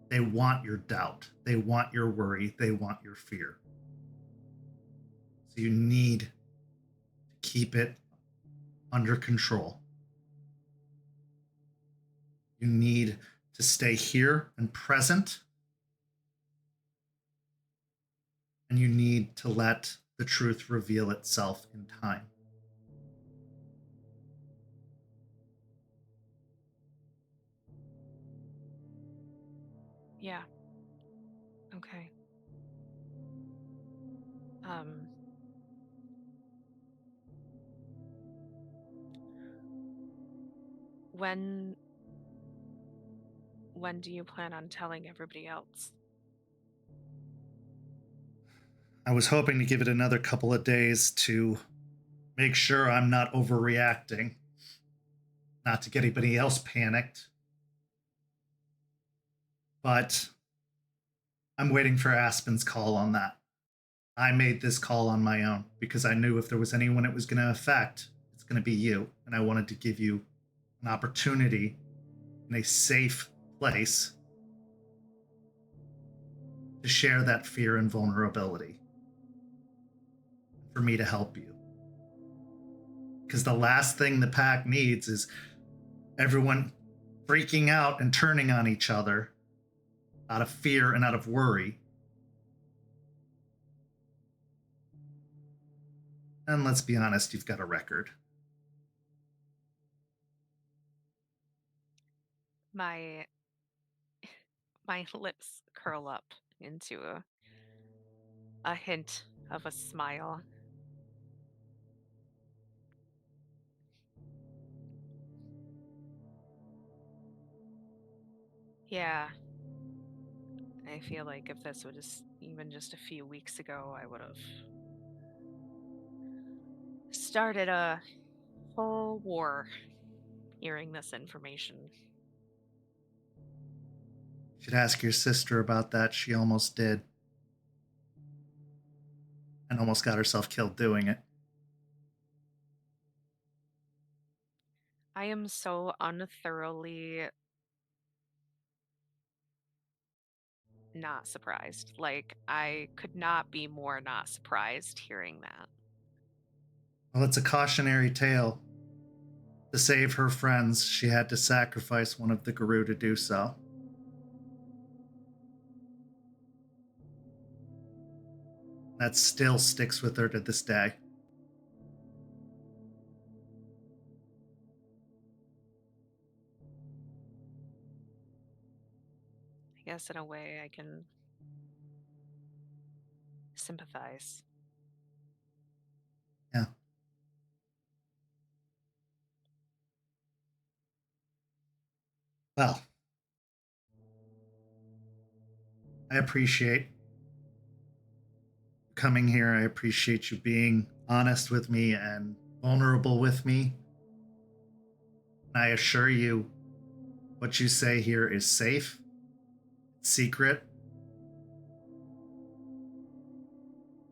S3: They want your doubt. They want your worry. They want your fear. So you need to keep it under control. You need to stay here and present. And you need to let the truth reveal itself in time.
S6: Yeah. Okay. Um, when when do you plan on telling everybody else?
S3: I was hoping to give it another couple of days to make sure I'm not overreacting, not to get anybody else panicked. But I'm waiting for Aspen's call on that. I made this call on my own because I knew if there was anyone it was going to affect, it's going to be you. And I wanted to give you an opportunity in a safe place to share that fear and vulnerability, for me to help you. Because the last thing the pack needs is everyone freaking out and turning on each other out of fear and out of worry. And let's be honest, you've got a record.
S6: My my lips curl up into a hint of a smile. Yeah, I feel like if this was even just a few weeks ago, I would have started a whole war hearing this information.
S3: You should ask your sister about that. She almost did. And almost got herself killed doing it.
S6: I am so unthoroughly not surprised. Like, I could not be more not surprised hearing that.
S3: Well, it's a cautionary tale. To save her friends, she had to sacrifice one of the Guru to do so. That still sticks with her to this day.
S6: I guess in a way I can sympathize.
S3: Yeah. Well, I appreciate coming here. I appreciate you being honest with me and vulnerable with me. And I assure you, what you say here is safe, secret.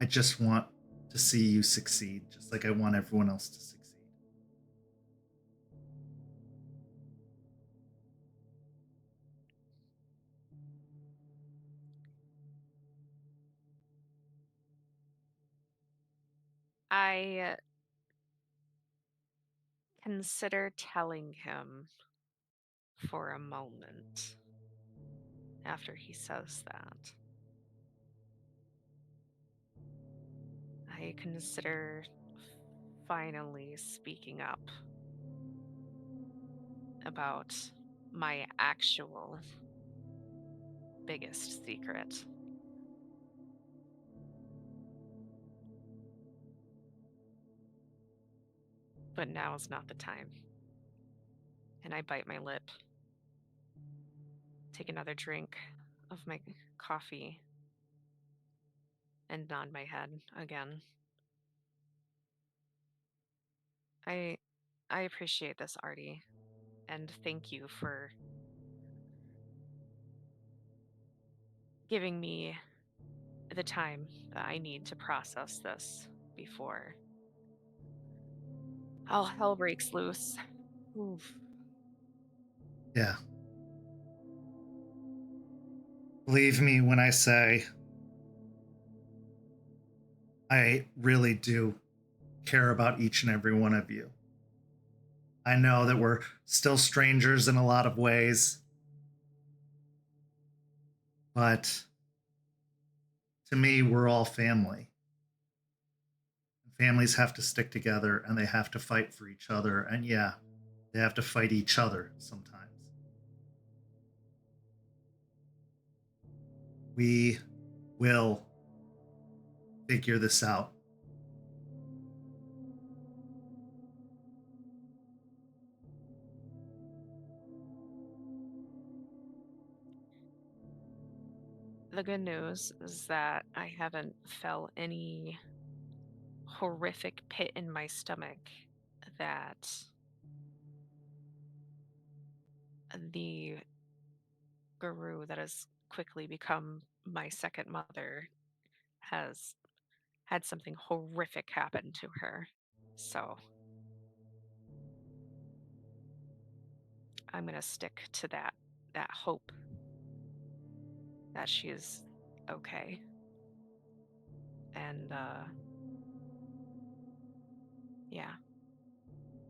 S3: I just want to see you succeed, just like I want everyone else to succeed.
S6: I consider telling him for a moment after he says that. I consider finally speaking up about my actual biggest secret. But now is not the time. And I bite my lip, take another drink of my coffee, and nod my head again. I I appreciate this, Artie, and thank you for giving me the time that I need to process this before all hell breaks loose. Oof.
S3: Yeah. Believe me when I say I really do care about each and every one of you. I know that we're still strangers in a lot of ways, but to me, we're all family. Families have to stick together and they have to fight for each other. And yeah, they have to fight each other sometimes. We will figure this out.
S6: The good news is that I haven't felt any horrific pit in my stomach that the guru that has quickly become my second mother has had something horrific happen to her. So I'm gonna stick to that hope that she is okay. And yeah,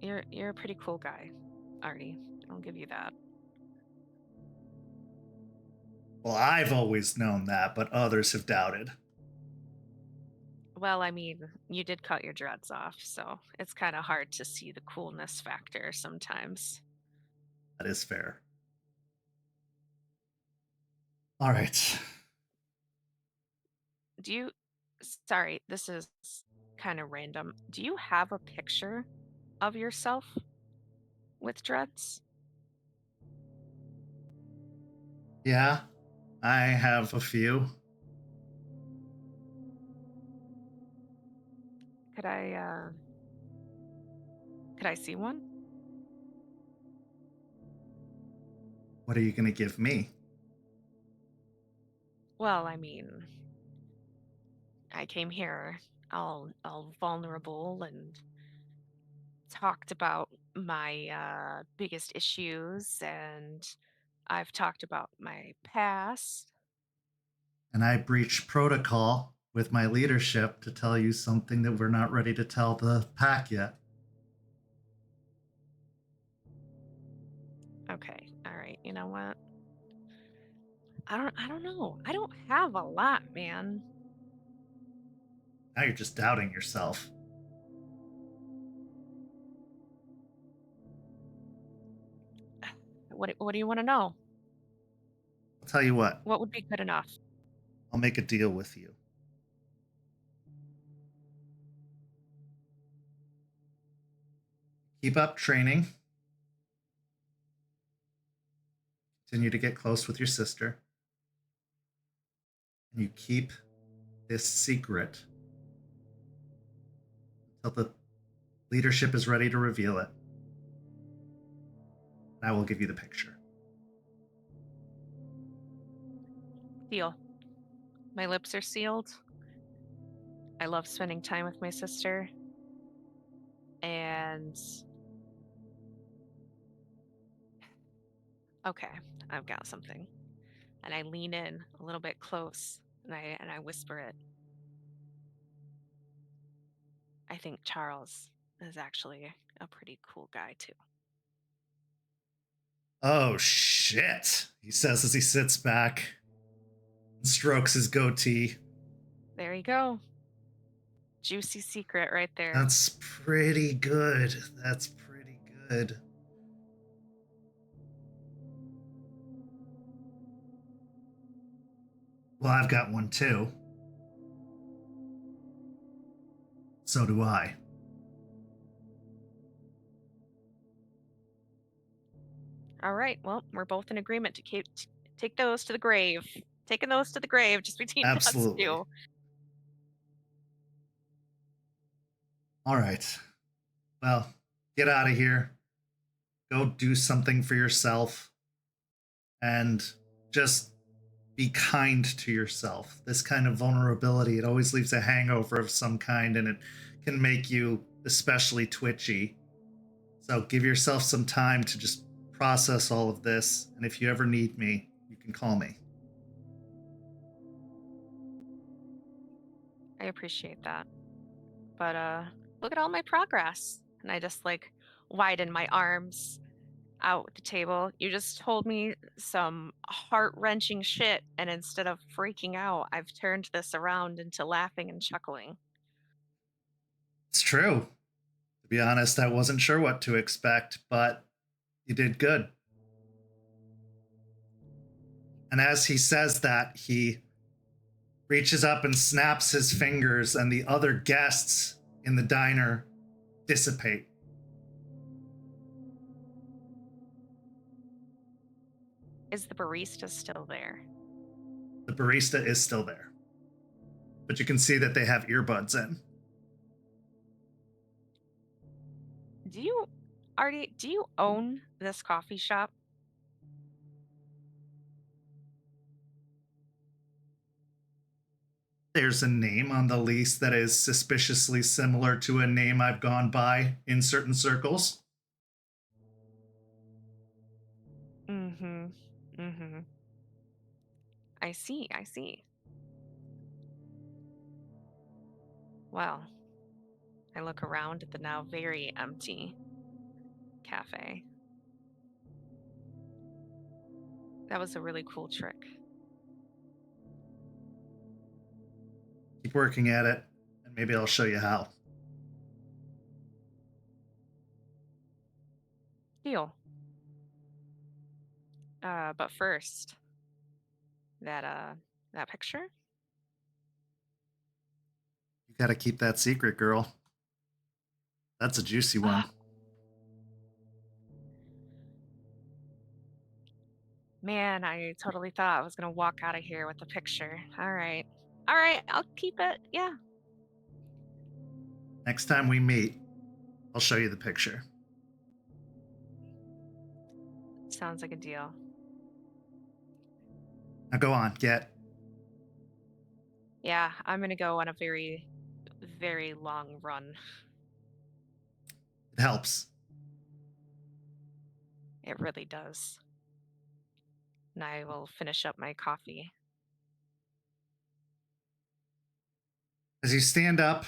S6: you're a pretty cool guy, Artie. I'll give you that.
S3: Well, I've always known that, but others have doubted.
S6: Well, I mean, you did cut your dreads off, so it's kind of hard to see the coolness factor sometimes.
S3: That is fair. All right.
S6: Do you, sorry, this is kind of random. Do you have a picture of yourself with dreads?
S3: Yeah, I have a few.
S6: Could I see one?
S3: What are you going to give me?
S6: Well, I mean, I came here all vulnerable and talked about my biggest issues, and I've talked about my past.
S3: And I breached protocol with my leadership to tell you something that we're not ready to tell the pack yet.
S6: Okay, all right. You know what? I don't know. I don't have a lot, man.
S3: Now you're just doubting yourself.
S6: What do you want to know?
S3: I'll tell you what,
S6: What would be good enough?
S3: I'll make a deal with you. Keep up training. Continue to get close with your sister. And you keep this secret until the leadership is ready to reveal it. And I will give you the picture.
S6: Deal. My lips are sealed. I love spending time with my sister. And okay, I've got something. And I lean in a little bit close and I whisper it. I think Charles is actually a pretty cool guy too.
S3: Oh, shit, he says as he sits back and strokes his goatee.
S6: There you go. Juicy secret right there.
S3: That's pretty good. That's pretty good. Well, I've got one too. So do I.
S6: All right. Well, we're both in agreement to take those to the grave. Taking those to the grave just between
S3: Absolutely.
S6: us two.
S3: All right. Well, get out of here. Go do something for yourself. And just be kind to yourself. This kind of vulnerability, it always leaves a hangover of some kind, and it can make you especially twitchy. So give yourself some time to just process all of this. And if you ever need me, you can call me.
S6: I appreciate that. But look at all my progress. And I just like widen my arms out at the table. You just told me some heart-wrenching shit, and instead of freaking out, I've turned this around into laughing and chuckling.
S3: It's true. To be honest, I wasn't sure what to expect, but you did good. And as he says that, he reaches up and snaps his fingers, and the other guests in the diner dissipate.
S6: Is the barista still there?
S3: The barista is still there, but you can see that they have earbuds in.
S6: Artie, do you own this coffee shop?
S3: There's a name on the lease that is suspiciously similar to a name I've gone by in certain circles.
S6: Mm-hmm. Mm-hmm. I see. Well, I look around at the now very empty cafe. That was a really cool trick.
S3: Keep working at it, and maybe I'll show you how.
S6: Deal. But first, that picture?
S3: You gotta keep that secret, girl. That's a juicy one.
S6: Man, I totally thought I was gonna walk out of here with the picture. All right, I'll keep it. Yeah.
S3: Next time we meet, I'll show you the picture.
S6: Sounds like a deal.
S3: Now go on, get.
S6: Yeah, I'm gonna go on a very, very long run.
S3: It helps.
S6: It really does. And I will finish up my coffee.
S3: As you stand up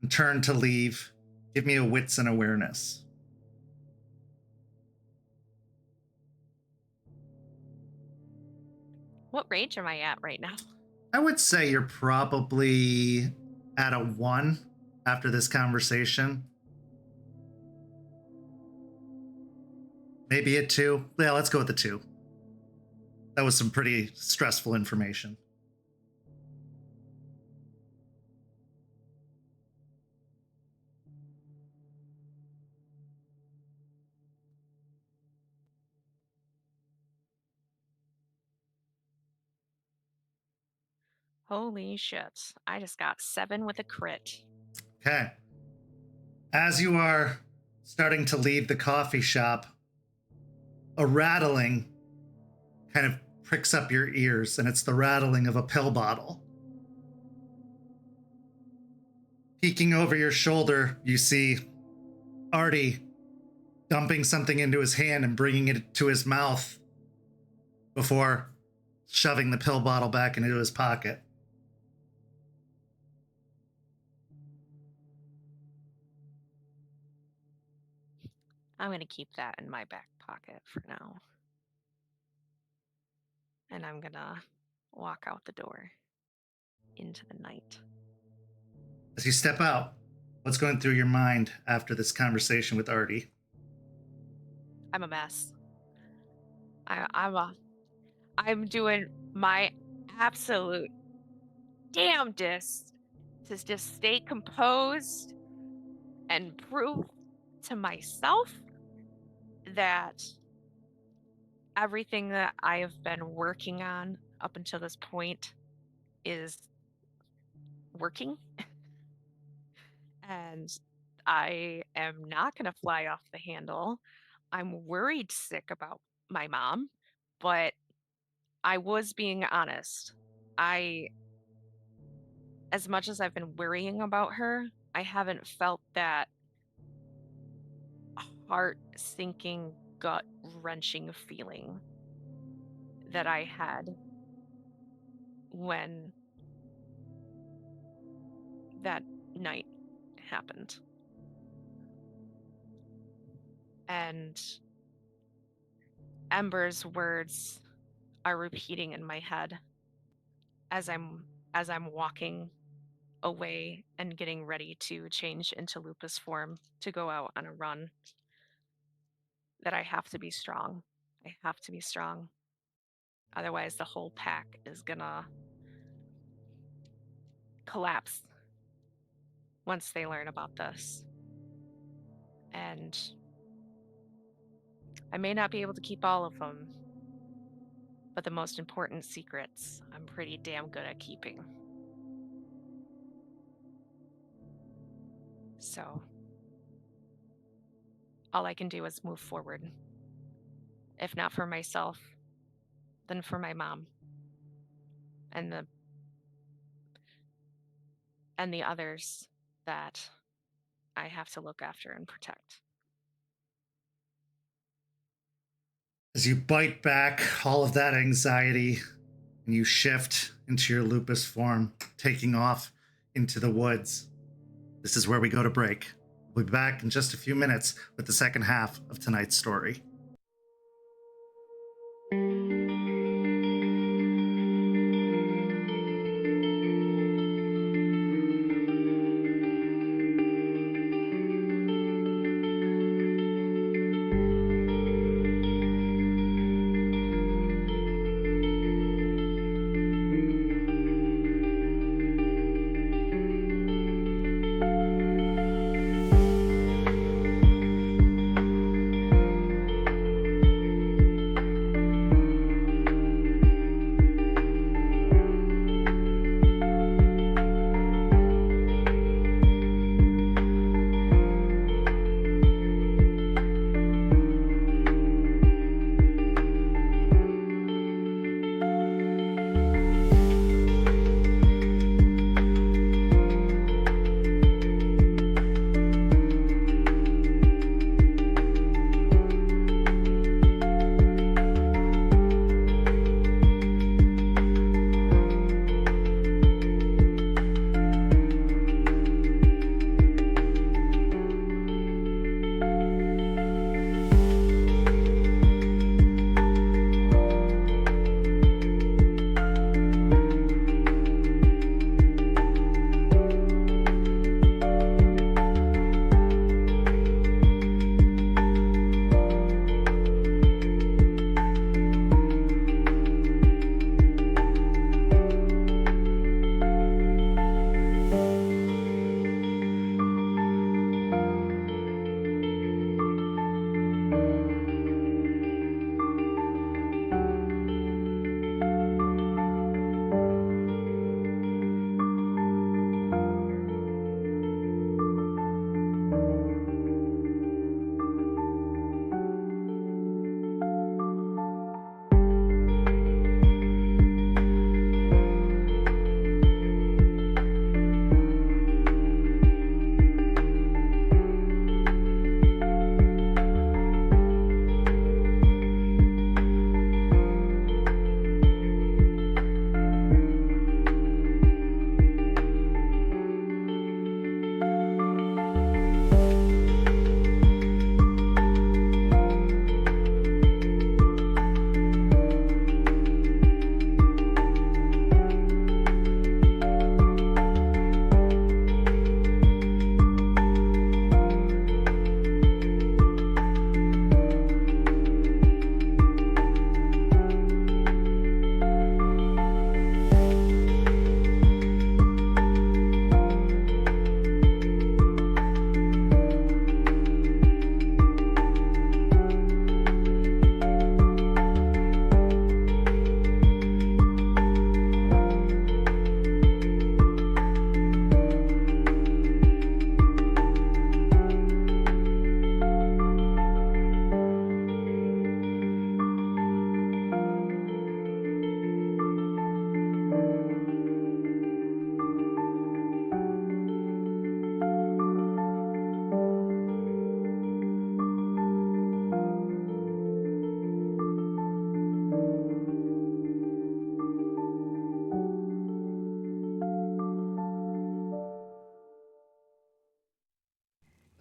S3: and turn to leave, give me a wits and awareness.
S6: What range am I at right now?
S3: I would say you're probably at a 1 after this conversation. Maybe a 2. Yeah, let's go with the 2. That was some pretty stressful information.
S6: Holy shit. I just got 7 with a crit.
S3: Okay. As you are starting to leave the coffee shop, a rattling kind of pricks up your ears, and it's the rattling of a pill bottle. Peeking over your shoulder, you see Artie dumping something into his hand and bringing it to his mouth before shoving the pill bottle back into his pocket.
S6: I'm going to keep that in my back pocket for now. And I'm going to walk out the door into the night.
S3: As you step out, what's going through your mind after this conversation with Artie?
S6: I'm a mess. I'm doing my absolute damnedest to just stay composed and prove to myself that everything that I have been working on up until this point is working. And I am not going to fly off the handle. I'm worried sick about my mom, but I was being honest. As much as I've been worrying about her, I haven't felt that heart sinking, gut wrenching feeling that I had when that night happened. And Ember's words are repeating in my head as I'm walking away and getting ready to change into lupus form to go out on a run, that I have to be strong. I have to be strong. Otherwise the whole pack is gonna collapse once they learn about this. And I may not be able to keep all of them, but the most important secrets I'm pretty damn good at keeping. So all I can do is move forward. If not for myself, then for my mom and the others that I have to look after and protect.
S3: As you bite back all of that anxiety and you shift into your lupus form, taking off into the woods, this is where we go to break. We'll be back in just a few minutes with the second half of tonight's story.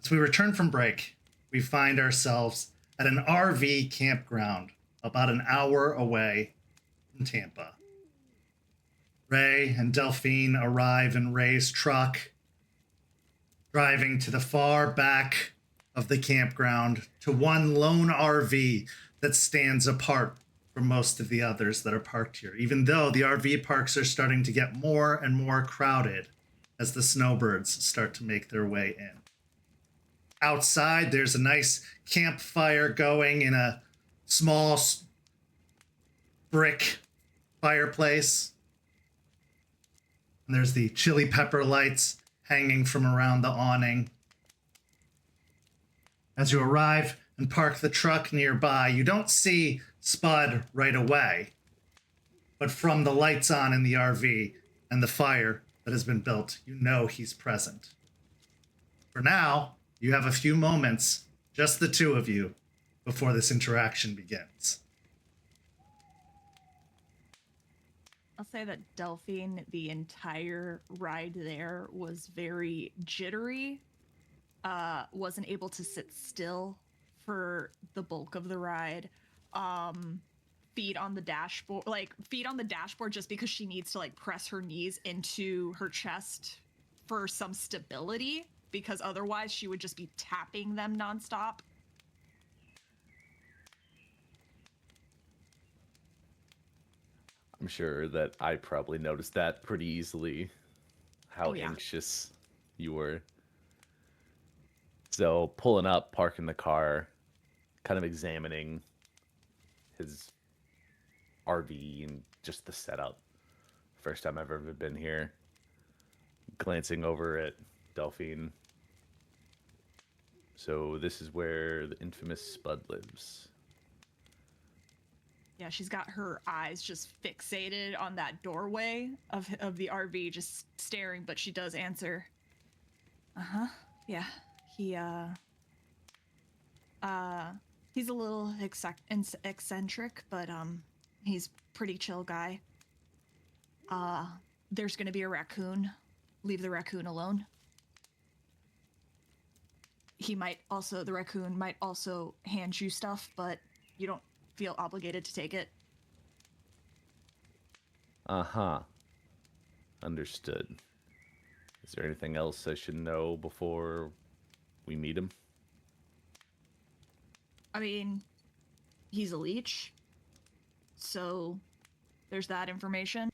S3: As we return from break, we find ourselves at an RV campground about an hour away from Tampa. Ray and Delphine arrive in Ray's truck, driving to the far back of the campground to one lone RV that stands apart from most of the others that are parked here. Even though the RV parks are starting to get more and more crowded, as the snowbirds start to make their way in. Outside, there's a nice campfire going in a small brick fireplace. And there's the chili pepper lights hanging from around the awning. As you arrive and park the truck nearby, you don't see Spud right away, but from the lights on in the RV and the fire that has been built, you know he's present. For now, you have a few moments, just the two of you, before this interaction begins.
S8: I'll say that Delphine, the entire ride there, was very jittery. Wasn't able to sit still for the bulk of the ride. Feet on the dashboard just because she needs to press her knees into her chest for some stability, because otherwise she would just be tapping them nonstop.
S7: I'm sure that I probably noticed that pretty easily, how anxious you were. So pulling up, parking the car, kind of examining his RV and just the setup. First time I've ever been here. Glancing over at Delphine. So this is where the infamous Spud lives.
S8: Yeah, she's got her eyes just fixated on that doorway of the RV, just staring, but she does answer. Uh-huh. Yeah. He's a little eccentric, but he's pretty chill guy. There's gonna be a raccoon. Leave the raccoon alone. The raccoon might also hand you stuff, but you don't feel obligated to take it.
S7: Uh-huh. Understood. Is there anything else I should know before we meet him?
S8: I mean, he's a leech, so there's that information.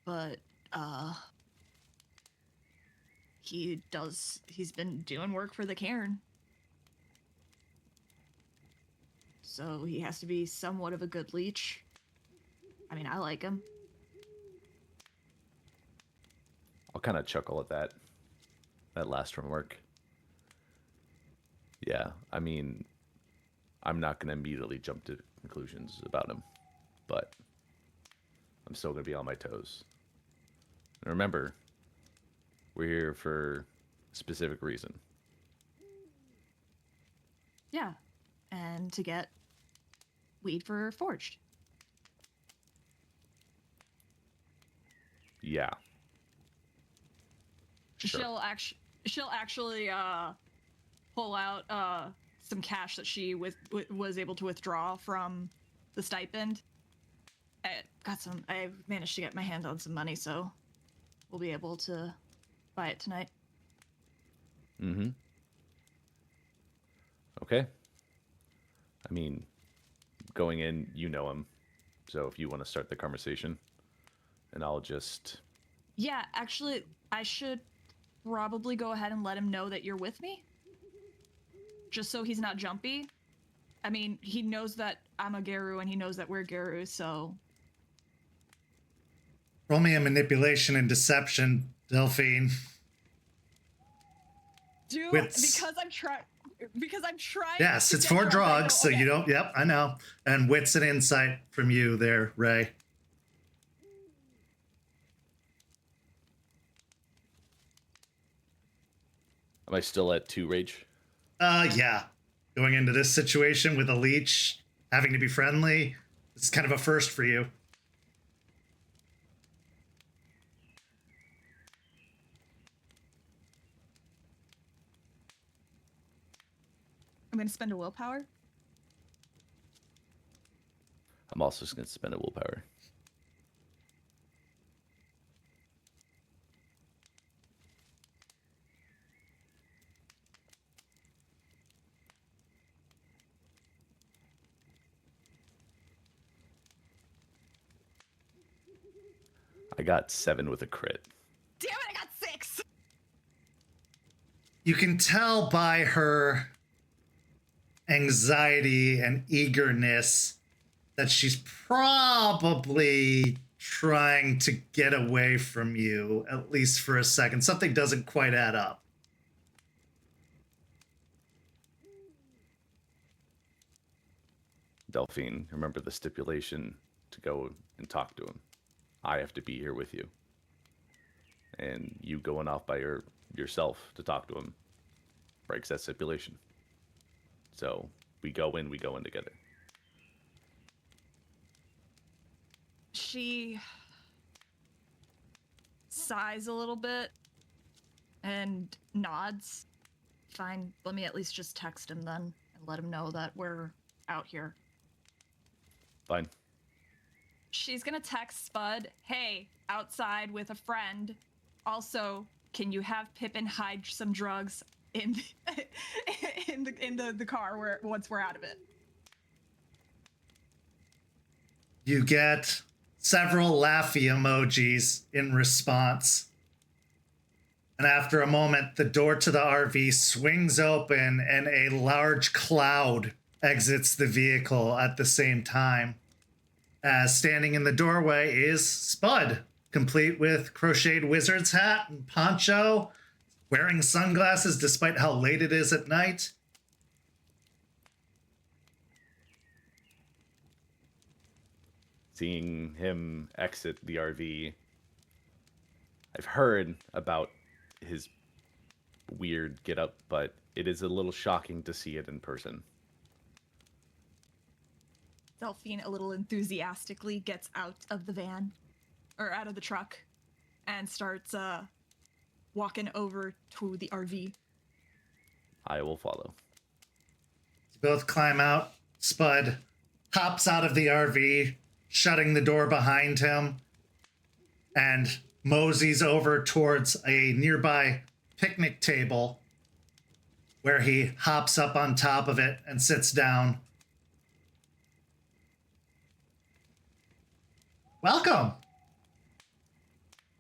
S8: But, he's been doing work for the cairn. So he has to be somewhat of a good leech. I mean, I like him.
S7: I'll kind of chuckle at that last remark. Yeah, I mean, I'm not going to immediately jump to conclusions about him, but I'm still going to be on my toes. And remember, we're here for a specific reason.
S8: Yeah, and to get weed for Forged.
S7: Yeah. Sure.
S8: She'll actually pull out some cash that she was able to withdraw from the stipend. I managed to get my hand on some money, so we'll be able to buy it tonight.
S7: Mm-hmm. Okay. I mean, going in, you know him. So if you want to start the conversation, and I'll just...
S8: Yeah, actually, I should probably go ahead and let him know that you're with me. Just so he's not jumpy. I mean, he knows that I'm a Geru and he knows that we're Geru, so...
S3: Roll me a manipulation and deception, Delphine.
S8: Because I'm trying.
S3: Yes, it's for drugs, so you don't. Yep, I know. And wits and insight from you there, Ray.
S7: Am I still at 2 rage?
S3: Yeah. Going into this situation with a leech, having to be friendly, it's kind of a first for you.
S8: I'm going to spend a willpower.
S7: I'm also just going to spend a willpower. I got 7 with a crit.
S8: Damn it, I got 6.
S3: You can tell by her anxiety and eagerness that she's probably trying to get away from you, at least for a second. Something doesn't quite add up.
S7: Delphine, remember the stipulation to go and talk to him. I have to be here with you. And you going off by yourself to talk to him breaks that stipulation. So we go in together.
S8: She sighs a little bit and nods. Fine, let me at least just text him then and let him know that we're out here.
S7: Fine.
S8: She's gonna text Spud, hey, outside with a friend. Also, can you have Pippin hide some drugs in the car once we're out of it?
S3: You get several laughy emojis in response. And after a moment, the door to the RV swings open and a large cloud exits the vehicle at the same time. As standing in the doorway is Spud, complete with crocheted wizard's hat and poncho, wearing sunglasses despite how late it is at night.
S7: Seeing him exit the RV, I've heard about his weird get-up, but it is a little shocking to see it in person.
S8: Delphine, a little enthusiastically, gets out of the van, or out of the truck, and starts walking over to the RV.
S7: I will follow.
S3: You both climb out. Spud hops out of the RV, shutting the door behind him, and moseys over towards a nearby picnic table where he hops up on top of it and sits down. Welcome.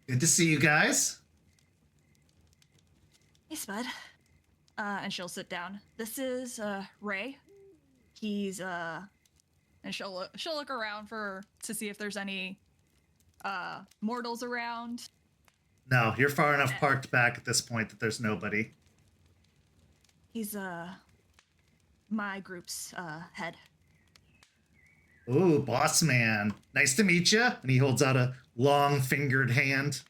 S3: Good to see you guys.
S8: Hey, Spud. And she'll sit down. This is Ray. He's and she'll look around to see if there's any mortals around.
S3: No, you're far enough parked back at this point that there's nobody.
S8: He's my group's head.
S3: Ooh, boss man. Nice to meet you. And he holds out a long-fingered hand.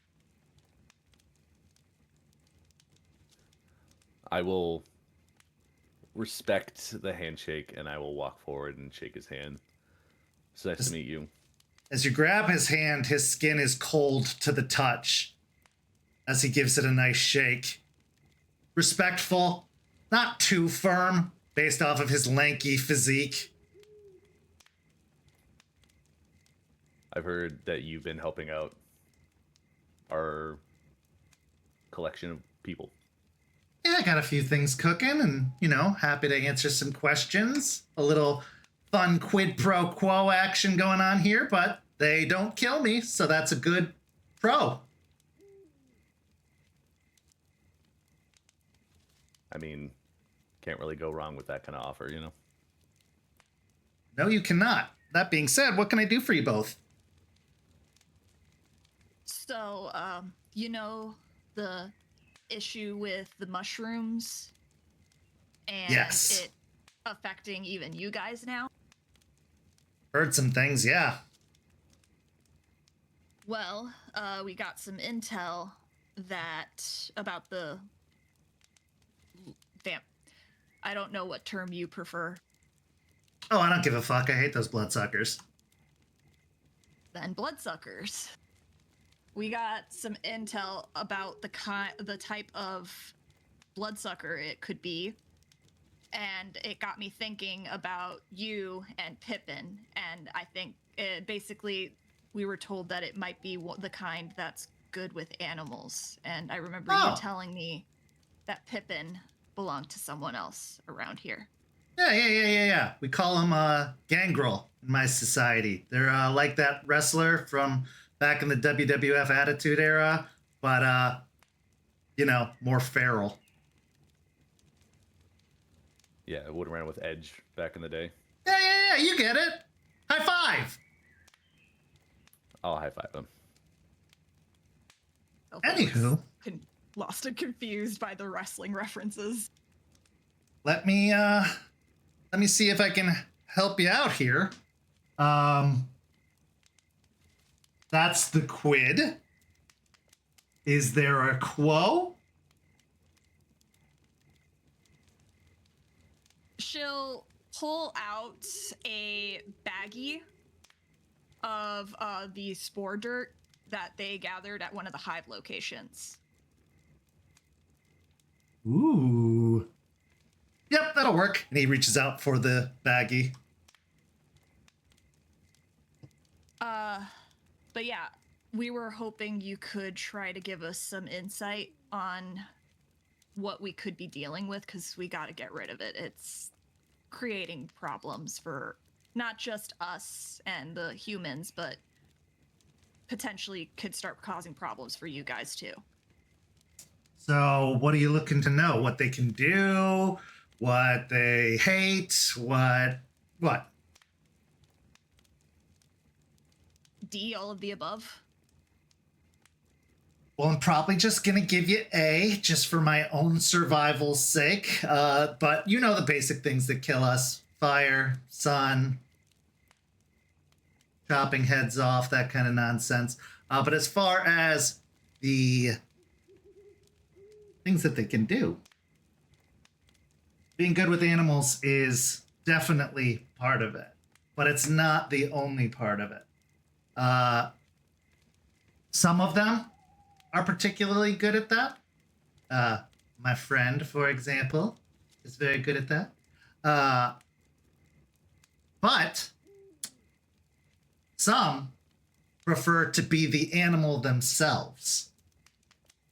S7: I will respect the handshake, and I will walk forward and shake his hand. It's nice to meet you.
S3: As you grab his hand, his skin is cold to the touch as he gives it a nice shake. Respectful, not too firm, based off of his lanky physique.
S7: I've heard that you've been helping out our collection of people.
S3: Yeah, I got a few things cooking and, happy to answer some questions. A little fun quid pro quo action going on here, but they don't kill me, so that's a good pro.
S7: I mean, can't really go wrong with that kind of offer,
S3: No, you cannot. That being said, what can I do for you both?
S8: So, the issue with the mushrooms and
S3: Yes.
S8: it affecting even you guys now?
S3: Heard some things, yeah.
S8: Well, we got some intel about the vamp. I don't know what term you prefer.
S3: Oh, I don't give a fuck. I hate those bloodsuckers.
S8: Then bloodsuckers. We got some intel about the type of bloodsucker it could be, and it got me thinking about you and Pippin. And I think basically we were told that it might be the kind that's good with animals. And I remember you telling me that Pippin belonged to someone else around here.
S3: Yeah. We call them gangrel in my society. They're like that wrestler from back in the WWF Attitude Era, but more feral.
S7: Yeah, I would have ran with Edge back in the day.
S3: Yeah, you get it. High five.
S7: I'll high five him.
S3: Anywho,
S8: Lost and confused by the wrestling references.
S3: let me see if I can help you out here. That's the quid. Is there a quo?
S8: She'll pull out a baggie of the spore dirt that they gathered at one of the hive locations.
S3: Ooh. Yep, that'll work. And he reaches out for the baggie.
S8: But yeah, we were hoping you could try to give us some insight on what we could be dealing with, because we got to get rid of it. It's creating problems for not just us and the humans, but potentially could start causing problems for you guys too.
S3: So what are you looking to know? What they can do? What they hate? What?
S8: D, all of the above?
S3: Well, I'm probably just going to give you A, just for my own survival's sake. But you know the basic things that kill us. Fire, sun, chopping heads off, that kind of nonsense. But as far as the things that they can do, being good with animals is definitely part of it. But it's not the only part of it. Some of them are particularly good at that. My friend, for example, is very good at that. But some prefer to be the animal themselves.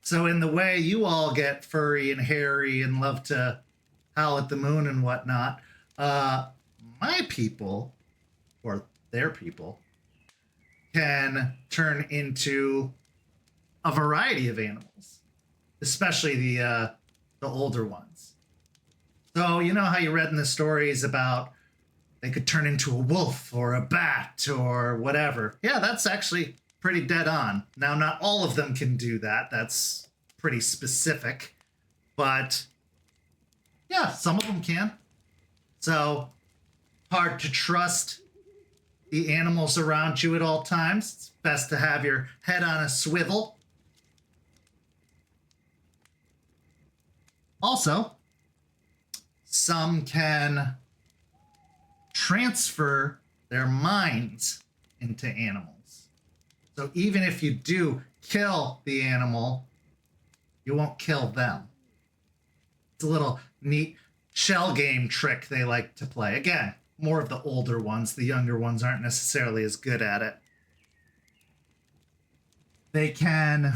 S3: So in the way you all get furry and hairy and love to howl at the moon and whatnot, my people, or their people, can turn into a variety of animals, especially the older ones. So you know how you read in the stories about they could turn into a wolf or a bat or whatever. Yeah, that's actually pretty dead on. Now, not all of them can do that. That's pretty specific. But yeah, some of them can. So hard to trust the animals around you at all times. It's best to have your head on a swivel. Also, some can transfer their minds into animals. So even if you do kill the animal, you won't kill them. It's a little neat shell game trick they like to play. Again, more of the older ones. The younger ones aren't necessarily as good at it. They can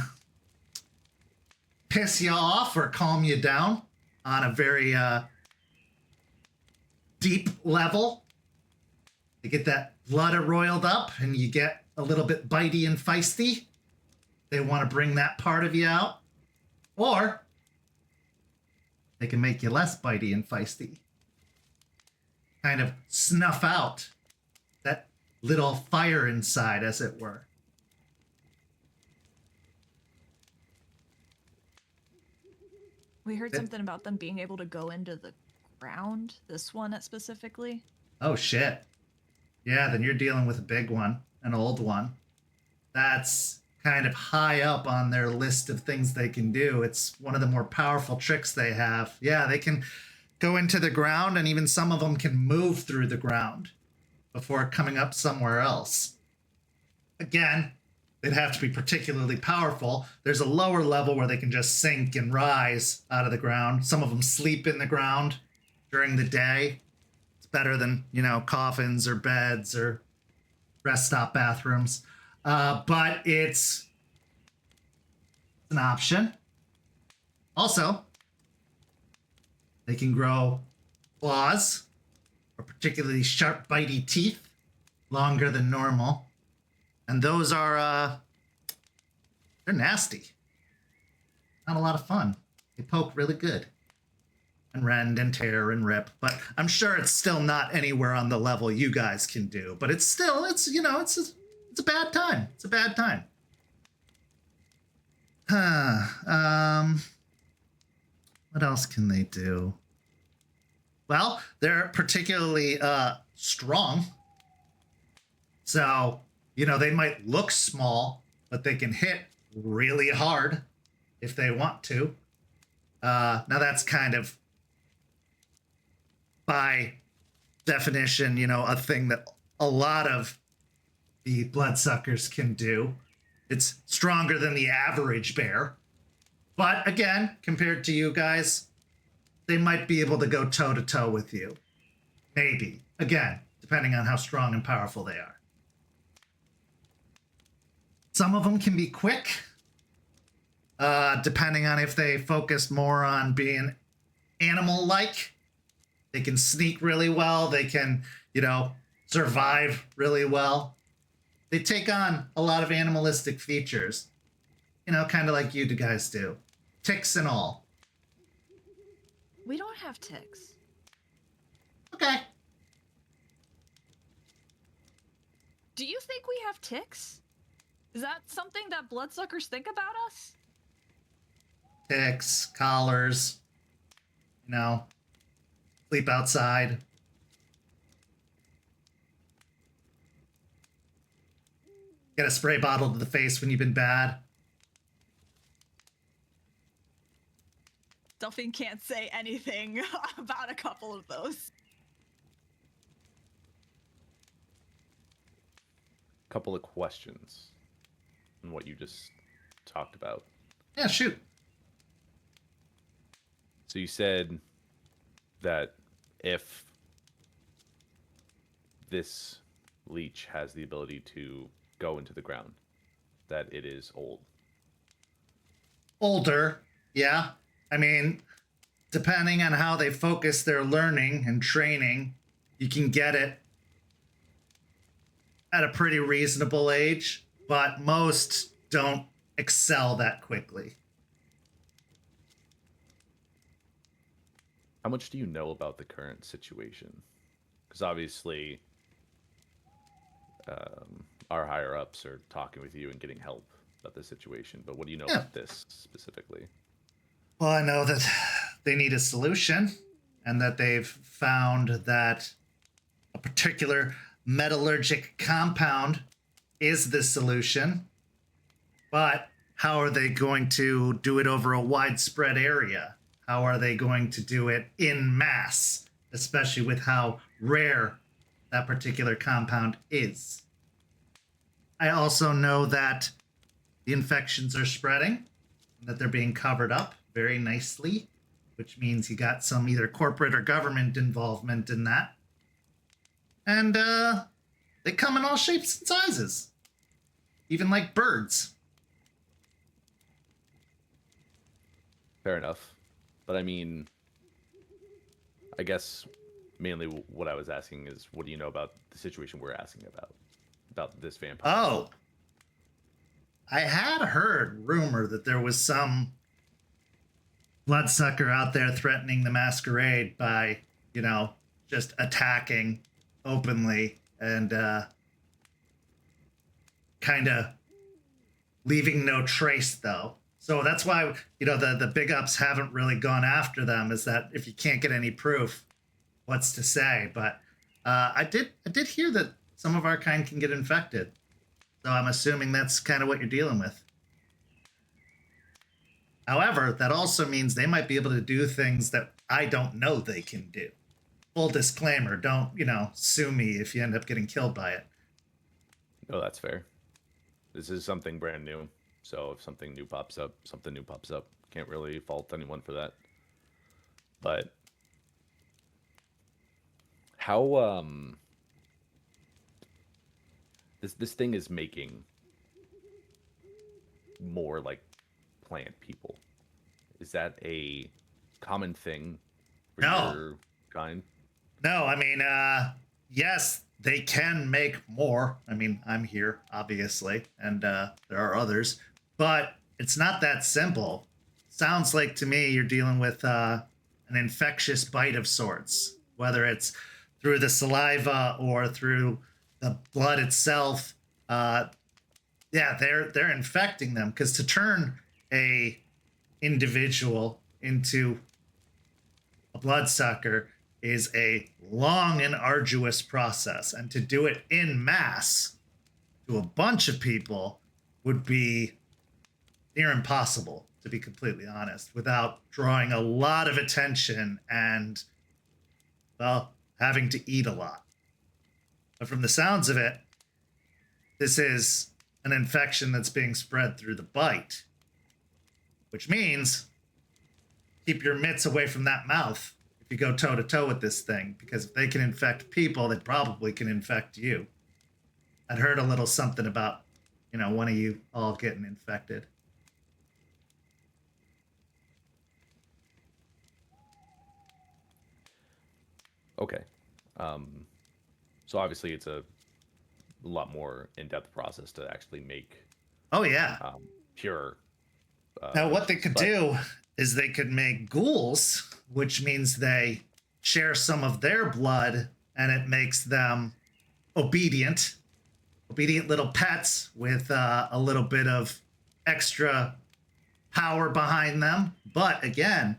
S3: piss you off or calm you down on a very deep level. They get that blood roiled up and you get a little bit bitey and feisty. They want to bring that part of you out. Or they can make you less bitey and feisty. Kind of snuff out that little fire inside, as it were.
S8: We heard something about them being able to go into the ground, this one specifically.
S3: Oh, shit. Yeah, then you're dealing with a big one, an old one. That's kind of high up on their list of things they can do. It's one of the more powerful tricks they have. Yeah, they can go into the ground, and even some of them can move through the ground before coming up somewhere else. Again, they'd have to be particularly powerful. There's a lower level where they can just sink and rise out of the ground. Some of them sleep in the ground during the day. It's better than, coffins or beds or rest stop bathrooms. But it's an option. Also, they can grow claws or particularly sharp, bitey teeth, longer than normal. And those are They're nasty. Not a lot of fun. They poke really good. And rend and tear and rip, but I'm sure it's still not anywhere on the level you guys can do. But it's still, it's a bad time. It's a bad time. What else can they do? Well, they're particularly strong. So, they might look small, but they can hit really hard if they want to. Now that's kind of, by definition, a thing that a lot of the bloodsuckers can do. It's stronger than the average bear. But again, compared to you guys, they might be able to go toe-to-toe with you. Maybe. Again, depending on how strong and powerful they are. Some of them can be quick, depending on if they focus more on being animal-like. They can sneak really well. They can, survive really well. They take on a lot of animalistic features, kind of like you guys do. Ticks and all.
S4: We don't have ticks.
S3: Okay.
S8: Do you think we have ticks? Is that something that bloodsuckers think about us?
S3: Ticks, collars, sleep outside. Get a spray bottle to the face when you've been bad.
S8: Delphine can't say anything about a couple of those.
S7: Couple of questions on what you just talked about.
S3: Yeah, shoot.
S7: So you said that if this leech has the ability to go into the ground, that it is old.
S3: Older, yeah. I mean, depending on how they focus their learning and training, you can get it at a pretty reasonable age, but most don't excel that quickly.
S7: How much do you know about the current situation? Because obviously, our higher ups are talking with you and getting help about the situation. But what do you know about this specifically?
S3: Well, I know that they need a solution, and that they've found that a particular metallurgic compound is the solution. But how are they going to do it over a widespread area? How are they going to do it in mass, especially with how rare that particular compound is? I also know that the infections are spreading, and that they're being covered up very nicely, which means you got some either corporate or government involvement in that. And they come in all shapes and sizes, even like birds.
S7: Fair enough. But I mean, I guess mainly what I was asking is, what do you know about the situation we're asking about this vampire?
S3: Oh, I had heard rumor that there was some bloodsucker out there threatening the masquerade by, just attacking openly and kind of leaving no trace, though. So that's why, the big ups haven't really gone after them, is that if you can't get any proof, what's to say? But I did hear that some of our kind can get infected. So I'm assuming that's kind of what you're dealing with. However, that also means they might be able to do things that I don't know they can do. Full disclaimer, don't, sue me if you end up getting killed by it.
S7: No, that's fair. This is something brand new. So if something new pops up, something new pops up. Can't really fault anyone for that. But how this thing is making more like plant people. Is that a common thing for your kind?
S3: No, I mean, yes, they can make more. I mean, I'm here, obviously, and there are others. but it's not that simple. Sounds like to me you're dealing with an infectious bite of sorts, whether it's through the saliva or through the blood itself. Yeah, they're infecting them, because to turn a individual into a bloodsucker is a long and arduous process, and to do it in mass to a bunch of people would be near impossible, to be completely honest, without drawing a lot of attention and, well, having to eat a lot. But from the sounds of it, this is an infection that's being spread through the bite, which means keep your mitts away from that mouth if you go toe to toe with this thing, because if they can infect people, they probably can infect you. I'd heard a little something about, one of you all getting infected.
S7: Okay. So obviously it's a lot more in-depth process to actually make
S3: Oh, yeah.
S7: pure.
S3: Now, what they could
S7: but-
S3: do is they could make ghouls, which means they share some of their blood, and it makes them obedient little pets with a little bit of extra power behind them. But again,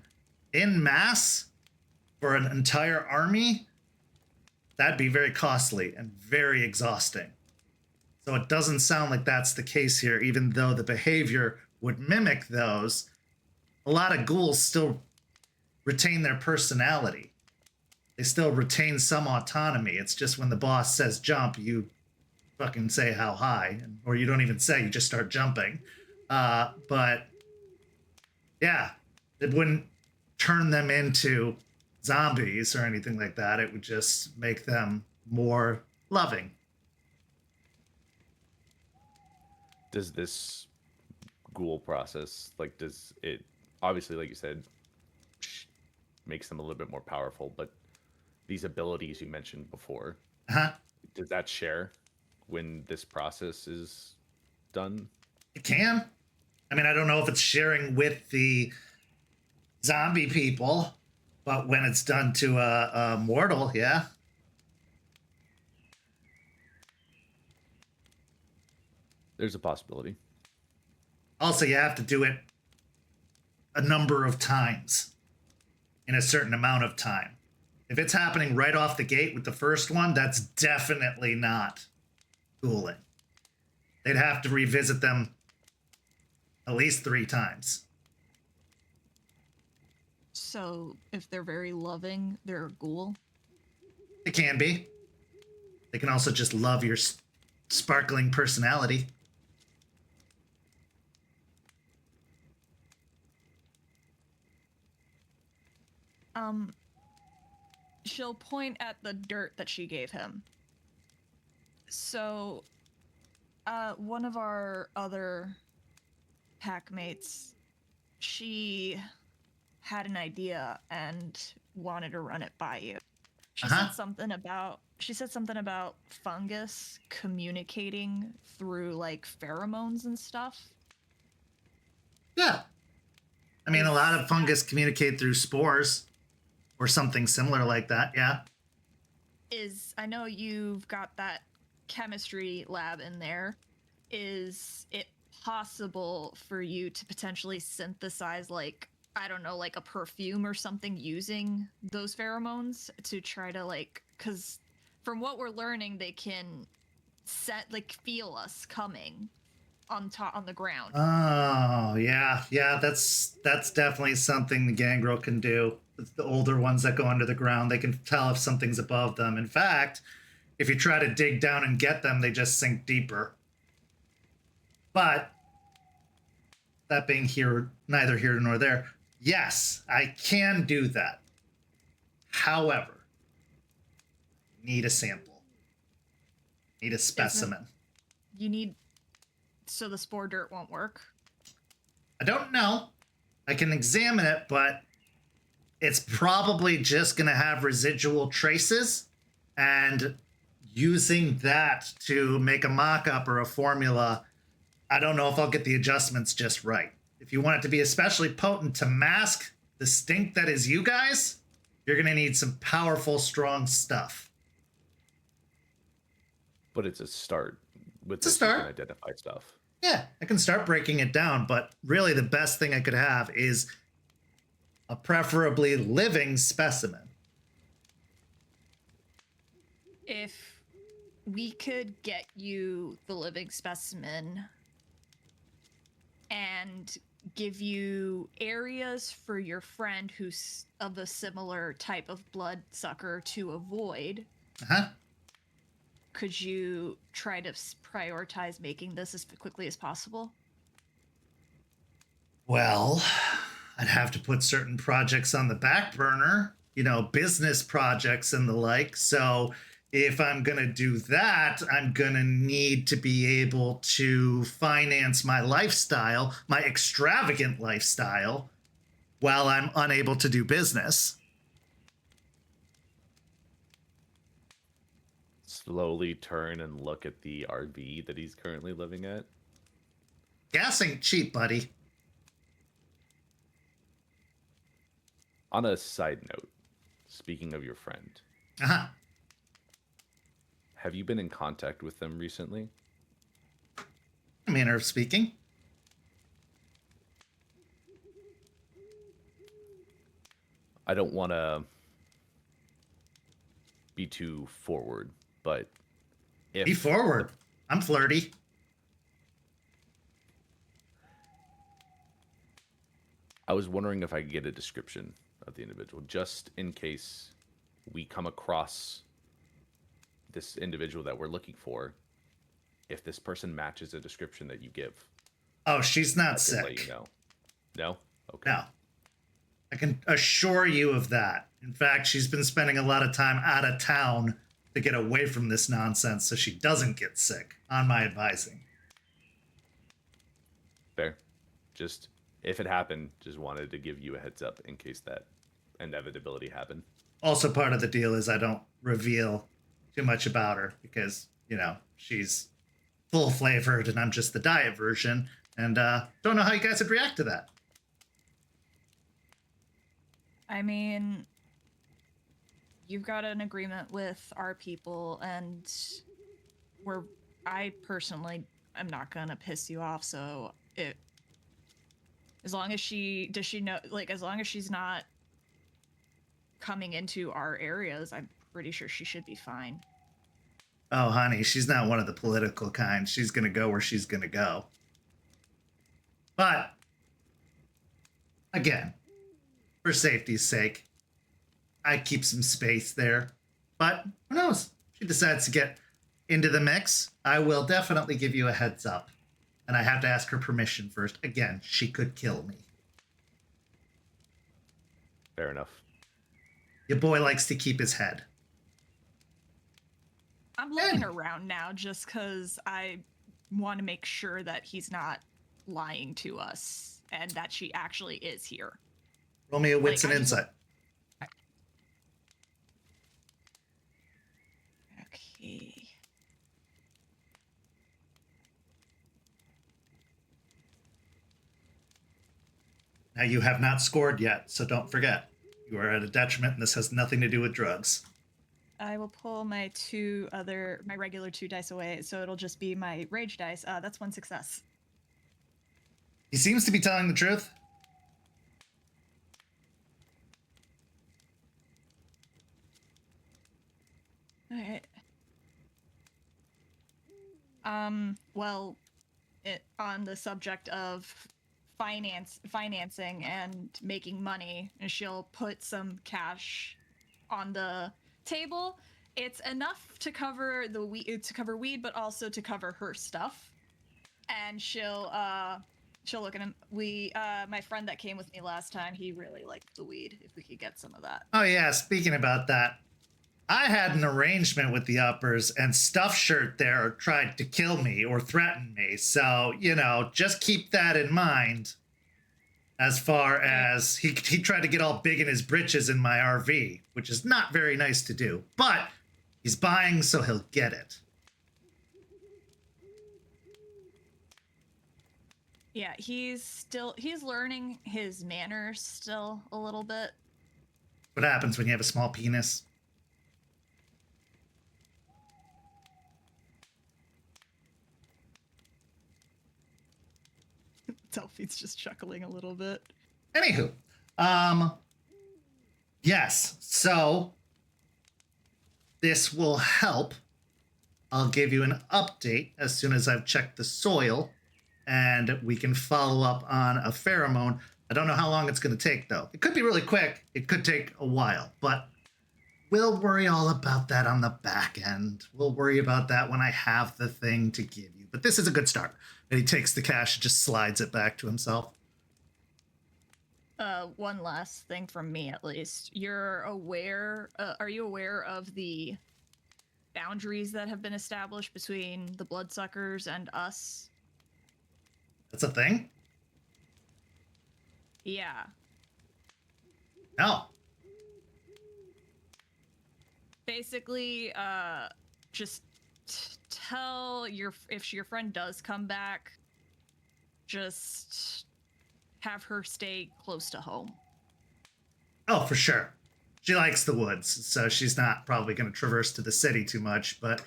S3: in mass for an entire army, that'd be very costly and very exhausting. So it doesn't sound like that's the case here, even though the behavior would mimic those. A lot of ghouls still retain their personality. They still retain some autonomy. It's just when the boss says jump, you fucking say how high, or you don't even say, you just start jumping. But yeah, it wouldn't turn them into zombies or anything like that. It would just make them more loving.
S7: Does this ghoul process, does it, obviously, like you said, makes them a little bit more powerful, but these abilities you mentioned before, does that share when this process is done?
S3: It can. I mean, I don't know if it's sharing with the zombie people, but when it's done to a mortal, yeah.
S7: There's a possibility.
S3: Also, you have to do it a number of times in a certain amount of time. If it's happening right off the gate with the first one, that's definitely not ghouling. They'd have to revisit them at least 3 times.
S8: So if they're very loving, they're a ghoul.
S3: It can be. They can also just love your sparkling personality.
S8: She'll point at the dirt that she gave him. So, one of our other pack mates, she had an idea and wanted to run it by you. She said something about fungus communicating through pheromones and stuff.
S3: Yeah. I mean, a lot of fungus communicate through spores or something similar like that, yeah.
S8: I know you've got that chemistry lab in there. Is it possible for you to potentially synthesize a perfume or something using those pheromones to try to because from what we're learning, they can feel us coming on the ground.
S3: Oh, yeah. That's definitely something the gangrel can do. It's the older ones that go under the ground, they can tell if something's above them. In fact, if you try to dig down and get them, they just sink deeper. But that being neither here nor there, yes, I can do that. However, need a sample. Need a specimen.
S8: So the spore dirt won't work?
S3: I don't know. I can examine it, but it's probably just going to have residual traces, and using that to make a mock-up or a formula I don't know if I'll get the adjustments just right. If you want it to be especially potent to mask the stink that is you guys, you're going to need some powerful, strong stuff.
S7: But it's a start. With
S3: It's a
S7: this, you
S3: start.
S7: can identify stuff.
S3: Yeah, I can start breaking it down, but really the best thing I could have is a preferably living specimen.
S4: If we could get you the living specimen and give you areas for your friend who's of a similar type of bloodsucker to avoid,
S3: Uh-huh.
S4: could you try to prioritize making this as quickly as possible?
S3: Well, I'd have to put certain projects on the back burner, business projects and the like. So if I'm going to do that, I'm going to need to be able to finance my lifestyle, my extravagant lifestyle, while I'm unable to do business.
S7: Slowly turn and look at the RV that he's currently living at.
S3: Gas ain't cheap, buddy.
S7: On a side note, speaking of your friend,
S3: Uh-huh.
S7: have you been in contact with them recently?
S3: Manner of speaking.
S7: I don't want to be too forward, but if
S3: Be forward. I'm flirty.
S7: I was wondering if I could get a description of the individual, just in case we come across this individual that we're looking for. If this person matches a description that you give,
S3: Oh, she's not
S7: I can
S3: sick.
S7: let you know. No? Okay.
S3: No. I can assure you of that. In fact, she's been spending a lot of time out of town to get away from this nonsense so she doesn't get sick, on my advising.
S7: Fair. Just, if it happened, just wanted to give you a heads up in case that inevitability happened.
S3: Also, part of the deal is I don't reveal too much about her because, she's full flavored and I'm just the diet version. And don't know how you guys would react to that.
S4: I mean, you've got an agreement with our people, and I personally am not gonna piss you off. So as long as as long as she's not coming into our areas, I'm pretty sure she should be fine.
S3: Oh, honey, she's not one of the political kind. She's going to go where she's going to go. But, again, for safety's sake, I keep some space there. But who knows? She decides to get into the mix. I will definitely give you a heads up. And I have to ask her permission first. Again, she could kill me.
S7: Fair enough.
S3: Your boy likes to keep his head.
S4: I'm looking around now just because I want to make sure that he's not lying to us and that she actually is here.
S3: Roll me a wits and
S4: I just-
S3: insight.
S4: Okay.
S3: Now, you have not scored yet, so don't forget. You are at a detriment, and this has nothing to do with drugs.
S4: I will pull my regular 2 dice away, so it'll just be my rage dice. That's 1 success.
S3: He seems to be telling the truth.
S4: Alright. Well, on the subject of financing and making money, and she'll put some cash on the table. It's enough to cover weed, but also to cover her stuff. And she'll look at him. My friend that came with me last time, he really liked the weed. If we could get some of that.
S3: Oh, yeah, speaking about that, I had an arrangement with the uppers, and Stuff Shirt there tried to kill me or threaten me. So, just keep that in mind. As far as he tried to get all big in his britches in my RV, which is not very nice to do. But he's buying, so he'll get it.
S8: Yeah, he's learning his manners still a little bit.
S3: What happens when you have a small penis?
S8: Delphine's just chuckling a little bit.
S3: Anywho, yes, so this will help. I'll give you an update as soon as I've checked the soil, and we can follow up on a pheromone. I don't know how long it's going to take, though. It could be really quick. It could take a while, but we'll worry all about that on the back end. We'll worry about that when I have the thing to give you. But this is a good start. And he takes the cash and just slides it back to himself.
S8: One last thing from me, at least. You're aware, are you aware of the boundaries that have been established between the bloodsuckers and us?
S3: That's a thing?
S8: Yeah.
S3: No.
S8: Basically, just tell if your friend does come back, just have her stay close to home.
S3: Oh, for sure. She likes the woods, so she's not probably going to traverse to the city too much, but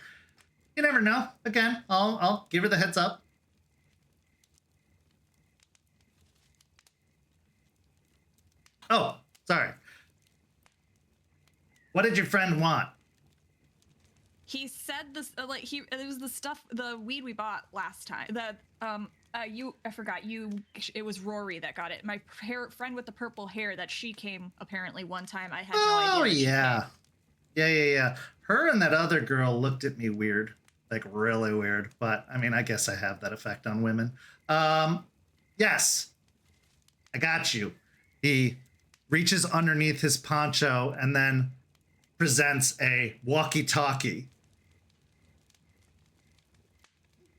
S3: you never know. Again, I'll give her the heads up. Oh, sorry. What did your friend want?
S8: He said this, it was the weed we bought last time. I forgot it was Rory that got it. My friend with the purple hair that she came apparently one time. I had no idea.
S3: Oh, yeah. Yeah. Her and that other girl looked at me weird, like really weird. But I mean, I guess I have that effect on women. Yes, I got you. He reaches underneath his poncho and then presents a walkie-talkie.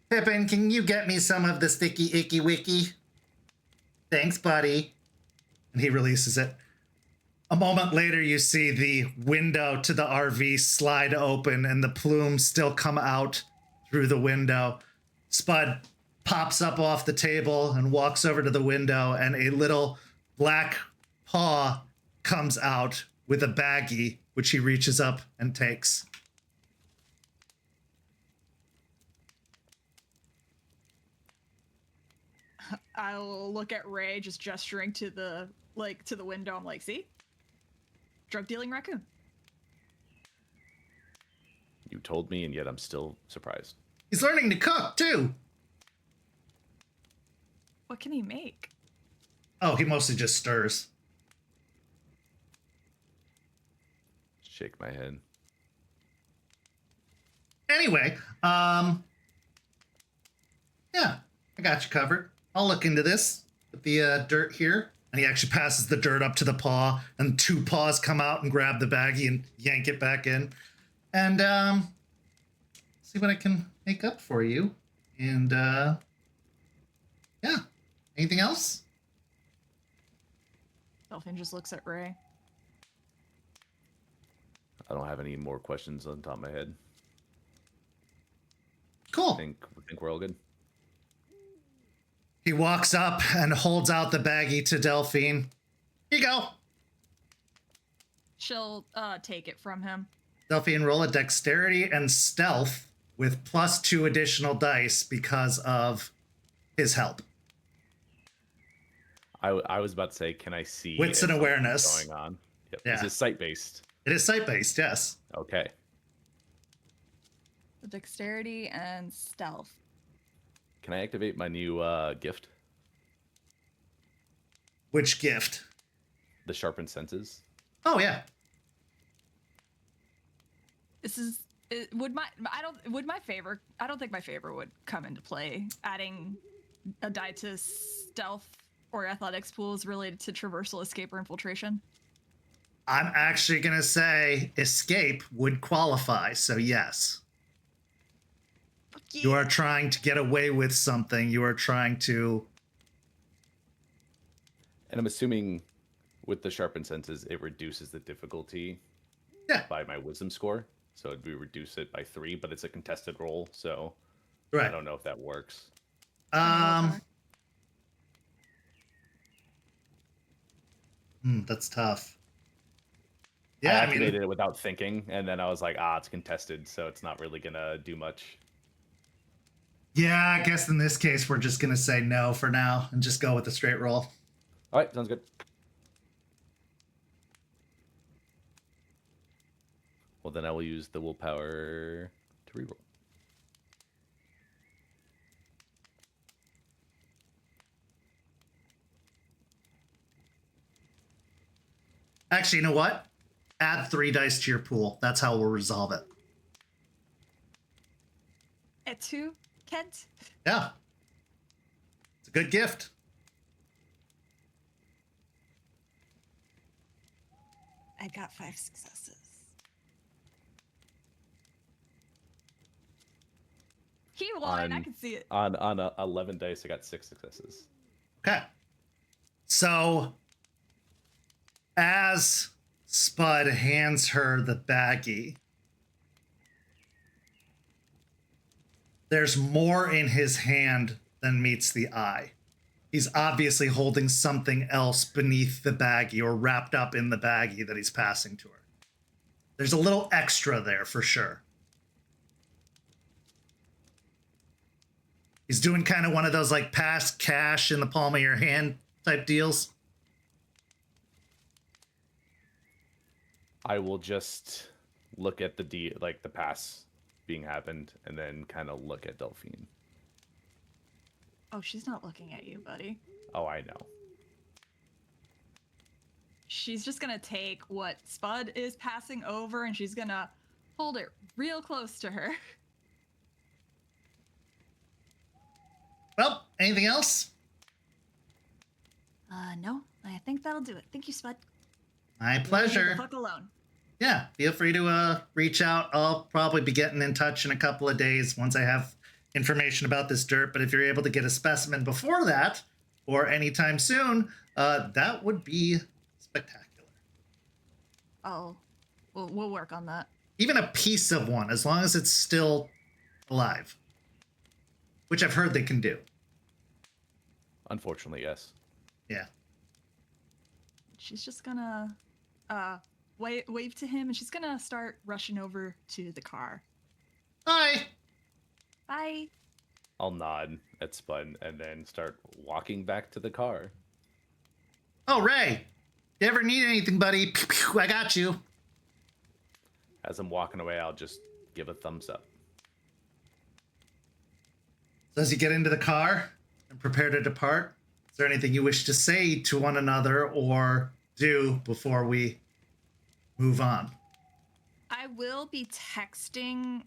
S3: Pippin, can you get me some of the sticky icky wicky? Thanks, buddy. And he releases it. A moment later, you see the window to the RV slide open and the plumes still come out through the window. Spud pops up off the table and walks over to the window, and a little black paw comes out with a baggie, which he reaches up and takes.
S8: I'll look at Ray just gesturing to the window. I'm like, see? Drug dealing raccoon.
S7: You told me, and yet I'm still surprised.
S3: He's learning to cook, too.
S8: What can he make?
S3: Oh, he mostly just stirs.
S7: Shake my head.
S3: Anyway, yeah, I got you covered. I'll look into this with the dirt here. And he actually passes the dirt up to the paw, and two paws come out and grab the baggie and yank it back in. And see what I can make up for you. And yeah, anything else?
S8: Delphine just looks at Ray.
S7: I don't have any more questions on top of my head.
S3: Cool.
S7: I think we're all good.
S3: He walks up and holds out the baggie to Delphine. Here you go.
S8: She'll take it from him.
S3: Delphine, roll a dexterity and stealth with +2 additional dice because of his help.
S7: I was about to say, can I see
S3: Wits and
S7: if
S3: awareness
S7: something's going on? Yep.
S3: Yeah.
S7: Is it sight-based?
S3: It is sight-based, yes.
S7: Okay.
S8: The dexterity and stealth.
S7: Can I activate my new gift?
S3: Which gift?
S7: The sharpened senses?
S3: Oh, yeah.
S8: This is I don't think my favor would come into play. Adding a die to stealth or athletics pools related to traversal, escape, or infiltration.
S3: I'm actually going to say escape would qualify, so yes.
S8: Yeah.
S3: You are trying to get away with something. You are trying to...
S7: And I'm assuming with the sharpened senses, it reduces the difficulty by my wisdom score. So we reduce it by 3, but it's a contested roll, so
S3: Right.
S7: I don't know if that works.
S3: That's tough.
S7: I
S3: Yeah, I
S7: activated
S3: mean,
S7: it without thinking, and then I was like, it's contested, so it's not really gonna do much.
S3: yeah, I guess in this case, we're just going to say no for now and just go with the straight roll.
S7: All right, sounds good. Well, then I will use the willpower to reroll.
S3: Actually, you know what? Add 3 dice to your pool. That's how we'll resolve it.
S8: At 2, Kent?
S3: Yeah. It's a good gift.
S8: I got 5 successes. He won. I can see it.
S7: On 11 dice, I got 6 successes.
S3: Okay. So, as Spud hands her the baggie, there's more in his hand than meets the eye. He's obviously holding something else beneath the baggie or wrapped up in the baggie that he's passing to her. There's a little extra there for sure. He's doing kind of one of those like pass cash in the palm of your hand type deals.
S7: I will just look at the pass being happened, and then kind of look at Delphine.
S8: Oh, she's not looking at you, buddy.
S7: Oh, I know.
S8: She's just gonna take what Spud is passing over and she's gonna hold it real close to her.
S3: Well, anything else?
S4: No, I think that'll do it. Thank you, Spud.
S3: My
S8: Leave me the
S3: pleasure.
S8: fuck alone.
S3: Yeah, feel free to reach out. I'll probably be getting in touch in a couple of days once I have information about this dirt. But if you're able to get a specimen before that or anytime soon, that would be spectacular.
S8: Oh, we'll work on that.
S3: Even a piece of one, as long as it's still alive, which I've heard they can do.
S7: Unfortunately, yes.
S3: Yeah.
S8: She's just gonna wave to him and she's gonna start rushing over to the car.
S3: Hi.
S8: Bye.
S7: I'll nod at Spud and then start walking back to the car.
S3: Oh, Ray. You ever need anything, buddy? Pew, pew, I got you.
S7: As I'm walking away, I'll just give a thumbs up.
S3: So as you get into the car and prepare to depart, is there anything you wish to say to one another or do before we move on?
S8: I will be texting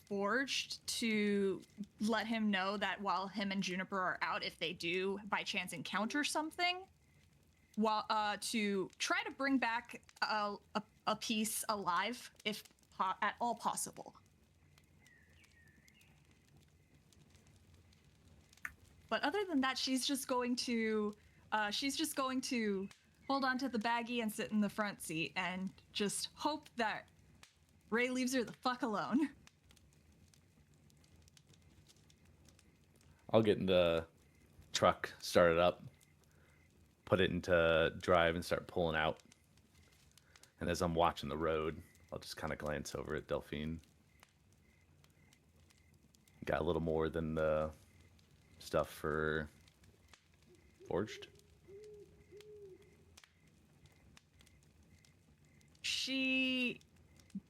S8: Forged to let him know that while him and Juniper are out, if they do by chance encounter something, while to try to bring back a piece alive if at all possible. But other than that, she's just going to hold on to the baggie and sit in the front seat and just hope that Ray leaves her the fuck alone.
S7: I'll get in the truck, start it up, put it into drive, and start pulling out. And as I'm watching the road, I'll just kind of glance over at Delphine. Got a little more than the stuff for Forged.
S8: She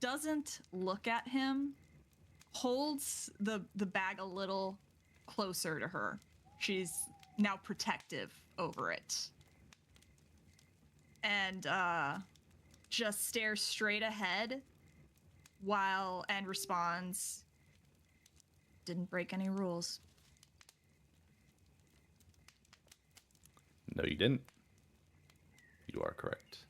S8: doesn't look at him, holds the bag a little closer to her. She's now protective over it. And just stares straight ahead and responds, "Didn't break any rules."
S7: No, you didn't. You are correct.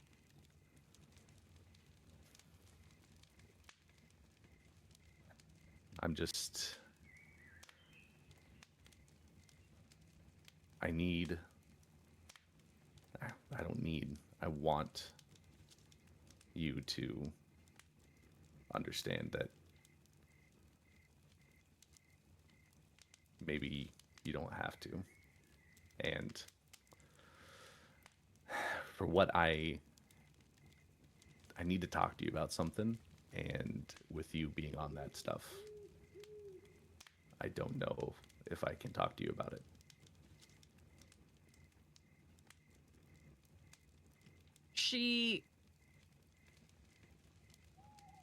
S7: I want you to understand that maybe you don't have to. And for what I need to talk to you about something, and with you being on that stuff, I don't know if I can talk to you about it.
S8: She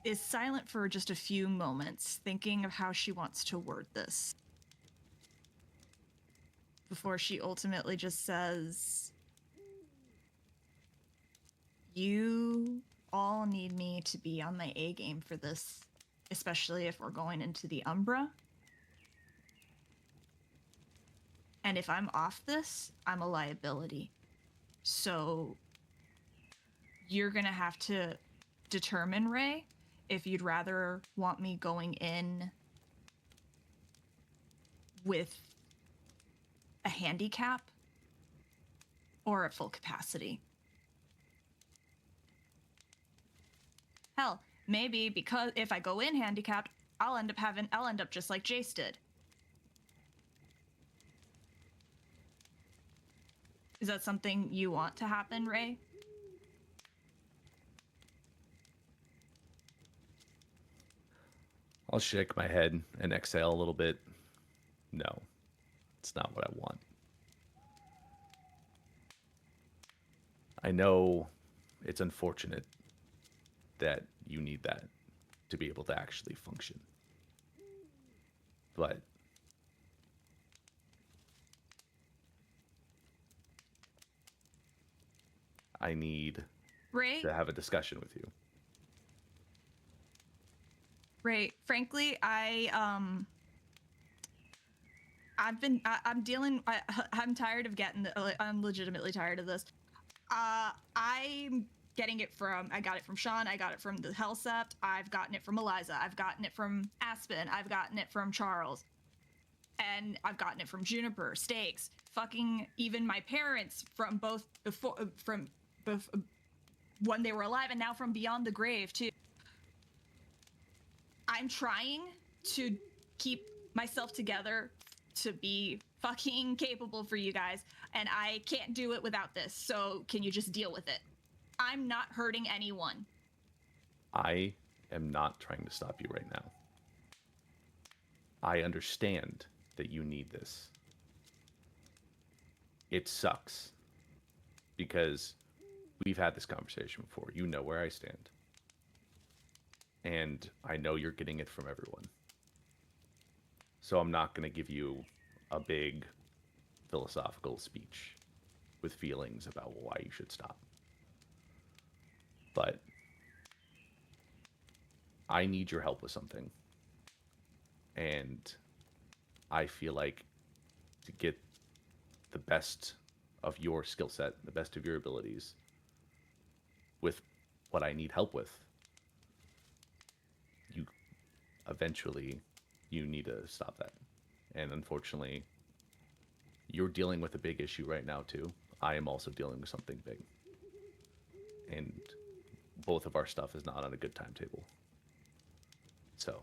S8: is silent for just a few moments, thinking of how she wants to word this, before she ultimately just says, "You all need me to be on my A game for this, especially if we're going into the Umbra. And if I'm off this, I'm a liability. So you're going to have to determine, Ray, if you'd rather want me going in with a handicap or at full capacity. Hell, maybe because if I go in handicapped, I'll end up just like Jace did. Is that something you want to happen, Ray?
S7: I'll shake my head and exhale a little bit. No, it's not what I want. I know it's unfortunate that you need that to be able to actually function. But I need
S8: Ray?
S7: to have a discussion with you.
S8: Ray, frankly, I'm tired of I'm legitimately tired of this. I'm getting it I got it from Sean, I got it from the Hellsept, I've gotten it from Eliza, I've gotten it from Aspen, I've gotten it from Charles, and I've gotten it from Juniper, Stakes, fucking even my parents from both when they were alive and now from beyond the grave too. I'm trying to keep myself together to be fucking capable for you guys, and I can't do it without this, so can you just deal with it? I'm not hurting anyone.
S7: I am not trying to stop you right now. I understand that you need this. It sucks because we've had this conversation before. You know where I stand. And I know you're getting it from everyone. So I'm not going to give you a big philosophical speech with feelings about why you should stop. But I need your help with something. And I feel like to get the best of your skill set, the best of your abilities with what I need help with, you need to stop that. And unfortunately, you're dealing with a big issue right now too. I am also dealing with something big. And both of our stuff is not on a good timetable. So,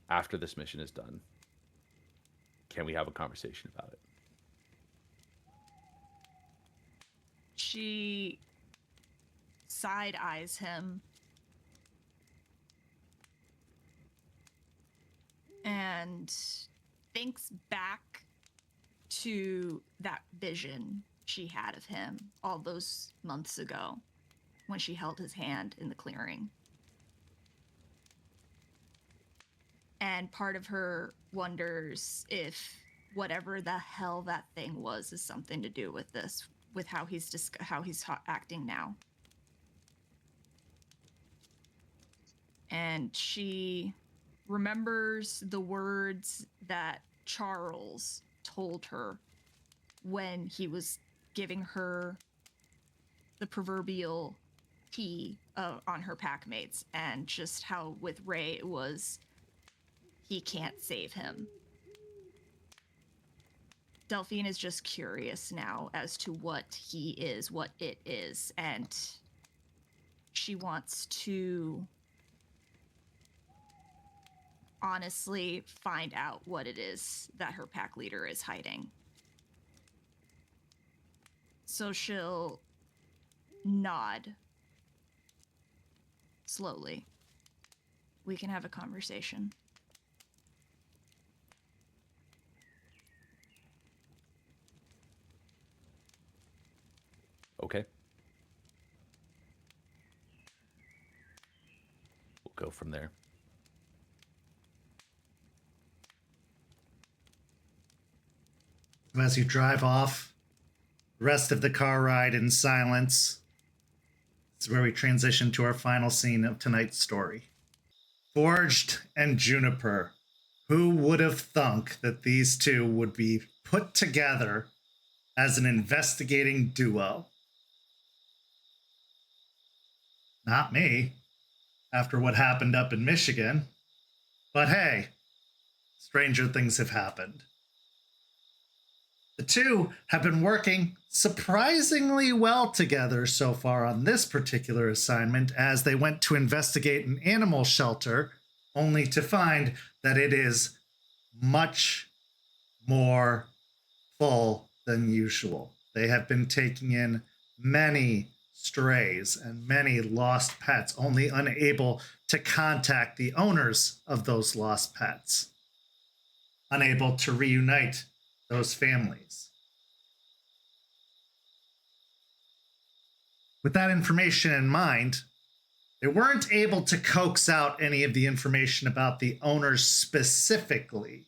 S7: after this mission is done, can we have a conversation about it?
S8: She side eyes him and thinks back to that vision she had of him all those months ago when she held his hand in the clearing. And part of her wonders if whatever the hell that thing was is something to do with this, with how he's acting now. And she remembers the words that Charles told her when he was giving her the proverbial tea on her packmates, and just how with Ray it was, he can't save him. Delphine is just curious now as to what it is, and she wants to honestly find out what it is that her pack leader is hiding. So she'll nod slowly. We can have a conversation.
S7: Okay. We'll go from there.
S3: As you drive off, the rest of the car ride in silence. This is where we transition to our final scene of tonight's story. Forged and Juniper. Who would have thunk that these two would be put together as an investigating duo? Not me, after what happened up in Michigan. But hey, stranger things have happened. The two have been working surprisingly well together so far on this particular assignment as they went to investigate an animal shelter, only to find that it is much more full than usual. They have been taking in many strays and many lost pets, only unable to contact the owners of those lost pets, unable to reunite those families. With that information in mind, they weren't able to coax out any of the information about the owners specifically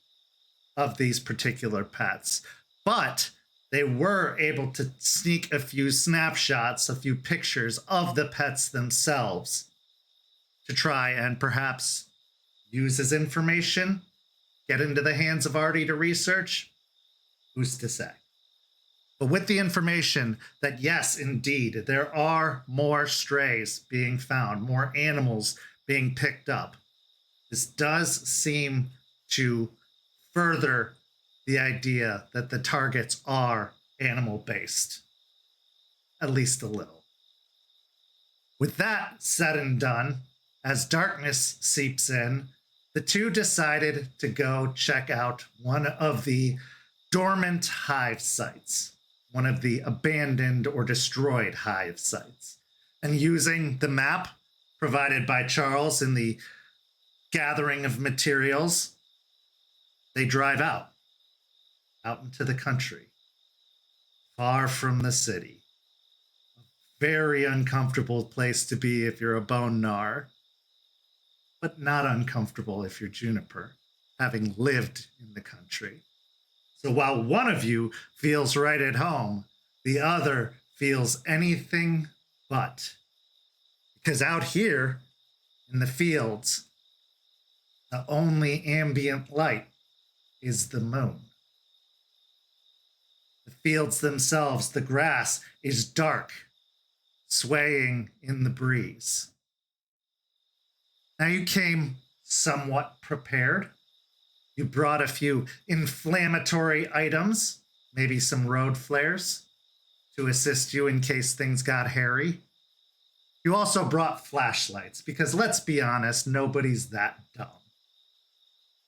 S3: of these particular pets, but they were able to sneak a few snapshots, a few pictures of the pets themselves to try and perhaps use as information, get into the hands of Artie to research. Who's to say? But with the information that yes, indeed, there are more strays being found, more animals being picked up, this does seem to further the idea that the targets are animal-based, at least a little. With that said and done, as darkness seeps in, the two decided to go check out one of the dormant hive sites, one of the abandoned or destroyed hive sites. And using the map provided by Charles in the gathering of materials, they drive out into the country, far from the city. A very uncomfortable place to be if you're a bone gnar, but not uncomfortable if you're Juniper, having lived in the country. So while one of you feels right at home, the other feels anything but. Because out here in the fields, the only ambient light is the moon. The fields themselves, the grass is dark, swaying in the breeze. Now you came somewhat prepared. You brought a few inflammatory items, maybe some road flares, to assist you in case things got hairy. You also brought flashlights, because let's be honest, nobody's that dumb.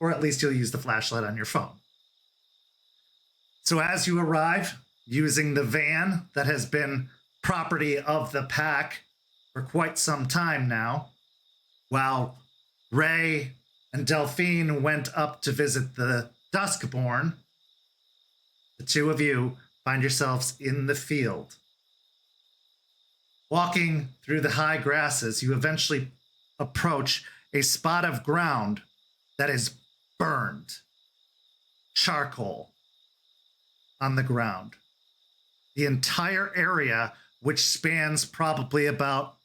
S3: Or at least you'll use the flashlight on your phone. So as you arrive, using the van that has been property of the pack for quite some time now, while Ray and Delphine went up to visit the Duskborn, the two of you find yourselves in the field. Walking through the high grasses, you eventually approach a spot of ground that is burned, charcoal on the ground. The entire area, which spans probably about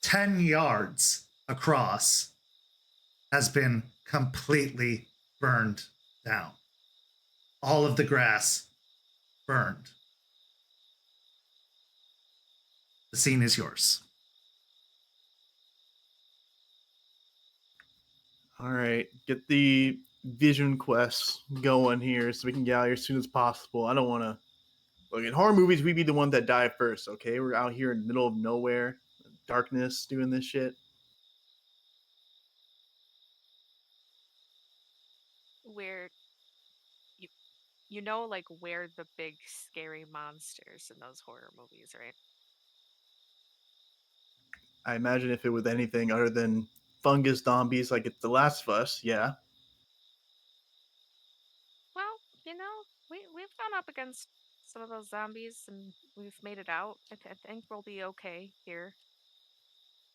S3: 10 yards across, has been completely burned down. All of the grass burned. The scene is yours.
S5: All right, get the vision quests going here so we can get out here as soon as possible. I don't want to. Look, in horror movies, we be the ones that die first, okay? We're out here in the middle of nowhere, darkness, doing this shit.
S6: Where You know, like, where the big scary monsters in those horror movies, right?
S5: I imagine if it was anything other than fungus zombies like it's The Last of Us, yeah.
S6: Well, we've gone up against some of those zombies and we've made it out. I think we'll be okay here.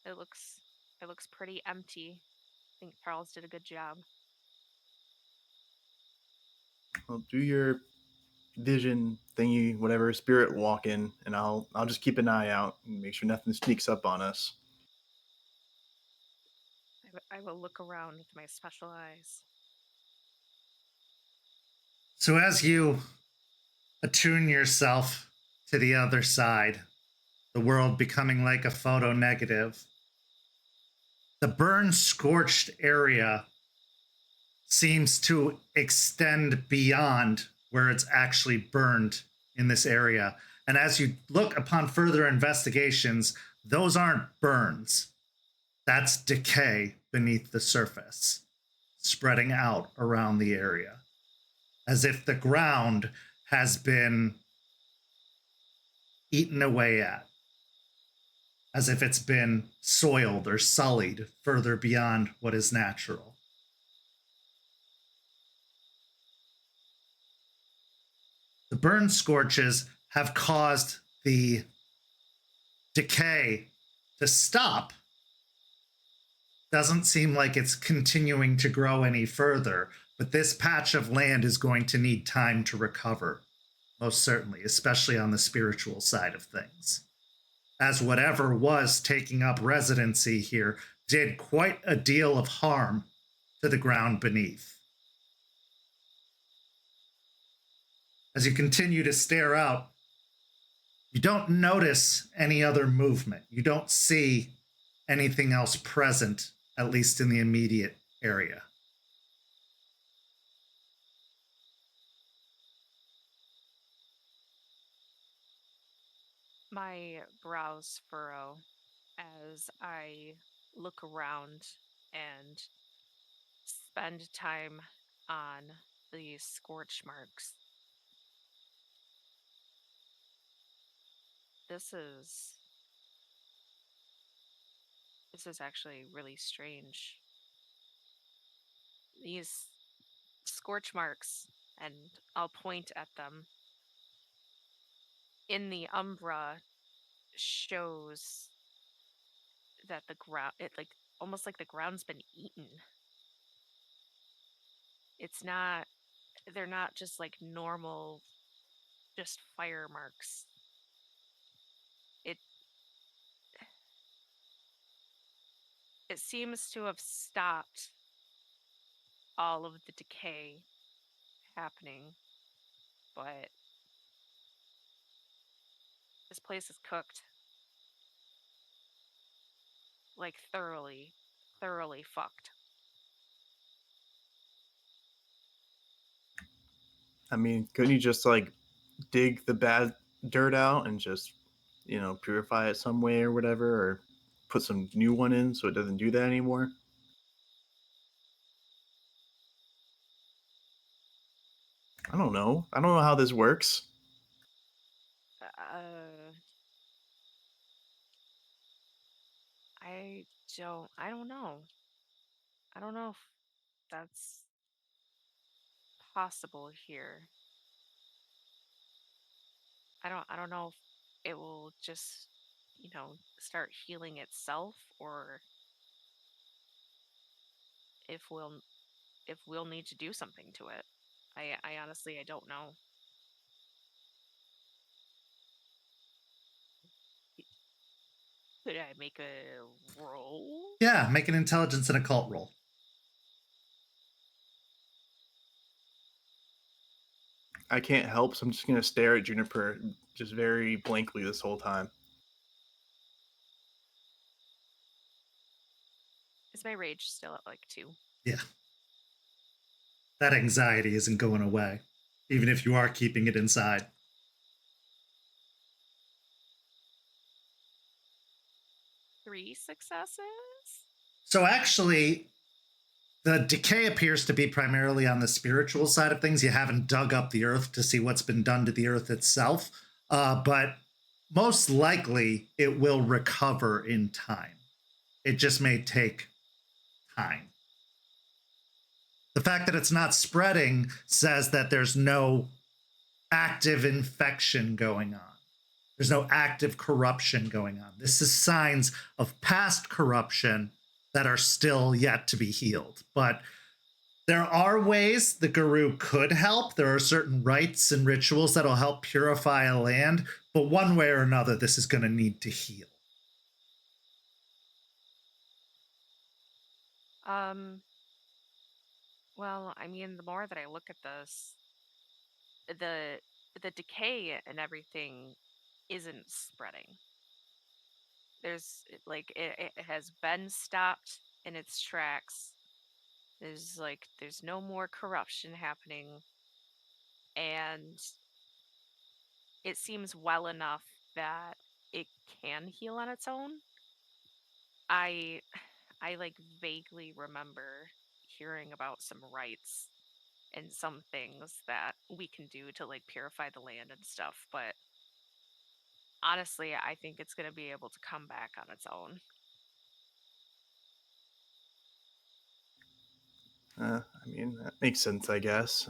S6: It looks pretty empty. I think Charles did a good job.
S5: Well, do your vision thingy, whatever, spirit walk in, and I'll just keep an eye out and make sure nothing sneaks up on us.
S6: I will look around with my special eyes.
S3: So as you attune yourself to the other side, the world becoming like a photo negative, the burn scorched area seems to extend beyond where it's actually burned in this area. And as you look upon further investigations, those aren't burns. That's decay beneath the surface, spreading out around the area, as if the ground has been eaten away at, as if it's been soiled or sullied further beyond what is natural. The burn scorches have caused the decay to stop. Doesn't seem like it's continuing to grow any further, but this patch of land is going to need time to recover, most certainly, especially on the spiritual side of things, as whatever was taking up residency here did quite a deal of harm to the ground beneath. As you continue to stare out, you don't notice any other movement. You don't see anything else present, at least in the immediate area.
S6: My brows furrow as I look around and spend time on the scorch marks. This is actually really strange. These scorch marks, and I'll point at them, in the umbra shows that the ground, it like almost like the ground's been eaten. It's not, they're not just like normal, just fire marks. It seems to have stopped all of the decay happening, but this place is cooked. Like thoroughly fucked.
S5: I mean, couldn't you just like dig the bad dirt out and just, purify it some way or whatever, or put some new one in so it doesn't do that anymore? I don't know. I don't know how this works.
S6: I don't know. I don't know if that's possible here. I don't know if it will just, start healing itself, or if we'll need to do something to it. I honestly, I don't know. Could I make a roll?
S3: Yeah, make an intelligence and occult roll.
S5: I can't help, so I'm just gonna stare at Juniper just very blankly this whole time.
S6: Is my rage still at like 2?
S3: Yeah. That anxiety isn't going away, even if you are keeping it inside.
S6: Three successes?
S3: So actually, The decay appears to be primarily on the spiritual side of things. You haven't dug up the earth to see what's been done to the earth itself, but most likely it will recover in time. It just may take time. The fact that it's not spreading says that there's no active infection going on. There's no active corruption going on. This is signs of past corruption that are still yet to be healed. But there are ways the guru could help. There are certain rites and rituals that'll help purify a land. But one way or another, this is going to need to heal.
S6: Well, I mean, the more that I look at this, the decay and everything isn't spreading. It has been stopped in its tracks. There's no more corruption happening, and it seems well enough that it can heal on its own. I like vaguely remember hearing about some rites and some things that we can do to like purify the land and stuff, but honestly, I think it's going to be able to come back on its own.
S5: I mean, that makes sense, I guess.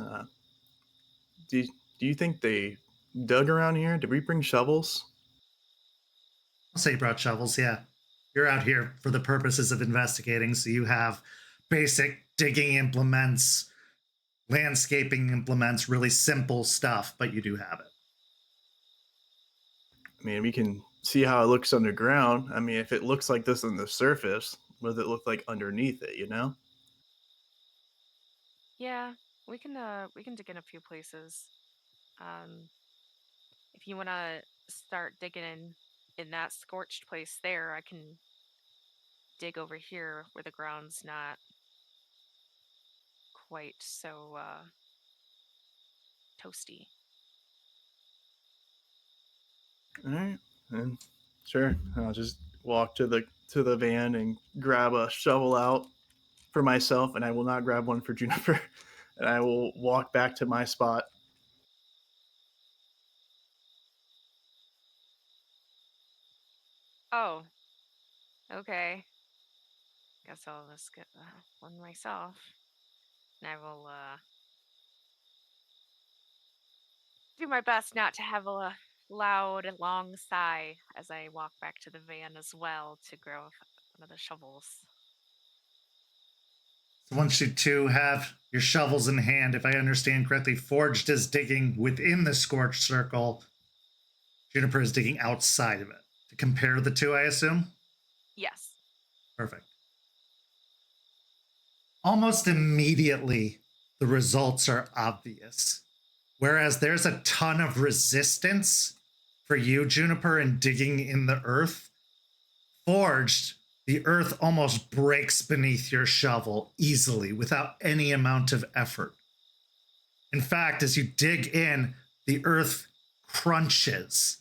S5: Do you think they dug around here? Did we bring shovels?
S3: I'll say you brought shovels, yeah. You're out here for the purposes of investigating, so you have basic digging implements, landscaping implements, really simple stuff, but you do have it.
S5: I mean, we can see how it looks underground. I mean, if it looks like this on the surface, what does it look like underneath it, you know?
S6: Yeah, we can dig in a few places. If you want to start digging in that scorched place there, I can dig over here where the ground's not quite so toasty.
S5: All right, and sure, I'll just walk to the van and grab a shovel out for myself, and I will not grab one for Juniper, and I will walk back to my spot.
S6: Oh, okay. Guess I'll just get one myself. And I will do my best not to have a loud, long sigh as I walk back to the van as well to grab one of the shovels.
S3: So once you two have your shovels in hand, if I understand correctly, Forged is digging within the scorched circle. Juniper is digging outside of it. To compare the two, I assume?
S6: Yes.
S3: Perfect. Almost immediately, the results are obvious. Whereas there's a ton of resistance for you, Juniper, in digging in the earth, Forged, the earth almost breaks beneath your shovel easily without any amount of effort. In fact, as you dig in, the earth crunches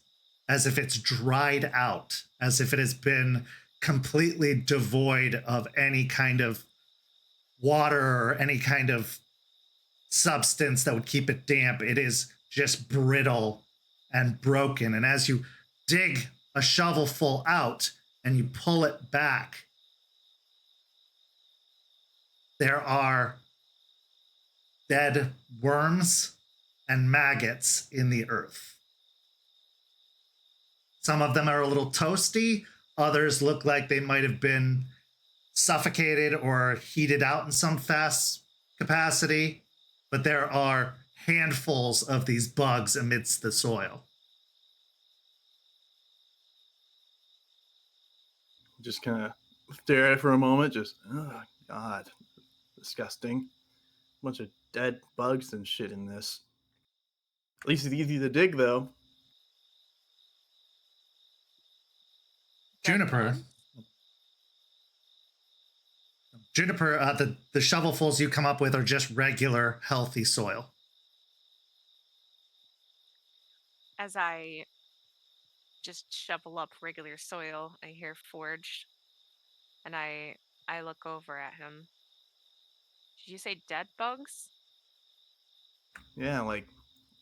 S3: as if it's dried out, as if it has been completely devoid of any kind of water or any kind of substance that would keep it damp. It is just brittle and broken. And as you dig a shovelful out and you pull it back, there are dead worms and maggots in the earth. Some of them are a little toasty. Others look like they might have been suffocated or heated out in some fast capacity. But there are handfuls of these bugs amidst the soil.
S5: Just kind of stare at it for a moment. Just, oh God, disgusting. Bunch of dead bugs and shit in this. At least it's easy to dig, though.
S3: Juniper. Juniper, the shovelfuls you come up with are just regular, healthy soil.
S6: As I just shovel up regular soil, I hear Forged, and I look over at him. Did you say dead bugs?
S5: Yeah, like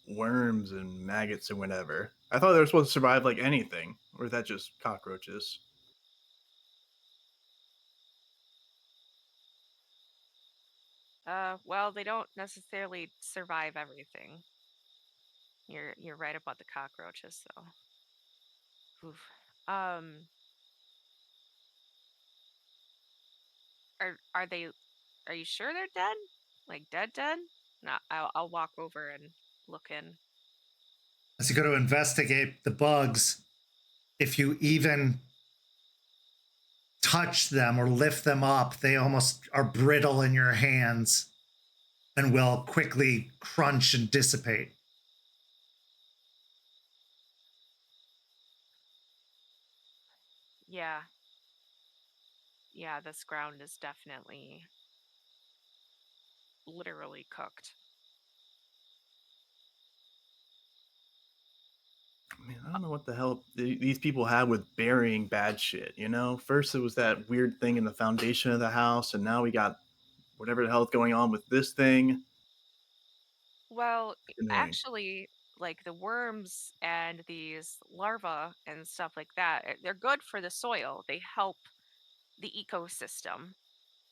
S5: worms and maggots and whatever. I thought they were supposed to survive like anything, or is that just cockroaches?
S6: Well, they don't necessarily survive everything. You're right about the cockroaches, though. Oof. Um, are they? Are you sure they're dead? Like dead, dead? No, I'll walk over and look in.
S3: As you go to investigate the bugs, if you even touch them or lift them up, they almost are brittle in your hands and will quickly crunch and dissipate.
S6: Yeah. Yeah, this ground is definitely literally cooked.
S5: Man, I don't know what the hell these people have with burying bad shit, you know? First it was that weird thing in the foundation of the house, and now we got whatever the hell's going on with this thing.
S6: Well,
S5: Annoying.
S6: actually, like the worms and these larvae and stuff like that, they're good for the soil. They help the ecosystem.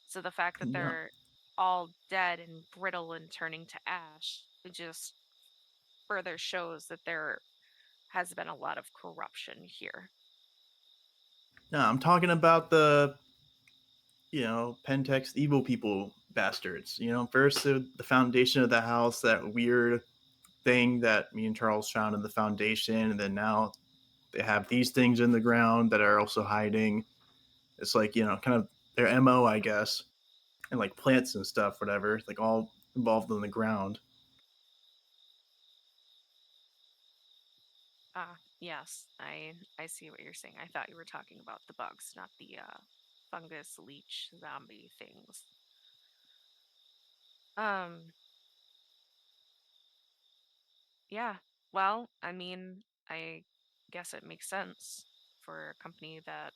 S6: So the fact that
S5: Yeah.
S6: they're all dead and brittle and turning to ash, it just further shows that there has been a lot of corruption here.
S5: No, I'm talking about the Pentex evil people bastards. First the foundation of the house, that weird thing that me and Charles found in the foundation, and then now they have these things in the ground that are also hiding. It's like, kind of their MO, I guess. And like plants and stuff, whatever, like all involved in the ground.
S6: Ah, yes, I see what you're saying. I thought you were talking about the bugs, not the fungus leech zombie things. Um, yeah. Well, I mean, I guess it makes sense for a company that,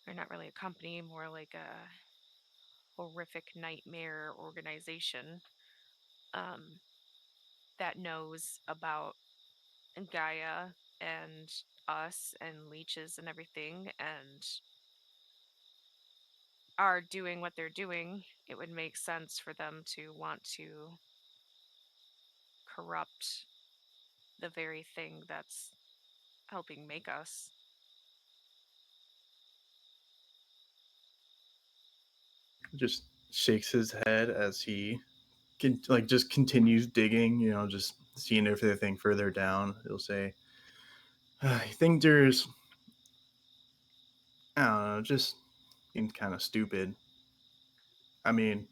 S6: or not really a company, more like a horrific nightmare organization, um, that knows about Gaia and us and leeches and everything, and are doing what they're doing. It would make sense for them to want to corrupt the very thing that's helping make us.
S5: Just shakes his head as he just continues digging, just seeing if anything further down. He'll say, I think there's, I don't know, just seems kind of stupid. I mean,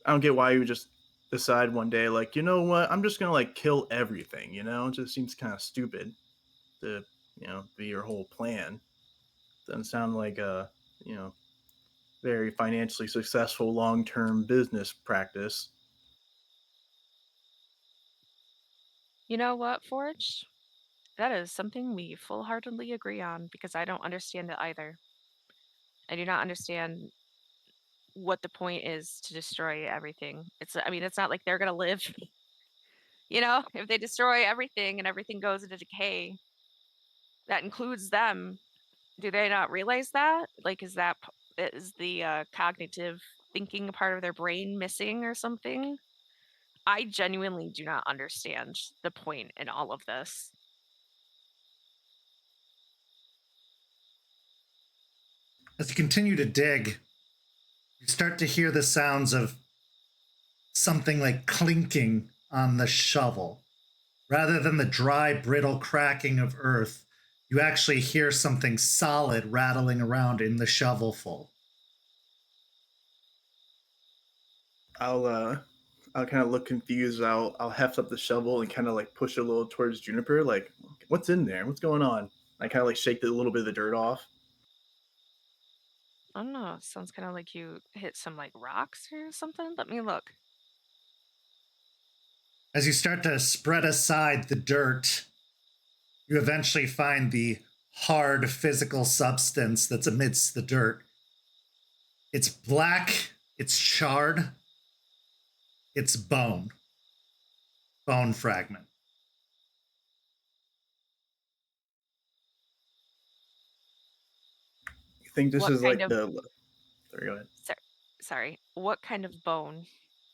S5: I don't get why you would just decide one day, like, you know what, I'm just gonna like kill everything, it just seems kind of stupid to, be your whole plan. Doesn't sound like a, you know, very financially successful long-term business practice.
S6: You know what, Forge? That is something we full heartedly agree on because I don't understand it either. I do not understand what the point is to destroy everything. I mean, it's not like they're going to live, if they destroy everything and everything goes into decay, that includes them. Do they not realize that? Like, is the cognitive thinking part of their brain missing or something? I genuinely do not understand the point in all of this.
S3: As you continue to dig, you start to hear the sounds of something like clinking on the shovel. Rather than the dry, brittle cracking of earth, you actually hear something solid rattling around in the shovelful.
S5: I'll kind of look confused. I'll heft up the shovel and kind of like push it a little towards Juniper, like, what's in there? What's going on? I kind of like shake a little bit of the dirt off.
S6: I don't know. It sounds kind of like you hit some like rocks or something. Let me look.
S3: As you start to spread aside the dirt, you eventually find the hard physical substance that's amidst the dirt. It's black It's charred. It's bone fragment.
S5: You think this
S6: What
S5: is
S6: kind
S5: like
S6: of-
S5: the? Sorry, go ahead.
S6: Sorry. What kind of bone?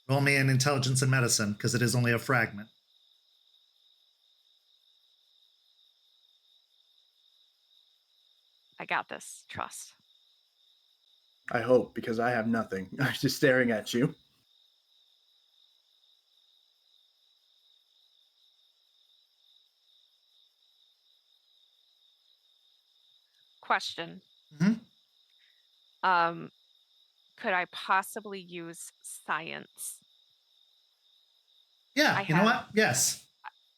S3: Roll me an intelligence and medicine because it is only a fragment.
S6: I got this. Trust.
S5: I hope, because I have nothing. I'm just staring at you.
S6: Question.
S3: Mhm.
S6: Could I possibly use science?
S3: Yeah, you know what? Yes.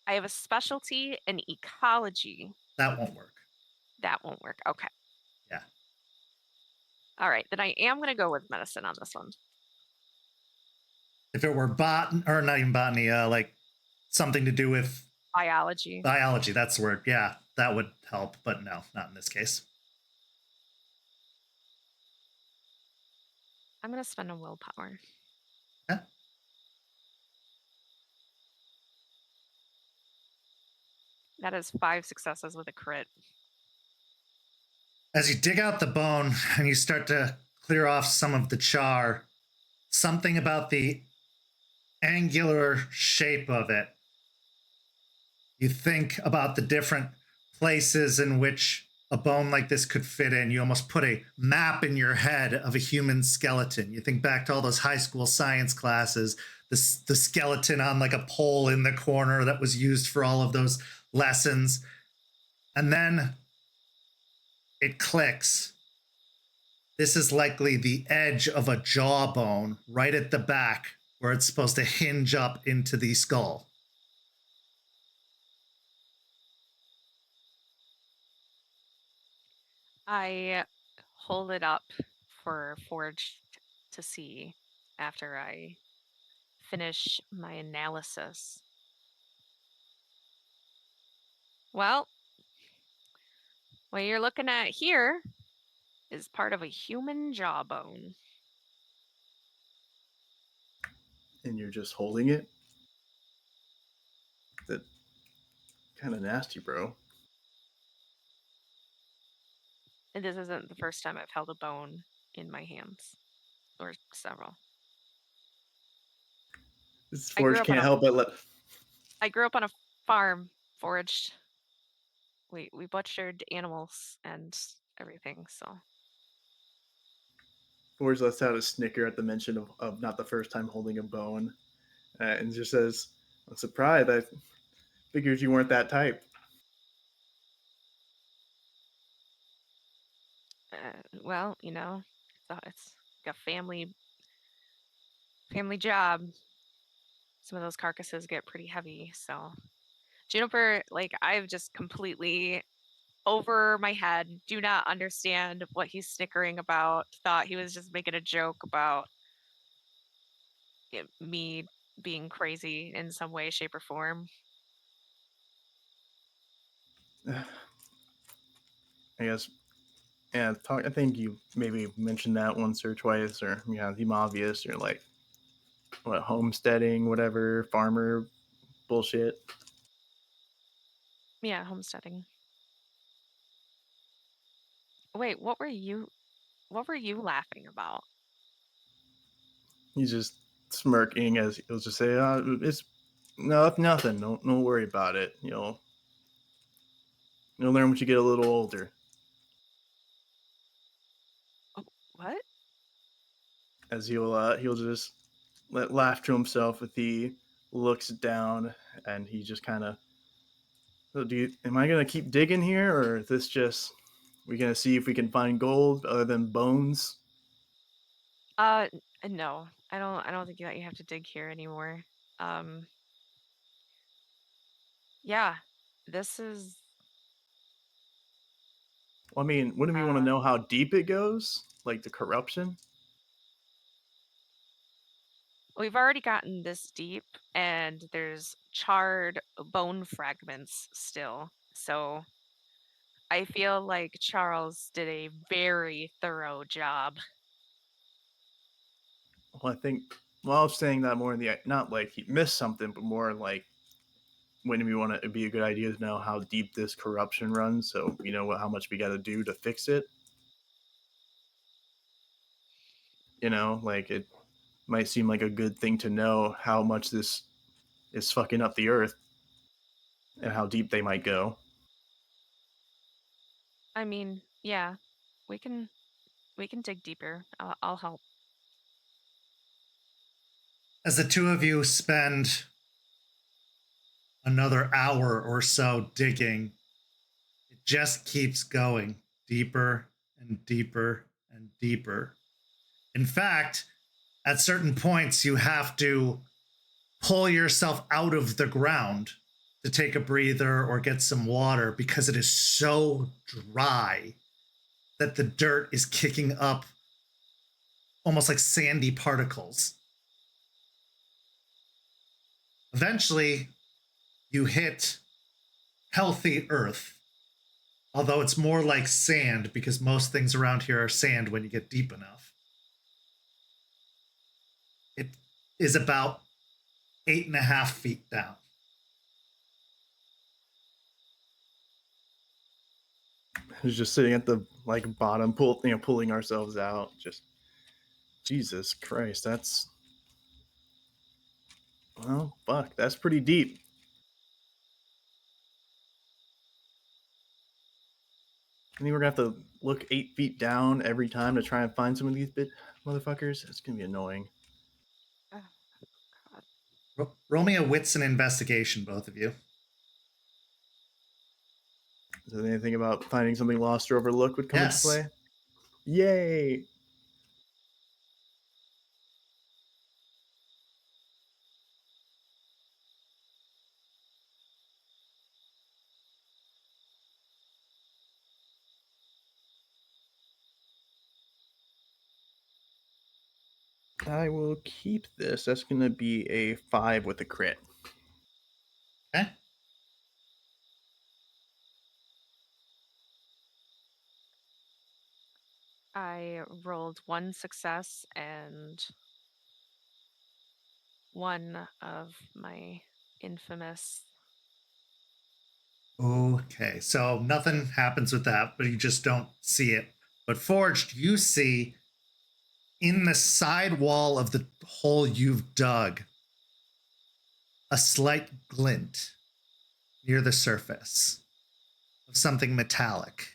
S6: I have a specialty in ecology.
S3: That won't work.
S6: That won't work. Okay.
S3: Yeah.
S6: All right. Then I am going to go with medicine on this one.
S3: If it were or not even botany, like something to do with
S6: biology.
S3: Biology, that's the word. Yeah, that would help, but no, not in this case.
S6: I'm going to spend a willpower.
S3: Yeah.
S6: That is 5 successes with a crit.
S3: As you dig out the bone and you start to clear off some of the char, something about the angular shape of it, you think about the different places in which a bone like this could fit in. You almost put a map in your head of a human skeleton. You think back to all those high school science classes, the skeleton on like a pole in the corner that was used for all of those lessons. And then it clicks. This is likely the edge of a jawbone right at the back where it's supposed to hinge up into the skull.
S6: I hold it up for Forged to see after I finish my analysis. Well, what you're looking at here is part of a human jawbone.
S5: And you're just holding it? That kind of nasty, bro.
S6: And this isn't the first time I've held a bone in my hands, or several.
S5: This Forge can't help but let.
S6: I grew up on a farm, Forged. We butchered animals and everything, so.
S5: Forge lets out a snicker at the mention of not the first time holding a bone, and just says, "I'm surprised. I figured you weren't that type."
S6: Well, you know, it's like a family job. Some of those carcasses get pretty heavy, so. Juniper, like, I've just completely over my head, do not understand what he's snickering about, thought he was just making a joke about me being crazy in some way, shape, or form.
S5: I guess, yeah, I think you maybe mentioned that once or twice, or seem obvious. You're like, what, homesteading, whatever, farmer bullshit.
S6: Yeah, homesteading. Wait, what were you laughing about?
S5: He's just smirking as he'll just say, "It's nothing. Don't worry about it. You'll learn when you get a little older."
S6: Oh, what?
S5: As he'll just laugh to himself as he looks down, and he just kind of, so am I gonna keep digging here, or is this just, we gonna see if we can find gold other than bones?
S6: No, I don't think that you have to dig here anymore. Yeah, this is.
S5: Well, I mean, wouldn't we want to know how deep it goes, like the corruption?
S6: We've already gotten this deep, and there's charred bone fragments still. So I feel like Charles did a very thorough job.
S5: Well, I think, well, I was saying that more in the, not like he missed something, but more like when we want to, it'd be a good idea to know how deep this corruption runs, so you know how much we got to do to fix it. You know, like it might seem like a good thing to know how much this is fucking up the earth and how deep they might go.
S6: I mean, yeah, we can dig deeper. I'll help.
S3: As the two of you spend another hour or so digging, it just keeps going deeper and deeper and deeper. In fact, at certain points, you have to pull yourself out of the ground to take a breather or get some water because it is so dry that the dirt is kicking up almost like sandy particles. Eventually, you hit healthy earth, although it's more like sand because most things around here are sand when you get deep enough. It is about 8.5 feet down.
S5: It's just sitting at the like bottom, pulling ourselves out. Just Jesus Christ, that's, well, fuck, that's pretty deep. I think we're gonna have to look 8 feet down every time to try and find some of these bit motherfuckers. It's gonna be annoying.
S6: Oh, God.
S3: Roll me a wits and investigation, both of you.
S5: Is there anything about finding something lost or overlooked would come into play? Yay! I will keep this. That's gonna be a 5 with a crit.
S3: Okay.
S6: I rolled 1 success and 1 of my infamous.
S3: Okay, so nothing happens with that, but you just don't see it. But Forged, you see in the side wall of the hole you've dug a slight glint near the surface of something metallic.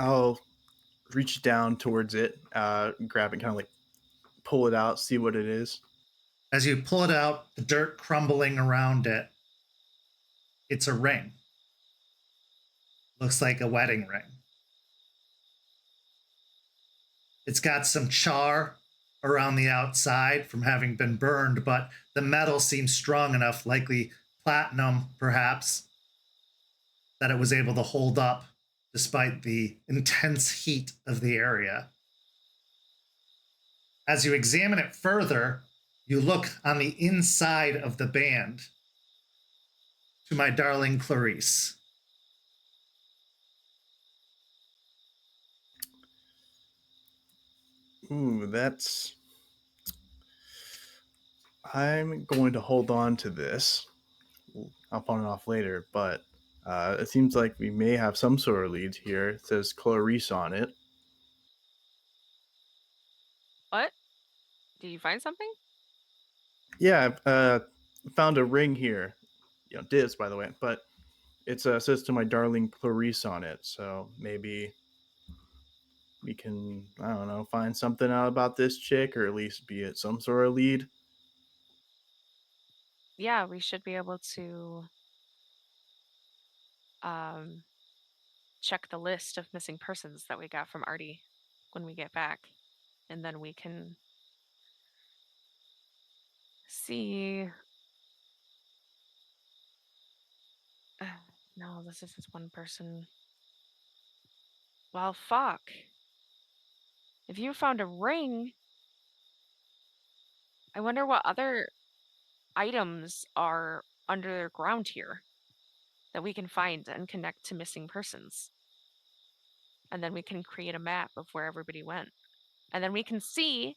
S5: I'll reach down towards it, grab it, kind of like pull it out, see what it is.
S3: As you pull it out, the dirt crumbling around it, it's a ring. Looks like a wedding ring. It's got some char around the outside from having been burned, but the metal seems strong enough, likely platinum perhaps, that it was able to hold up despite the intense heat of the area. As you examine it further, you look on the inside of the band to my darling Clarice.
S5: Ooh, that's... I'm going to hold on to this. I'll pawn it off later, but it seems like we may have some sort of leads here. It says Clarice on it.
S6: What? Did you find something?
S5: Yeah, found a ring here. You know, dibs, by the way, but it says to my darling Clarice on it, so maybe we can, I don't know, find something out about this chick, or at least be it some sort of lead.
S6: Yeah, we should be able to check the list of missing persons that we got from Artie when we get back, and then we can see. No, this is just one person. Well, fuck. If you found a ring, I wonder what other items are underground here that we can find and connect to missing persons. And then we can create a map of where everybody went. And then we can see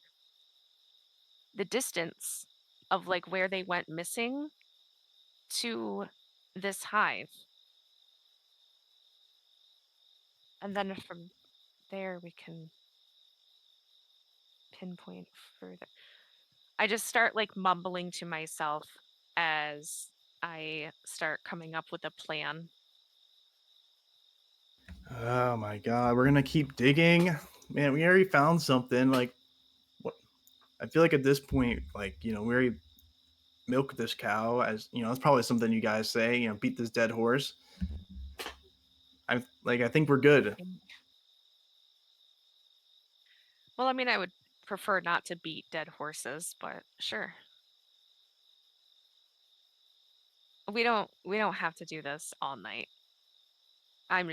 S6: the distance of like where they went missing to this hive. And then from there we can pinpoint further. I just start like mumbling to myself as I start coming up with a plan.
S5: Oh my god, we're gonna keep digging, man. We already found something. Like, what? I feel like at this point, like we already milked this cow. As that's probably something you guys say. Beat this dead horse. I think we're good.
S6: Well, I mean, I would prefer not to beat dead horses, but sure. We don't have to do this all night. I'm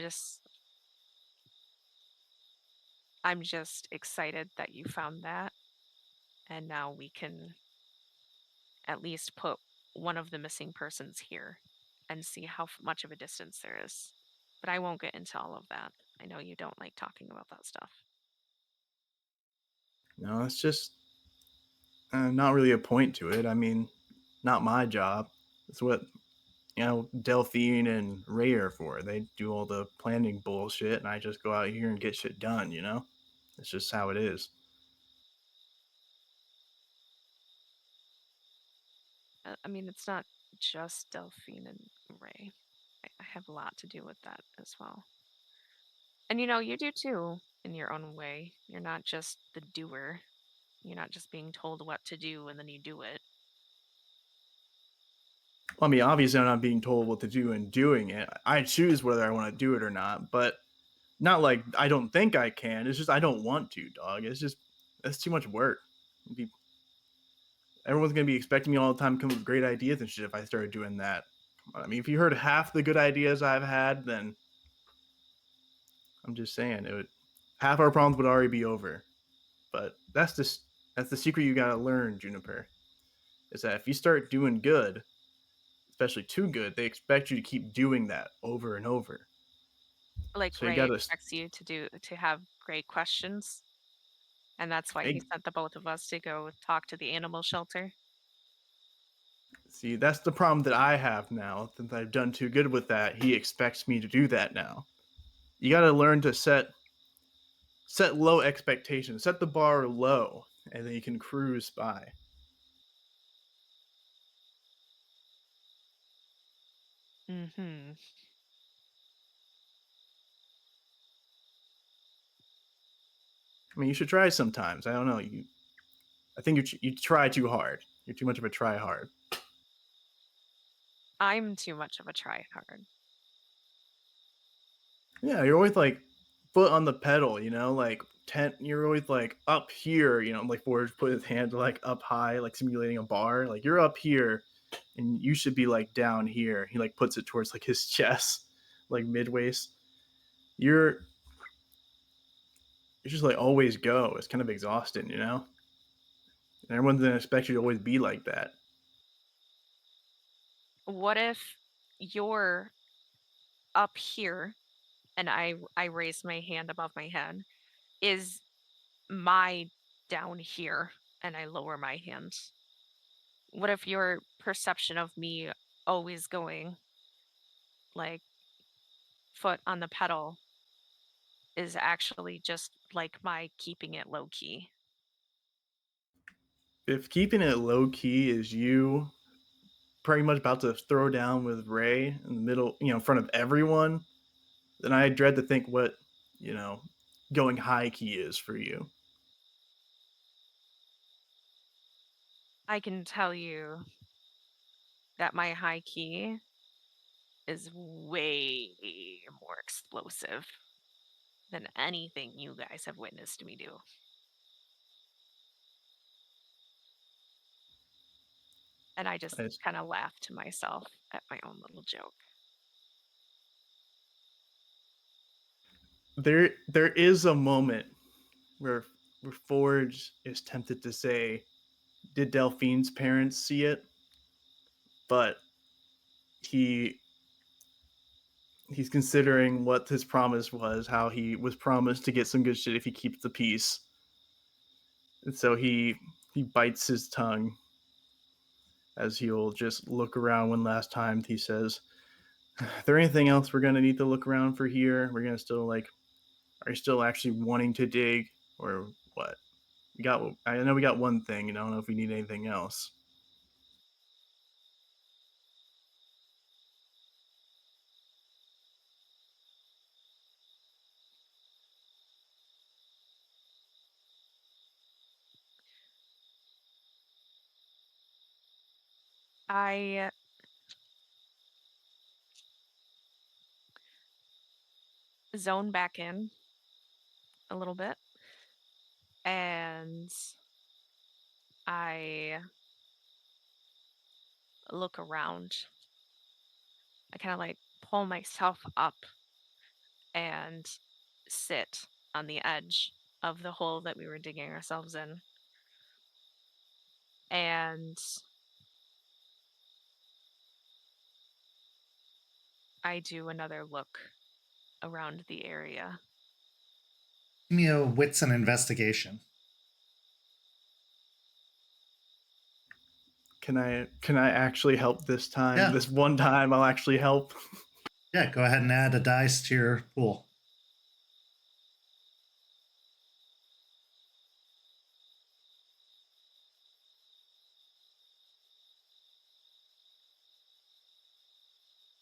S6: just excited that you found that, and now we can at least put one of the missing persons here and see how much of a distance there is. But I won't get into all of that. I know you don't like talking about that stuff.
S5: No, it's just not really a point to it. I mean, not my job. It's what Delphine and Ray are for. They do all the planning bullshit, and I just go out here and get shit done. It's just how it is.
S6: I mean, it's not just Delphine and Ray. I have a lot to do with that as well. And you do too, in your own way. You're not just the doer. You're not just being told what to do and then you do it.
S5: Well, I mean, obviously, I'm not being told what to do and doing it. I choose whether I want to do it or not, but not like I don't think I can. It's just I don't want to, dog. It's just that's too much work. Everyone's gonna be expecting me all the time to come up with great ideas and shit if I started doing that. I mean, if you heard half the good ideas I've had, then I'm just saying half our problems would already be over. But that's the secret you gotta learn, Juniper. Is that if you start doing good, especially too good, they expect you to keep doing that over and over.
S6: Like
S5: So you
S6: Ray
S5: gotta
S6: expects you to have great questions, and that's why he sent the both of us to go talk to the animal shelter.
S5: see. That's the problem that I have now. Since I've done too good with that, he expects me to do that now. You gotta learn to set low expectations, set the bar low, and then you can cruise by.
S6: Mm-hmm.
S5: I mean, you should try sometimes. I don't know. I think you try too hard. You're too much of a try hard.
S6: I'm too much of a tryhard.
S5: Yeah, you're always like foot on the pedal. Like you're always like up here. Like Forge put his hand like up high, like simulating a bar. Like you're up here, and you should be like down here. He like puts it towards like his chest, like mid waist. You're just like always go. It's kind of exhausting. And everyone's gonna expect you to always be like that.
S6: What if you're up here and I raise my hand above my head? Is my down here and I lower my hand? What if your perception of me always going like foot on the pedal is actually just like my keeping it low key?
S5: If keeping it low key is you pretty much about to throw down with Ray in the middle, in front of everyone, then I dread to think what, you know, going high key is for you.
S6: I can tell you that my high key is way more explosive than anything you guys have witnessed me do. And I just
S5: It's,
S6: kind of laugh to myself at my own little joke.
S5: there is a moment where Forge is tempted to say, "Did Delphine's parents see it?" But he he's considering what his promise was, how he was promised to get some good shit if he keeps the peace. And so he bites his tongue as he'll just look around one last time. He says, "Is there anything else we're gonna need to look around for here? We're gonna still like, are you still actually wanting to dig, or what? We got. I know we got one thing, and I don't know if we need anything else."
S6: I zone back in a little bit and I look around. I kind of like pull myself up and sit on the edge of the hole that we were digging ourselves in. And I do another look around the area.
S3: Give me a wits and investigation.
S5: Can I actually help this time?
S3: Yeah.
S5: This one time I'll actually help.
S3: Yeah, go ahead and add a dice to your pool.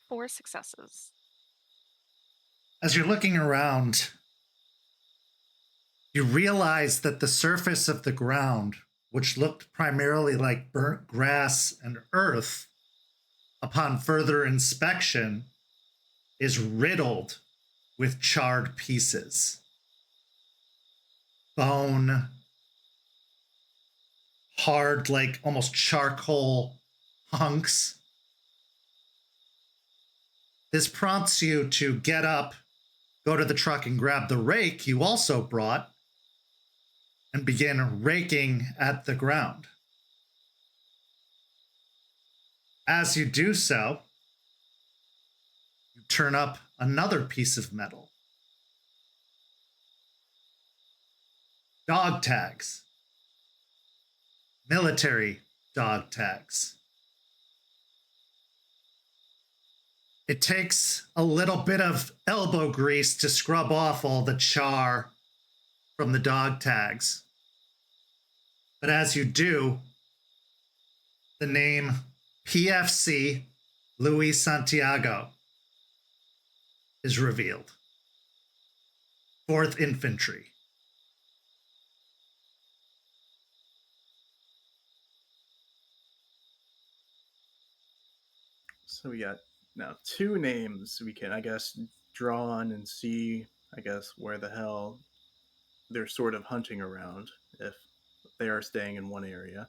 S6: Four successes.
S3: As you're looking around, you realize that the surface of the ground, which looked primarily like burnt grass and earth, upon further inspection, is riddled with charred pieces. Bone, hard, like almost charcoal hunks. This prompts you to get up, go to the truck and grab the rake you also brought, and begin raking at the ground. As you do so, you turn up another piece of metal. Dog tags. Military dog tags. It takes a little bit of elbow grease to scrub off all the char from the dog tags. But as you do, the name PFC Luis Santiago is revealed. 4th Infantry.
S5: So we got now two names we can, I guess, draw on and see, I guess, where the hell they're sort of hunting around if they are staying in one area.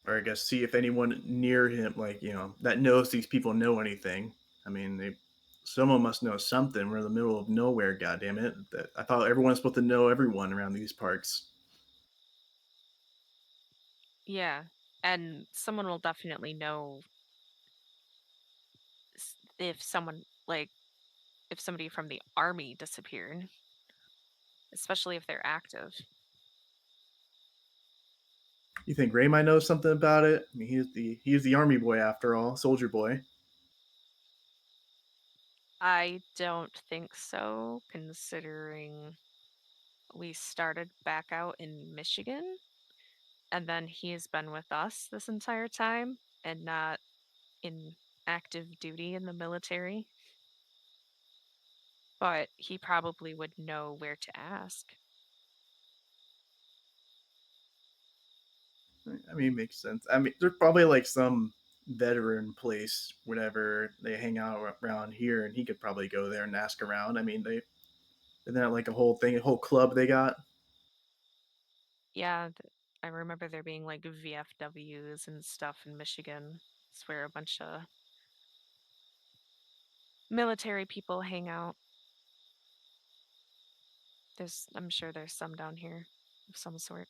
S5: Or I guess see if anyone near him, like, that knows these people know anything. I mean, someone must know something. We're in the middle of nowhere, goddamn it. I thought everyone's supposed to know everyone around these parks.
S6: Yeah. And someone will definitely know if someone, like, if somebody from the army disappeared, especially if they're active.
S5: You think Ray might know something about it? I mean, he's the army boy after all, soldier boy.
S6: I don't think so, considering we started back out in Michigan, and then he's been with us this entire time and not in active duty in the military. But he probably would know where to ask.
S5: I mean, it makes sense. I mean, there's probably like some veteran place, whatever they hang out around here, and he could probably go there and ask around. I mean, isn't that like a whole thing, a whole club they got?
S6: Yeah, I remember there being like VFWs and stuff in Michigan. It's where a bunch of military people hang out. I'm sure there's some down here of some sort.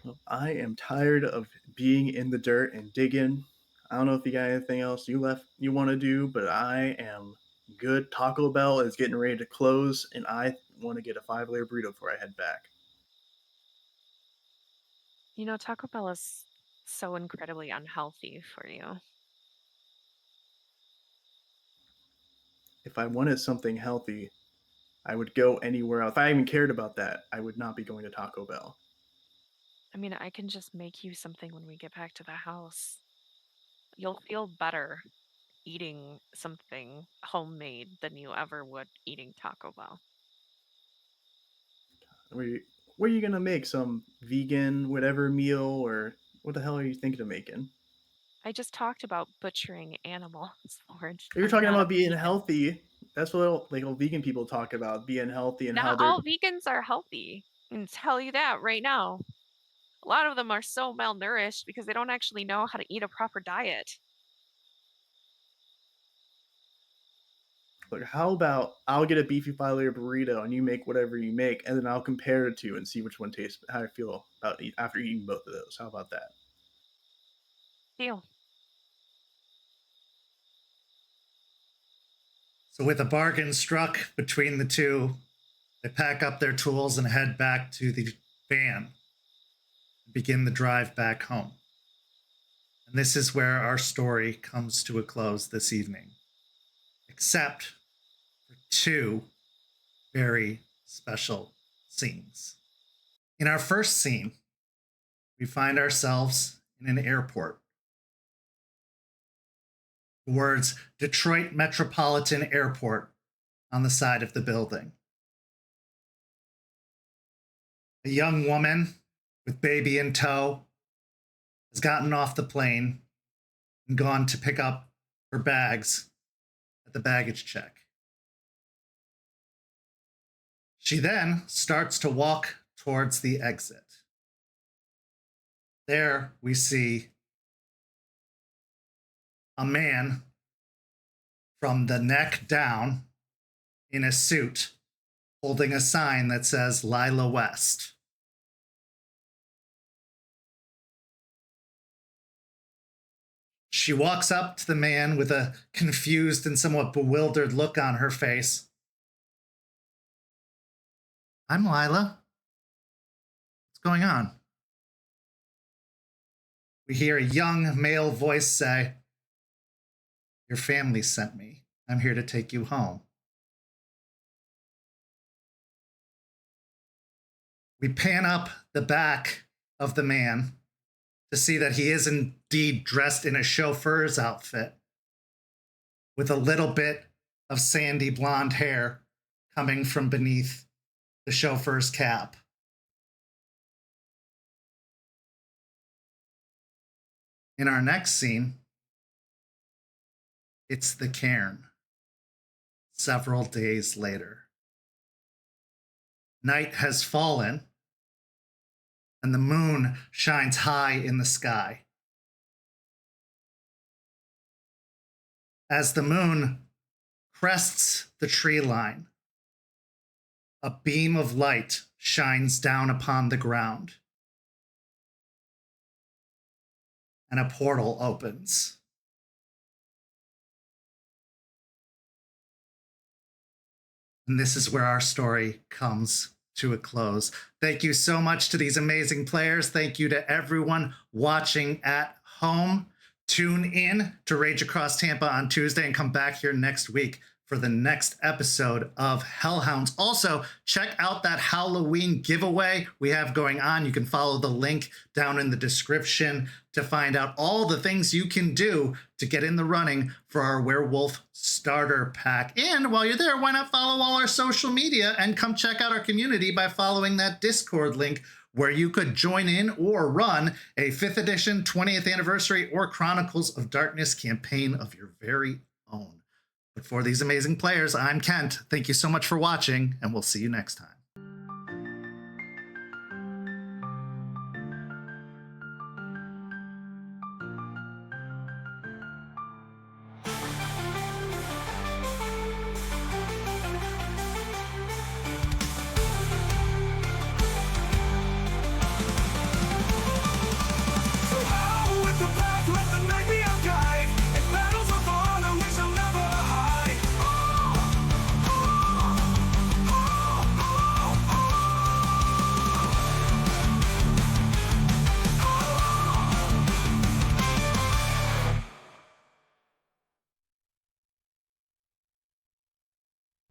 S5: Well, I am tired of being in the dirt and digging. I don't know if you got anything else you want to do, but I am good. Taco Bell is getting ready to close, and I want to get a 5-layer burrito before I head back.
S6: You know, Taco Bell is so incredibly unhealthy for you.
S5: If I wanted something healthy, I would go anywhere else. If I even cared about that, I would not be going to Taco Bell.
S6: I mean, I can just make you something when we get back to the house. You'll feel better eating something homemade than you ever would eating Taco Bell.
S5: Where are you gonna make some vegan whatever meal, or what the hell are you thinking of making?
S6: I just talked about butchering animals, Forge.
S5: You're
S6: I'm
S5: talking
S6: not a
S5: about being
S6: vegan.
S5: healthy. That's what all vegan people talk about, being healthy and how
S6: Not
S5: they're.
S6: all vegans are healthy. I can tell you that right now. A lot of them are so malnourished because they don't actually know how to eat a proper diet.
S5: Like, how about I'll get a beefy 5-layer burrito and you make whatever you make, and then I'll compare the two and see which one tastes, how I feel about after eating both of those. How about that?
S6: Deal.
S3: So, with a bargain struck between the two, they pack up their tools and head back to the van and begin the drive back home. And this is where our story comes to a close this evening, except for two very special scenes. In our first scene, we find ourselves in an airport. The words Detroit Metropolitan Airport on the side of the building. A young woman with baby in tow has gotten off the plane and gone to pick up her bags at the baggage check. She then starts to walk towards the exit. There we see a man from the neck down in a suit holding a sign that says Lila West. She walks up to the man with a confused and somewhat bewildered look on her face. I'm Lila. What's going on? We hear a young male voice say, Your family sent me. I'm here to take you home. We pan up the back of the man to see that he is indeed dressed in a chauffeur's outfit with a little bit of sandy blonde hair coming from beneath the chauffeur's cap. In our next scene, it's the cairn, several days later. Night has fallen, and the moon shines high in the sky. As the moon crests the tree line, a beam of light shines down upon the ground, and a portal opens. And this is where our story comes to a close. Thank you so much to these amazing players. Thank you to everyone watching at home. Tune in to Rage Across Tampa on Tuesday and come back here next week for the next episode of Hellhounds. Also, check out that Halloween giveaway we have going on. You can follow the link down in the description to find out all the things you can do to get in the running for our Werewolf starter pack. And while you're there, why not follow all our social media and come check out our community by following that Discord link where you could join in or run a 5th edition, 20th anniversary, or Chronicles of Darkness campaign of your very own. But for these amazing players, I'm Kent. Thank you so much for watching, and we'll see you next time.